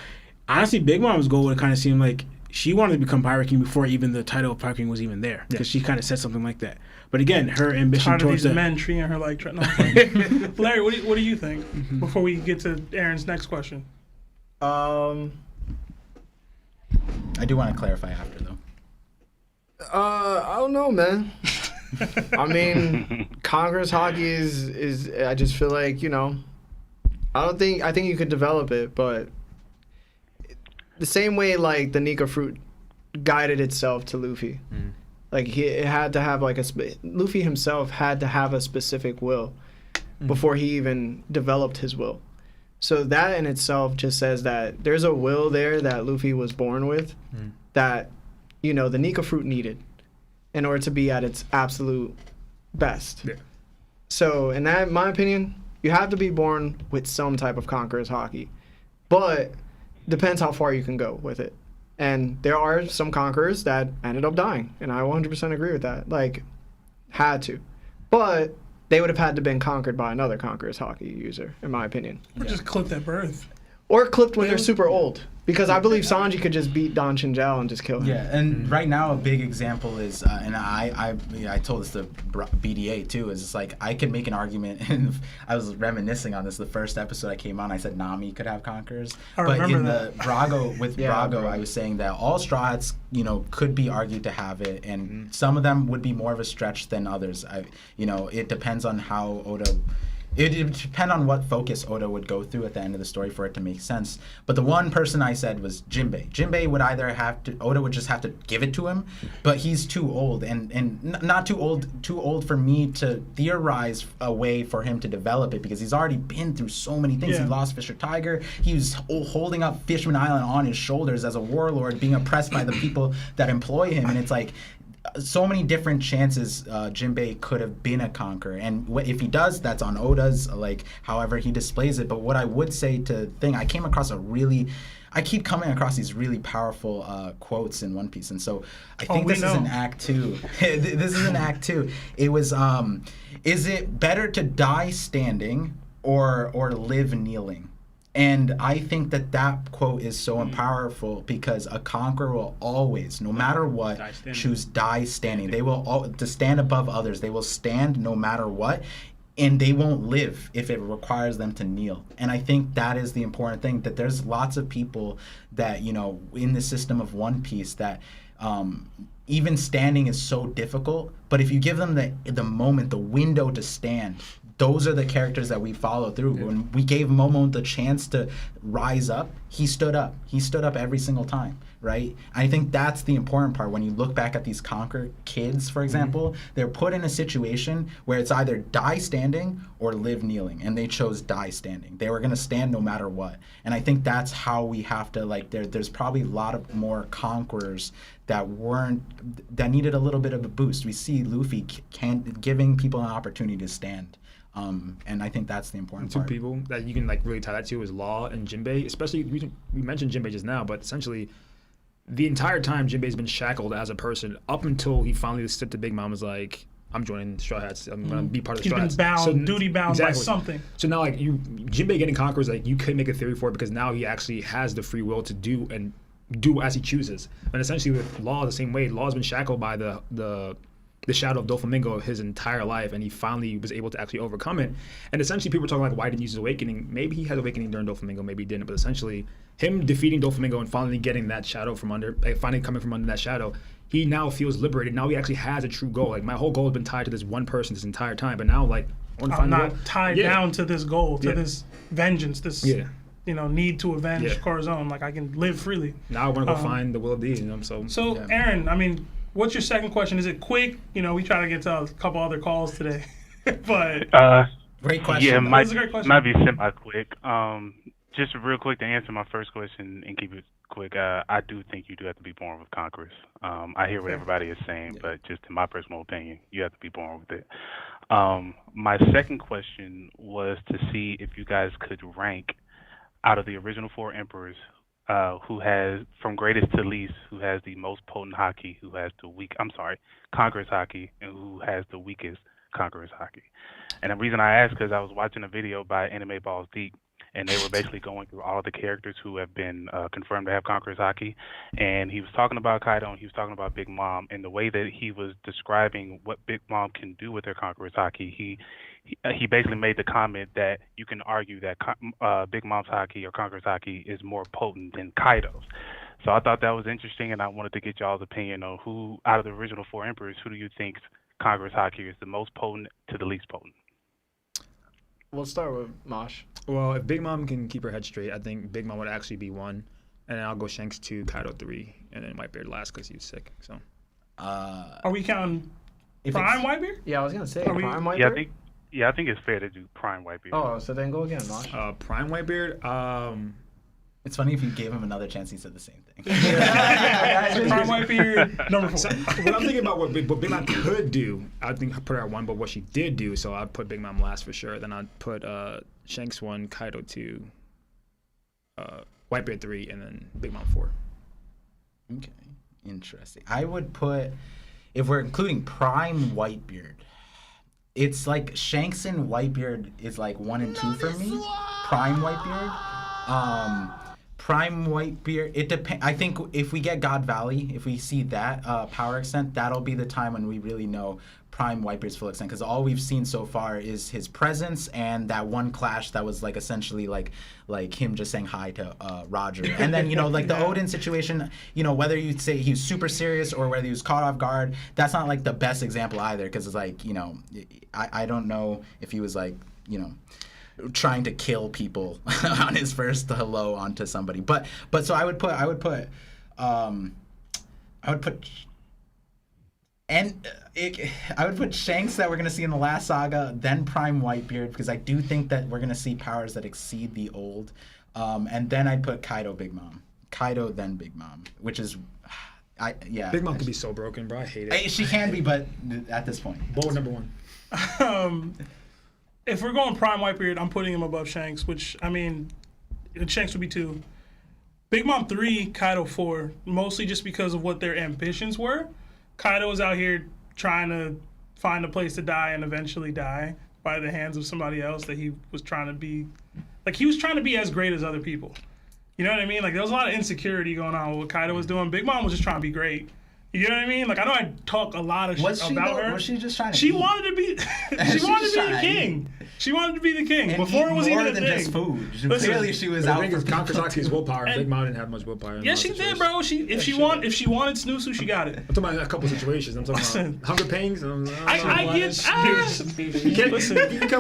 Honestly, Big Mom's goal would kind of seem like she wanted to become Pirate King before even the title of Pirate King was even there, because she kind of said something like that. But again, her ambition towards these men treating her like. No. Larry, what do you think before we get to Aaron's next question? I do want to clarify after though. I don't know, man. I mean, Conquerors Haki is I just feel like, I think you could develop it, but the same way like the Nika fruit guided itself to Luffy. Like it had to have like Luffy himself had to have a specific will before he even developed his will. So that in itself just says that there's a will there that Luffy was born with that, the Nika fruit needed in order to be at its absolute best. Yeah. So in my opinion, you have to be born with some type of Conquerors Haki. But depends how far you can go with it. And there are some Conquerors that ended up dying. And I 100% agree with that. Like, had to. But they would have had to been conquered by another Conquerors Haki user, in my opinion. Or just clipped at birth. Or clipped when they're super old. Because I believe Sanji could just beat Don Chinjao and just kill him. Yeah, and right now a big example is, and I told this to BDA too, is it's like I could make an argument, and I was reminiscing on this the first episode I came on, I said Nami could have Conquerors. But in the Brago, Brago, I was saying that all Straw Hats, could be argued to have it, and some of them would be more of a stretch than others. It depends on how Oda... It would depend on what focus Oda would go through at the end of the story for it to make sense. But the one person I said was Jinbei. Jinbei would either Oda would just have to give it to him, but he's too old, and not too old for me to theorize a way for him to develop it, because he's already been through so many things. Yeah. He lost Fisher Tiger. He was holding up Fishman Island on his shoulders as a warlord, being oppressed by the people that employ him, and it's like... so many different chances Jinbei could have been a conqueror, and if he does, that's on Oda's, however he displays it. But what I would say I keep coming across these really powerful quotes in One Piece, and so I think this is in Act 2. This is in Act 2. It was, is it better to die standing or live kneeling? And I think that quote is so powerful, because a conqueror will always, no matter what, choose die standing. They will to stand above others. They will stand no matter what, and they won't live if it requires them to kneel. And I think that is the important thing, that there's lots of people that, in the system of One Piece that even standing is so difficult, but if you give them the moment, the window to stand, those are the characters that we follow through. Yeah. When we gave Momo the chance to rise up, he stood up. He stood up every single time, right? I think that's the important part. When you look back at these Conquer kids, for example, they're put in a situation where it's either die standing or live kneeling, and they chose die standing. They were going to stand no matter what. And I think that's how we have to, there's probably a lot of more Conquerors that needed a little bit of a boost. We see Luffy giving people an opportunity to stand. And I think that's the important part. Two people that you can really tie that to is Law and Jinbei. Especially, we mentioned Jinbei just now, but essentially the entire time Jinbei's been shackled as a person up until he finally stepped to Big Mom was like, I'm joining Straw Hats. I'm gonna be part of He's Straw been Hats. bound, duty bound by something. So now, like Jinbei getting Conquerors, like you could make a theory for it because now he actually has the free will to do as he chooses. And essentially, with Law the same way, Law's been shackled by the shadow of Doflamingo his entire life, and he finally was able to actually overcome it. And essentially, people were talking like, why didn't he use his awakening? Maybe he had awakening during Doflamingo, maybe he didn't. But essentially, him defeating Doflamingo and finally getting that shadow from under, finally coming from under that shadow, he now feels liberated. Now he actually has a true goal. Like my whole goal has been tied to this one person this entire time, but now like I'm not tied down to this goal, to this vengeance, this need to avenge Corazon. Like I can live freely. Now I want to go find the will of these. So Aaron, I mean, what's your second question? Is it quick? We try to get to a couple other calls today, but great question. Yeah, that was a great question. Might be semi-quick. Just real quick to answer my first question and keep it quick. I do think you do have to be born with Conquerors. I hear what everybody is saying, but just in my personal opinion, you have to be born with it. My second question was to see if you guys could rank out of the original 4 emperors, who has, from greatest to least, who has the most potent Haki, who has the Conquerors Haki, and who has the weakest Conquerors Haki. And the reason I asked because I was watching a video by Anime Balls Deep, and they were basically going through all of the characters who have been confirmed to have Conquerors Haki. And he was talking about Kaido, and he was talking about Big Mom, and the way that he was describing what Big Mom can do with her Conquerors Haki, he basically made the comment that you can argue that Big Mom's Haki or Conquerors Haki is more potent than Kaido's. So I thought that was interesting, and I wanted to get y'all's opinion on who, out of the original 4 emperors, who do you think Conquerors Haki is the most potent to the least potent? We'll start with Moash. Well, if Big Mom can keep her head straight, I think Big Mom would actually be 1, and then I'll go Shanks 2, Kaido 3, and then Whitebeard last because he was sick. So, are we counting Prime Whitebeard? Yeah, I was gonna say Prime Whitebeard. I think it's fair to do Prime Whitebeard. Oh, so then go again, Moash. Prime Whitebeard. It's funny if you gave him another chance, he said the same thing. Prime Whitebeard, number 4. So, what I'm thinking about what Big Mom could do, I think I put her at 1, but what she did do, so I'd put Big Mom last for sure. Then I'd put Shanks 1, Kaido 2, Whitebeard 3, and then Big Mom 4. Okay, interesting. I would put, if we're including Prime Whitebeard, it's like Shanks and Whitebeard is like 1 and 2 for me. Prime Whitebeard. Prime Whitebeard, it depends. I think if we get God Valley, if we see that power extent, that'll be the time when we really know Prime Whitebeard's full extent. Because all we've seen so far is his presence and that one clash that was like essentially like him just saying hi to Roger. And then like the Odin situation, whether you say he was super serious or whether he was caught off guard, that's not like the best example either. Because it's like I don't know if he was like trying to kill people on his first hello onto somebody, but so I would put Shanks that we're gonna see in the last saga, then Prime Whitebeard, because I do think that we're gonna see powers that exceed the old, and then I'd put Kaido then Big Mom, which is Big Mom could be so broken, bro. I hate it. She can be, but at this point, Bold number 1. If we're going Prime Whitebeard, I'm putting him above Shanks, which, I mean, Shanks would be 2. Big Mom 3, Kaido 4, mostly just because of what their ambitions were. Kaido was out here trying to find a place to die and eventually die by the hands of somebody else that he was trying to be. Like, he was trying to be as great as other people. You know what I mean? Like, there was a lot of insecurity going on with what Kaido was doing. Big Mom was just trying to be great. You know what I mean? Like, I know I talk a lot of shit about her. Was she just trying to She wanted to be the king. She wanted to be the king. And before it was even more than just food. Clearly she was out for Conquerors Haki's willpower. Big Mom didn't have much willpower. Yeah, she did, bro. If she wanted Snoosu, she got it. I'm talking about a couple situations. I'm talking about Hunger Pains. I get. Listen, future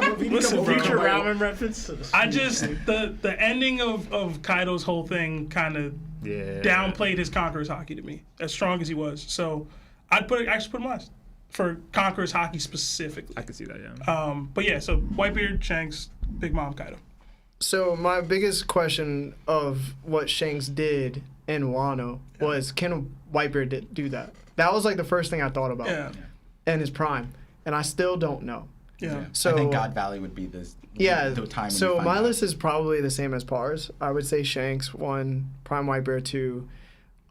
ramen references. I just the ending of Kaido's whole thing kind of downplayed his Conquerors Haki to me, as strong as he was. So I'd actually put him last for Conquerors Haki specifically. I can see that, yeah. But yeah, so Whitebeard, Shanks, Big Mom, Kaido. So my biggest question of what Shanks did in Wano was, can Whitebeard do that? That was like the first thing I thought about. Yeah. In his prime, and I still don't know. Yeah. So I think God Valley would be the time. So my list is probably the same as Par's. I would say Shanks 1, Prime Whitebeard 2.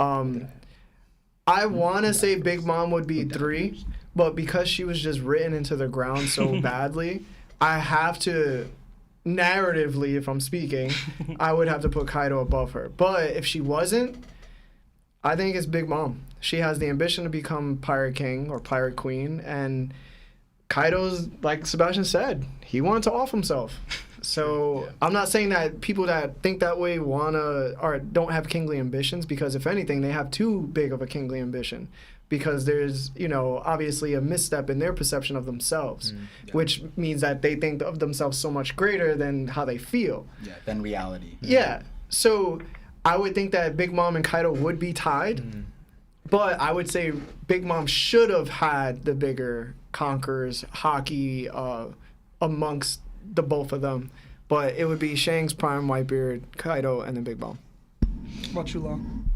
I want to say Big Mom would be 3, but because she was just written into the ground so badly, I have to, narratively, if I'm speaking, I would have to put Kaido above her. But if she wasn't, I think it's Big Mom. She has the ambition to become Pirate King or Pirate Queen, and Kaido's, like Sebastian said, he wanted to off himself. So I'm not saying that people that think that way or don't have kingly ambitions, because if anything, they have too big of a kingly ambition, because there's, obviously a misstep in their perception of themselves, which means that they think of themselves so much greater than how they feel. Yeah, than reality. Yeah. So I would think that Big Mom and Kaido would be tied, but I would say Big Mom should have had the bigger Conquerors, Haki, amongst the both of them. But it would be Shanks, Prime, Whitebeard, Kaido, and then Big Mom. What about you, Long?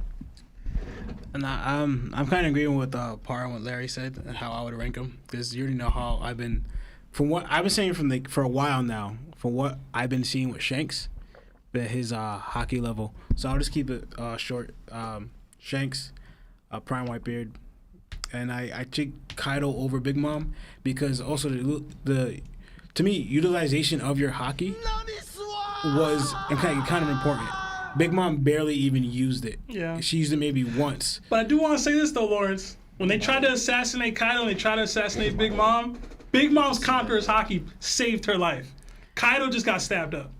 And I'm kind of agreeing with Par and what Larry said and how I would rank them, because you already know how I've been, from what I've been saying for a while now, from what I've been seeing with Shanks, at his Haki level. So I'll just keep it short. Shanks, Prime Whitebeard, and I take Kaido over Big Mom, because also the to me, utilization of your Haki was kind of important. Big Mom barely even used it. Yeah. She used it maybe once. But I do want to say this, though, Lawrence. When they tried to assassinate Kaido and they tried to assassinate Big Mom's Conquerors Haki saved her life. Kaido just got stabbed up.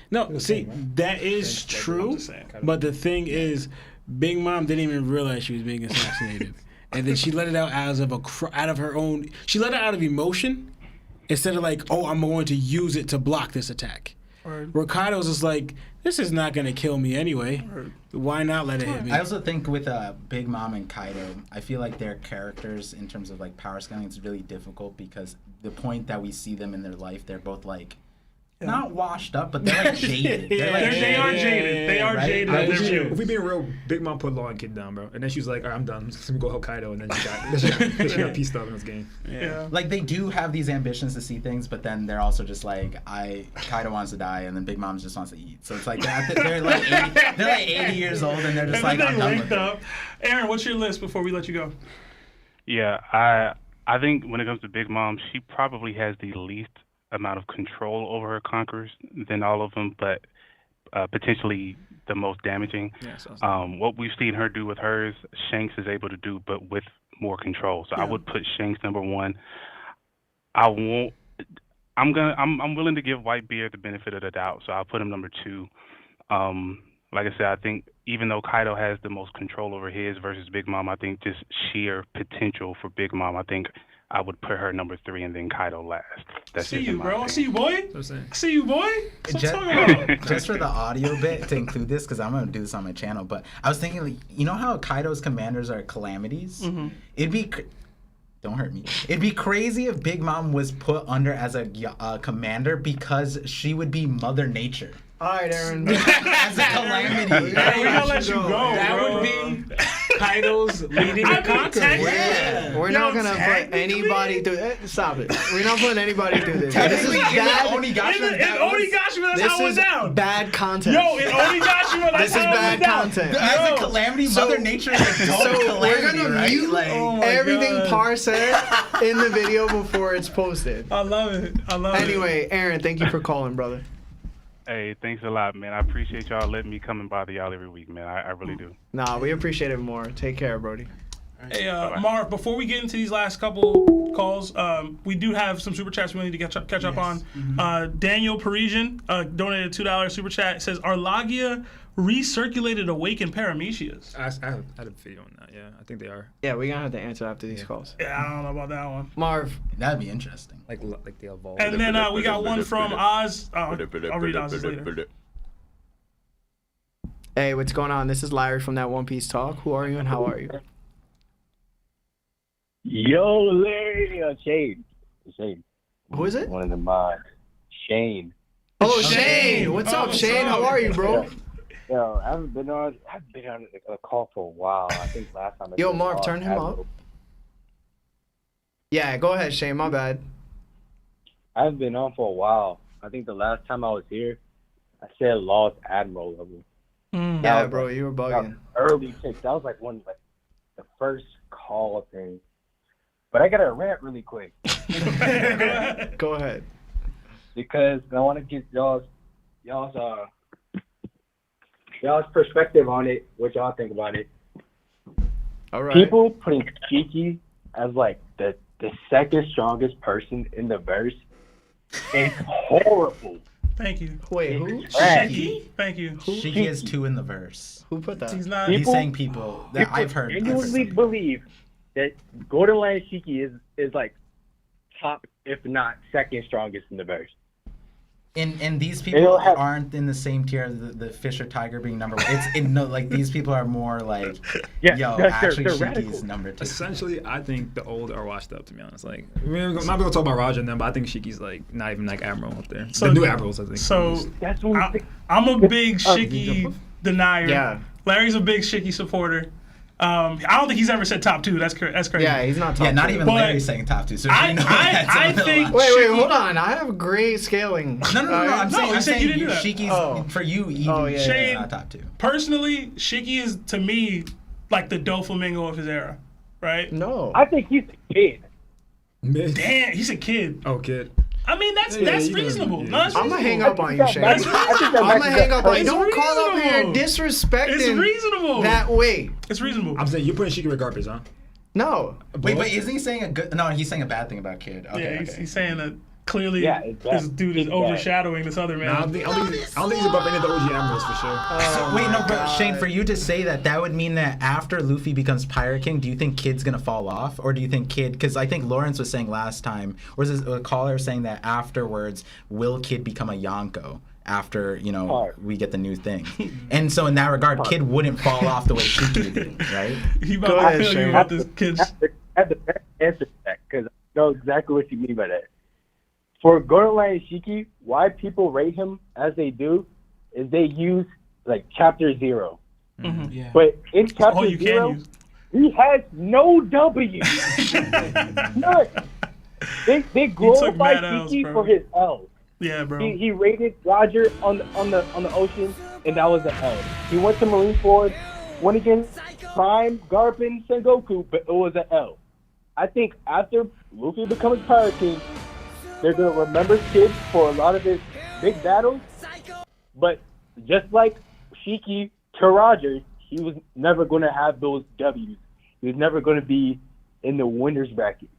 No, see, that is true. But the thing is, Big Mom didn't even realize she was being assassinated. And then she let it out out of her own. She let it out of emotion instead of like, oh, I'm going to use it to block this attack. Where Kaido's just like, this is not going to kill me anyway. Why not let it hit me? I also think with Big Mom and Kaido, I feel like their characters in terms of like power scaling is really difficult, because the point that we see them in their life, they're both like not washed up, but they're like jaded. They are jaded. They are jaded. If we being real, Big Mom put Law and Kid down, bro. And then she was like, all right, I'm done. Let me go help Kaido. And then she got pieced up in this game. Yeah. Like, they do have these ambitions to see things, but then they're also just like, Kaido wants to die, and then Big Mom just wants to eat. So it's like, they're like 80 years old, and they're just like, I'm done with it. Aaron, what's your list before we let you go? Yeah, I think when it comes to Big Mom, she probably has the least amount of control over her Conquerors than all of them, but potentially the most damaging. Yeah, what we've seen her do with hers, Shanks is able to do, but with more control. So I would put Shanks number one. I'm willing to give Whitebeard the benefit of the doubt, so I'll put him number two. Like I said, I think even though Kaido has the most control over his versus Big Mom, I think just sheer potential for Big Mom, I think I would put her number three and then Kaido last. That's see you, bro. I see you, boy. See you, boy. Just for the audio bit to include this, because I'm going to do this on my channel, but I was thinking, like, you know how Kaido's commanders are calamities? Mm-hmm. It'd be... Don't hurt me. It'd be crazy if Big Mom was put under as a commander, because she would be Mother Nature. All right, Aaron. As a calamity. We're gonna let you go. That would be Kaido's leading the Conquerors. Yeah. We're not gonna put anybody through it. Stop it. We're not putting anybody through this. This is bad. Onigashima, that's how it went down. Bad content. Yo, in Onigashima, that's how it went down. This is bad content. As a calamity, Mother Nature is a total calamity, we're gonna mute everything Par said in the video before it's posted. I love it. Anyway, Aaron, thank you for calling, brother. Hey, thanks a lot, man. I appreciate y'all letting me come and bother y'all every week, man. I really do. Nah, we appreciate it more. Take care, Brody. Hey, Marv, before we get into these last couple calls, we do have some super chats we need to catch up on. Mm-hmm. Daniel Parisian donated $2 super chat. It says, are Lagia recirculated awakened Paramecias? I had a video on that, yeah. I think they are. Yeah, we're going to have to answer after these calls. Yeah, I don't know about that one. Marv. That'd be interesting. Like they evolve. And then we got one from Oz. I'll read Oz's later. Hey, what's going on? This is Larry from that OnePiece Talk. Who are you and how are you? Yo, Larry. Shane. Who is it? One of the mods. Shane. Oh, Shane. What's up, Shane? How are you, bro? Yo, I haven't been on a call for a while. I think last time. Yo, Marv, turn him up. Yeah, go ahead, Shane. My bad. I haven't been on for a while. I think the last time I was here, I said lost Admiral level. Yeah, bro, you were bugging. Early pick. That was like the first call thing. But I got to rant really quick Go ahead. because I want to get y'all's perspective on it. What y'all think about it? All right. People putting Shiki as like the second strongest person in the verse is horrible. Thank you. Wait, who? Shiki? Thank you. Shiki has 2 in the verse. Who put that? He's not. He's People- saying people that People I've heard. genuinely believe that Golden Land Shiki is like top, if not second strongest in the verse. And these They people don't have- aren't in the same tier as the Fisher Tiger being number 1. It's no, like these people are more like, Yeah, yo, they're actually Shiki radical. is number 2. Essentially, I think the old are washed up. To be honest, like I'm not gonna talk about Roger and them, but I think Shiki's like not even like Admiral up there. So- The new admirals, I think. So That's what I'm a big Shiki denier. Yeah. Larry's a big Shiki supporter. I don't think he's ever said top 2. That's crazy. Yeah, he's not top. Yeah, not two. even But Larry saying top 2. So I- you know I- that's I a little think- lot. Wait, Shiki- hold on. I have great scaling. No, I'm No, saying, you I'm said saying you didn't do that. Shiki's Oh. for you. Even Oh, yeah, Shiki's Shane- not top 2. Personally, Shiki is to me like the Doflamingo of his era, right? No. I think he's a kid. Mid. Damn, he's a kid. Oh, kid. I mean, that's Yeah, that's you can- reasonable. yeah. No, that's I'm gonna hang reasonable. up on you, Shane. That's I think that I'm gonna matches hang up on you. It's Don't call up here reasonable. disrespecting It's reasonable. that way. It's reasonable. I'm saying you're putting Shiki with garbage, huh? No. Wait, isn't he saying a good? No, he's saying a bad thing about Kid. Okay, yeah, okay. he's saying that clearly Yeah, it's bad. this dude is It's bad. overshadowing this other man. Nah, I don't think he's above any of the OG admirals for sure. So, wait, no, but Shane, for you to say that would mean that after Luffy becomes Pirate King, do you think Kid's gonna fall off, or do you think Kid? Because I think Lawrence was saying last time, or was this a caller saying that afterwards, will Kid become a Yonko after we get the new thing? And so in that regard, Kid wouldn't fall off the way Shiki did, right? He Go about ahead, to tell you Shane. about this kid. I have the best answer to that because I know exactly what you mean by that. For Golden Land Shiki, why people rate him as they do is they use like chapter 0. Mhm. Yeah. But in All chapter you 0, can use. he has no W. None. They glorify mad L's, Shiki bro. for his L's. Yeah, bro. He rated Roger on the ocean, and that was the L. He went to Marineford, went against Prime, Garpin, Sengoku, but it was an L. I think after Luffy becomes Pirate King, they're gonna remember Kid for a lot of his big battles. But just like Shiki to Roger, he was never gonna have those W's. He was never gonna be in the winners bracket.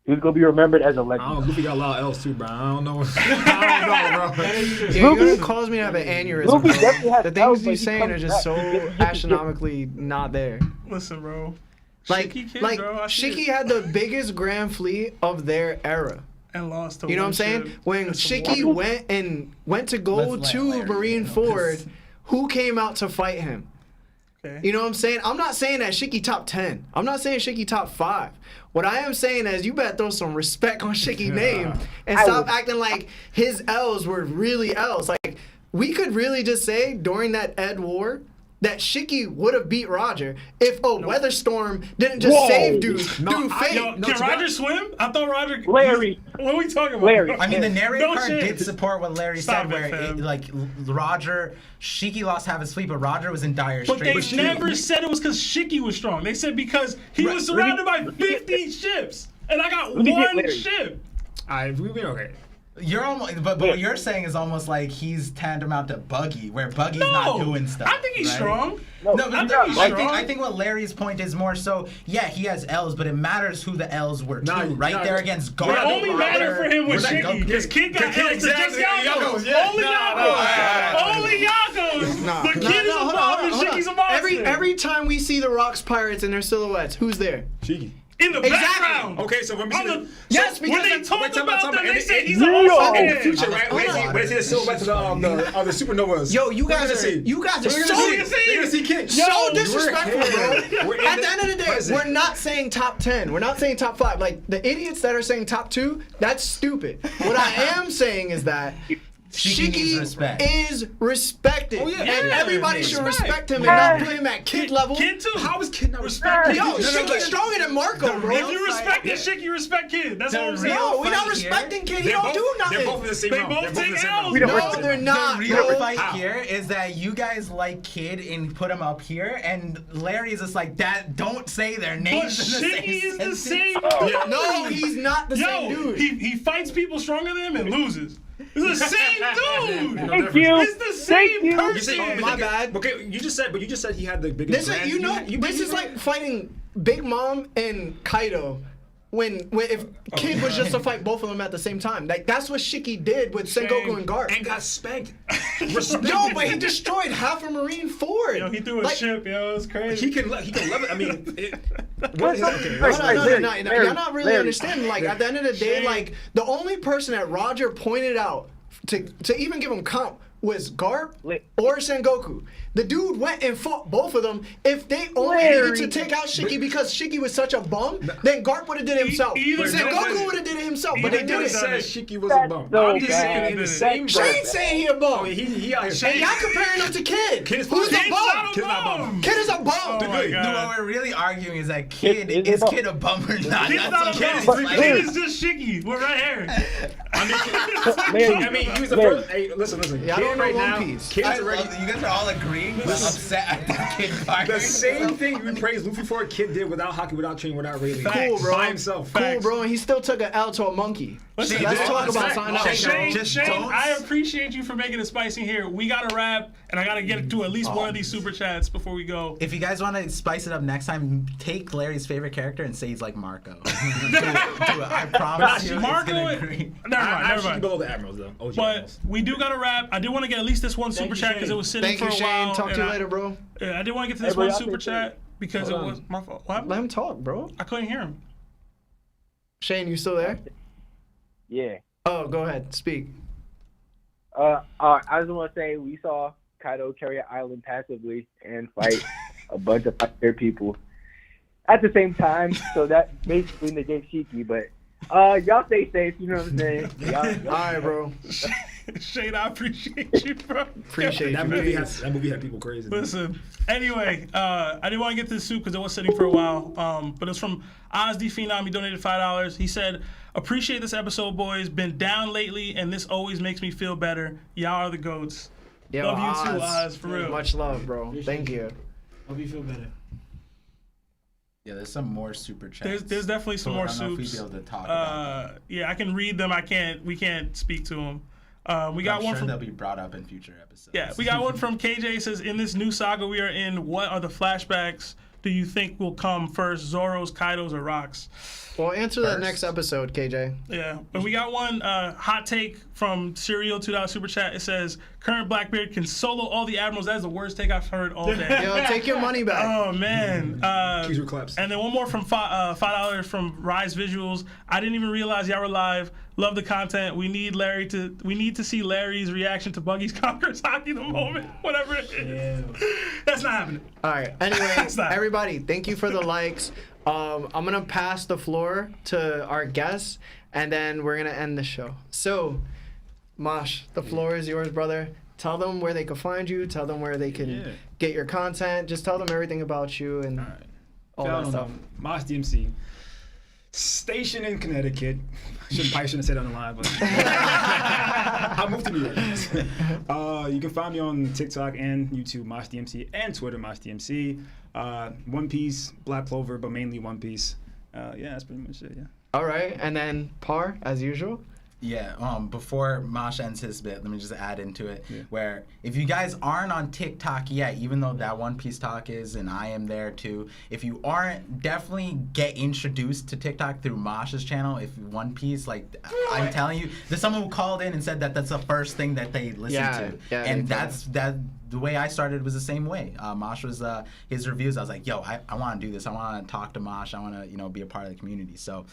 He was gonna be remembered as a I don't legend. know. Luffy got a lot of L's too, bro. I don't know. I don't know, bro. Yeah, you're gonna cause me to have an aneurysm. Luffy bro. definitely has The L's, things but he's he saying comes are just back. so He gets- astronomically not there. Listen, bro. Like, Shiki kid, like bro. I see Shiki it. had the biggest grand fleet of their era. And lost to You know what I'm one saying? ship. When That's Shiki wild. went to go Let's let to Larry Marine handle Ford, this. who came out to fight him? Okay. You know what I'm saying? I'm not saying that Shiki top 10. I'm not saying Shiki top 5. What I am saying is you better throw some respect on Shiki's name and stop acting like his L's were really L's. Like, we could really just say during that Ed War that Shiki would have beat Roger if a weather storm didn't just Whoa. save dude No, through fate. Yo, can Roger swim? I thought Roger. Larry. What are we talking about? Larry. I mean, the narrative No card shit. did support what Larry Stop said, it, where fam. Roger, Shiki lost half his fleet, but Roger was in dire But they straits. never said it was because Shiki was strong. They said because he was surrounded by 50 ships, and I got Let me get one Larry. ship. We've been okay. You're almost, but what you're saying is almost like he's tantamount to Buggy, where Buggy's No, not doing stuff. I think he's right? strong. No, but I think he's strong. I think what Larry's point is more so, yeah, he has L's, but it matters who the L's were too. No, right no, there against It Garden. only mattered for him with Shiki because Kid got L's to just Yonkos. yeah. Only No, Yonkos. Only Yonkos. The Kid is a mob and Shiki's a monster. Every time we see the Rocks Pirates in their silhouettes, who's there? Shiki. in the Exactly. background. Okay, so when we see On the the- Yes, when because they the- talk wait, time out, about time them, out. they say In- he's in- an in awesome the future, right? Hold When on. they see the silhouettes of the supernovas. Yo, you We're guys gonna are see. you guys are We're so gonna see. We're gonna see King. so Yo, disrespectful, we're here. bro. We're in At the end of the day, present. we're not saying top 10. We're not saying top 5. Like the idiots that are saying top 2, that's stupid. What I am saying is that needs respect. is respected. Oh, yeah. And Yeah. everybody should Respect. respect him and not put him at kid level. Kid too. How is Kid not Respect respected? Kid. Yo, Shiki's stronger than Marco, bro. If you respect the Shiki, you respect Kid. That's all I'm saying. No, we're not fight here. respecting Kid. He don't do nothing. They're both in the same They realm. both They're both in the take same L's. realm. We don't No, they're not. The real bro. fight How? here is that you guys like Kid and put him up here, and Larry is just like that. Don't say their But names. in the Shiki is the sentence. same. No, he's not the same Yo, dude. he fights people stronger than him and loses. It's the same dude. Thank you. It's the same you. You person. said, my bad. Okay, you just said he had the biggest. This is, brand. you know, You this is like fighting Big Mom and Kaido. When if Kid was just to fight both of them at the same time, like that's what Shiki did with Sengoku and Garp. and got spanked. No, but he destroyed half a Marine Ford. Yo, he threw a Like, ship, yo. It was crazy. He can level. I mean, What? okay. No, Larry, you're not really Larry. understanding. Like at the end of the day, like the only person that Roger pointed out to even give him comp was Garp or Sengoku. The dude went and fought both of them. If they only needed to take out Shiki because Shiki was such a bum, then Garp would have did it himself. Either Sengoku would have did it himself, but they Either didn't. done it. Shiki was a bum. so I'm just saying bad. in the same Shane's saying he a bum. he out here. And y'all comparing him to Kid. Kid is Who's a Kid's bum? not a Kid's not a bum. Kid is a bum. Oh my No, God. what we're really arguing is that Kid Kid is is Kid a bum or not? Kid's That's not what a we're bum. really Kid fighting. is just Shiki. We're right here. I mean, he was the first. Hey, listen. Yeah, I Kid don't know right One now. Piece. Kid's I already. love, you guys are all agreeing, but upset at the Kid part. The same thing you praised Luffy for, Kid did without Haki, without training, without Rayleigh. Cool, bro. By himself. Cool, bro. And he still took an L to a monkey. Listen, Let's talk about Shane, something else. Shane, Just Shane, don't- I appreciate you for making it spicy here. We got to wrap, and I got to get to at least one of these super chats before we go. If you guys want to spice it up next time, take Larry's favorite character and say he's like Marco. do it. I promise you, Marco, it's gonna agree. never I mind, never actually mind. below the Admirals, though. OG But Admirals. we do got to wrap. I did want to get at least this one super chat because it was sitting Thank for you, a Shane. while. Talk to and you I- later, bro. Yeah, I did want to get to this Hey, bro, one y'all super say chat because it Hold on. was my fault. What? Let him talk, bro. I couldn't hear him. Shane, you still there? Yeah. Oh, go ahead. Speak. I just want to say we saw Kaido carry an island passively and fight a bunch of fire people at the same time. So that basically negates Shiki. But y'all stay safe. You know what I'm saying? Y'all, All right, bro. Shane, I appreciate you, bro. Appreciate That you. movie had people crazy. Listen, anyway, I didn't want to get to the soup because it was sitting for a while. But it's from OzD Phenom. He donated $5. He said, "Appreciate this episode, boys. Been down lately, and this always makes me feel better. Y'all are the goats. Yo, Love you too, Oz, for real." Much love, bro. Thank you. Hope you feel better. Yeah, there's some more super chats. There's definitely some So more I don't know if soups. we'd be able to talk about them. Yeah, I can read them. We can't speak to them. We got I'm one sure from they'll be brought up in future episodes. Yeah, we got one from KJ. Says, in this new saga we are in, what are the flashbacks do you think will come first? Zoro's, Kaido's, or Rock's? Well, answer that First. next episode, KJ. Yeah, but we got one hot take from Serial $2 Super Chat. It says, current Blackbeard can solo all the admirals. That is the worst take I've heard all day. Yo, take your money back. Oh, man. Keys were claps. And then one more from $5 from Rise Visuals. I didn't even realize y'all were live. Love the content. We need to see Larry's reaction to Buggy's Conquerors Haki the moment, whatever it is. That's not happening. All right. Anyway, Stop. everybody, thank you for the likes. I'm gonna pass the floor to our guests, and then we're gonna end the show. So, Moash, the floor is yours, brother. Tell them where they can find you. Tell them where they can get your content. Just tell them everything about you and all that stuff. MoashDMC. Station in Connecticut. Probably shouldn't have said that on the line, but I moved to New York. You can find me on TikTok and YouTube, MoashDMC, and Twitter, MoashDMC. One Piece, Black Clover, but mainly One Piece. Yeah, that's pretty much it. Yeah. All right, and then Par, as usual. Yeah, before Moash ends his bit, let me just add into it, where if you guys aren't on TikTok yet, even though that One Piece talk is, and I am there too, if you aren't, definitely get introduced to TikTok through Moash's channel. If One Piece, like, I'm telling you, there's someone who called in and said that that's the first thing that they listen to. Yeah, and the way I started was the same way. Moash was his reviews. I was like, yo, I want to do this. I want to talk to Moash. I want to, be a part of the community. So,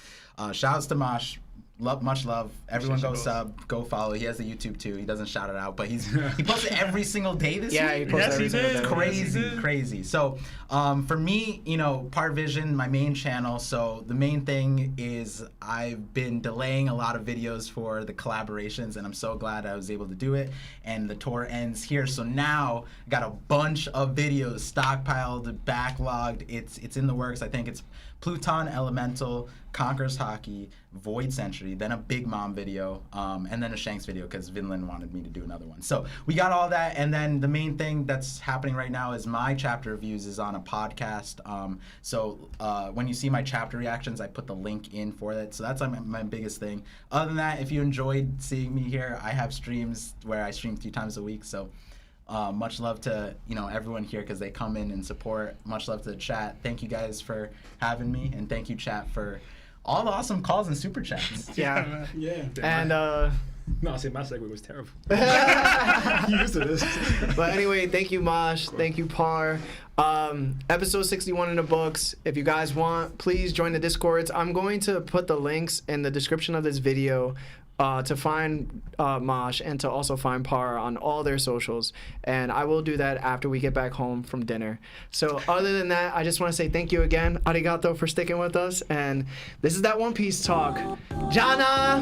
shouts to Moash. much love. Everyone go both. sub, go follow. He has a YouTube too. He doesn't shout it out, but he posts it every single day this Yeah, week. he posts Yes, every he single did. day. Crazy, Yes, he did. crazy. So, for me, Part Vision, my main channel. So the main thing is I've been delaying a lot of videos for the collaborations, and I'm so glad I was able to do it. And the tour ends here, so now I got a bunch of videos stockpiled, backlogged. It's in the works. I think it's Pluton Elemental, Conquerors Haki, Void Century, then a Big Mom video, and then a Shanks video because Vinland wanted me to do another one. So we got all that, and then the main thing that's happening right now is my chapter reviews is on a podcast. So when you see my chapter reactions, I put the link in for it. So that's my biggest thing. Other than that, if you enjoyed seeing me here, I have streams where I stream 3 times a week. So much love to everyone here because they come in and support. Much love to the chat. Thank you guys for having me, and thank you chat for all the awesome calls and super chats. Yeah. Yeah. And No, see, my segue was terrible. but Used to this. anyway, thank you, Moash. Thank you, Par. Episode 61 in the books. If you guys want, please join the Discords. I'm going to put the links in the description of this video to find Moash and to also find Par on all their socials. And I will do that after we get back home from dinner. So other than that, I just want to say thank you again. Arigato for sticking with us. And this is that One Piece talk. Jana!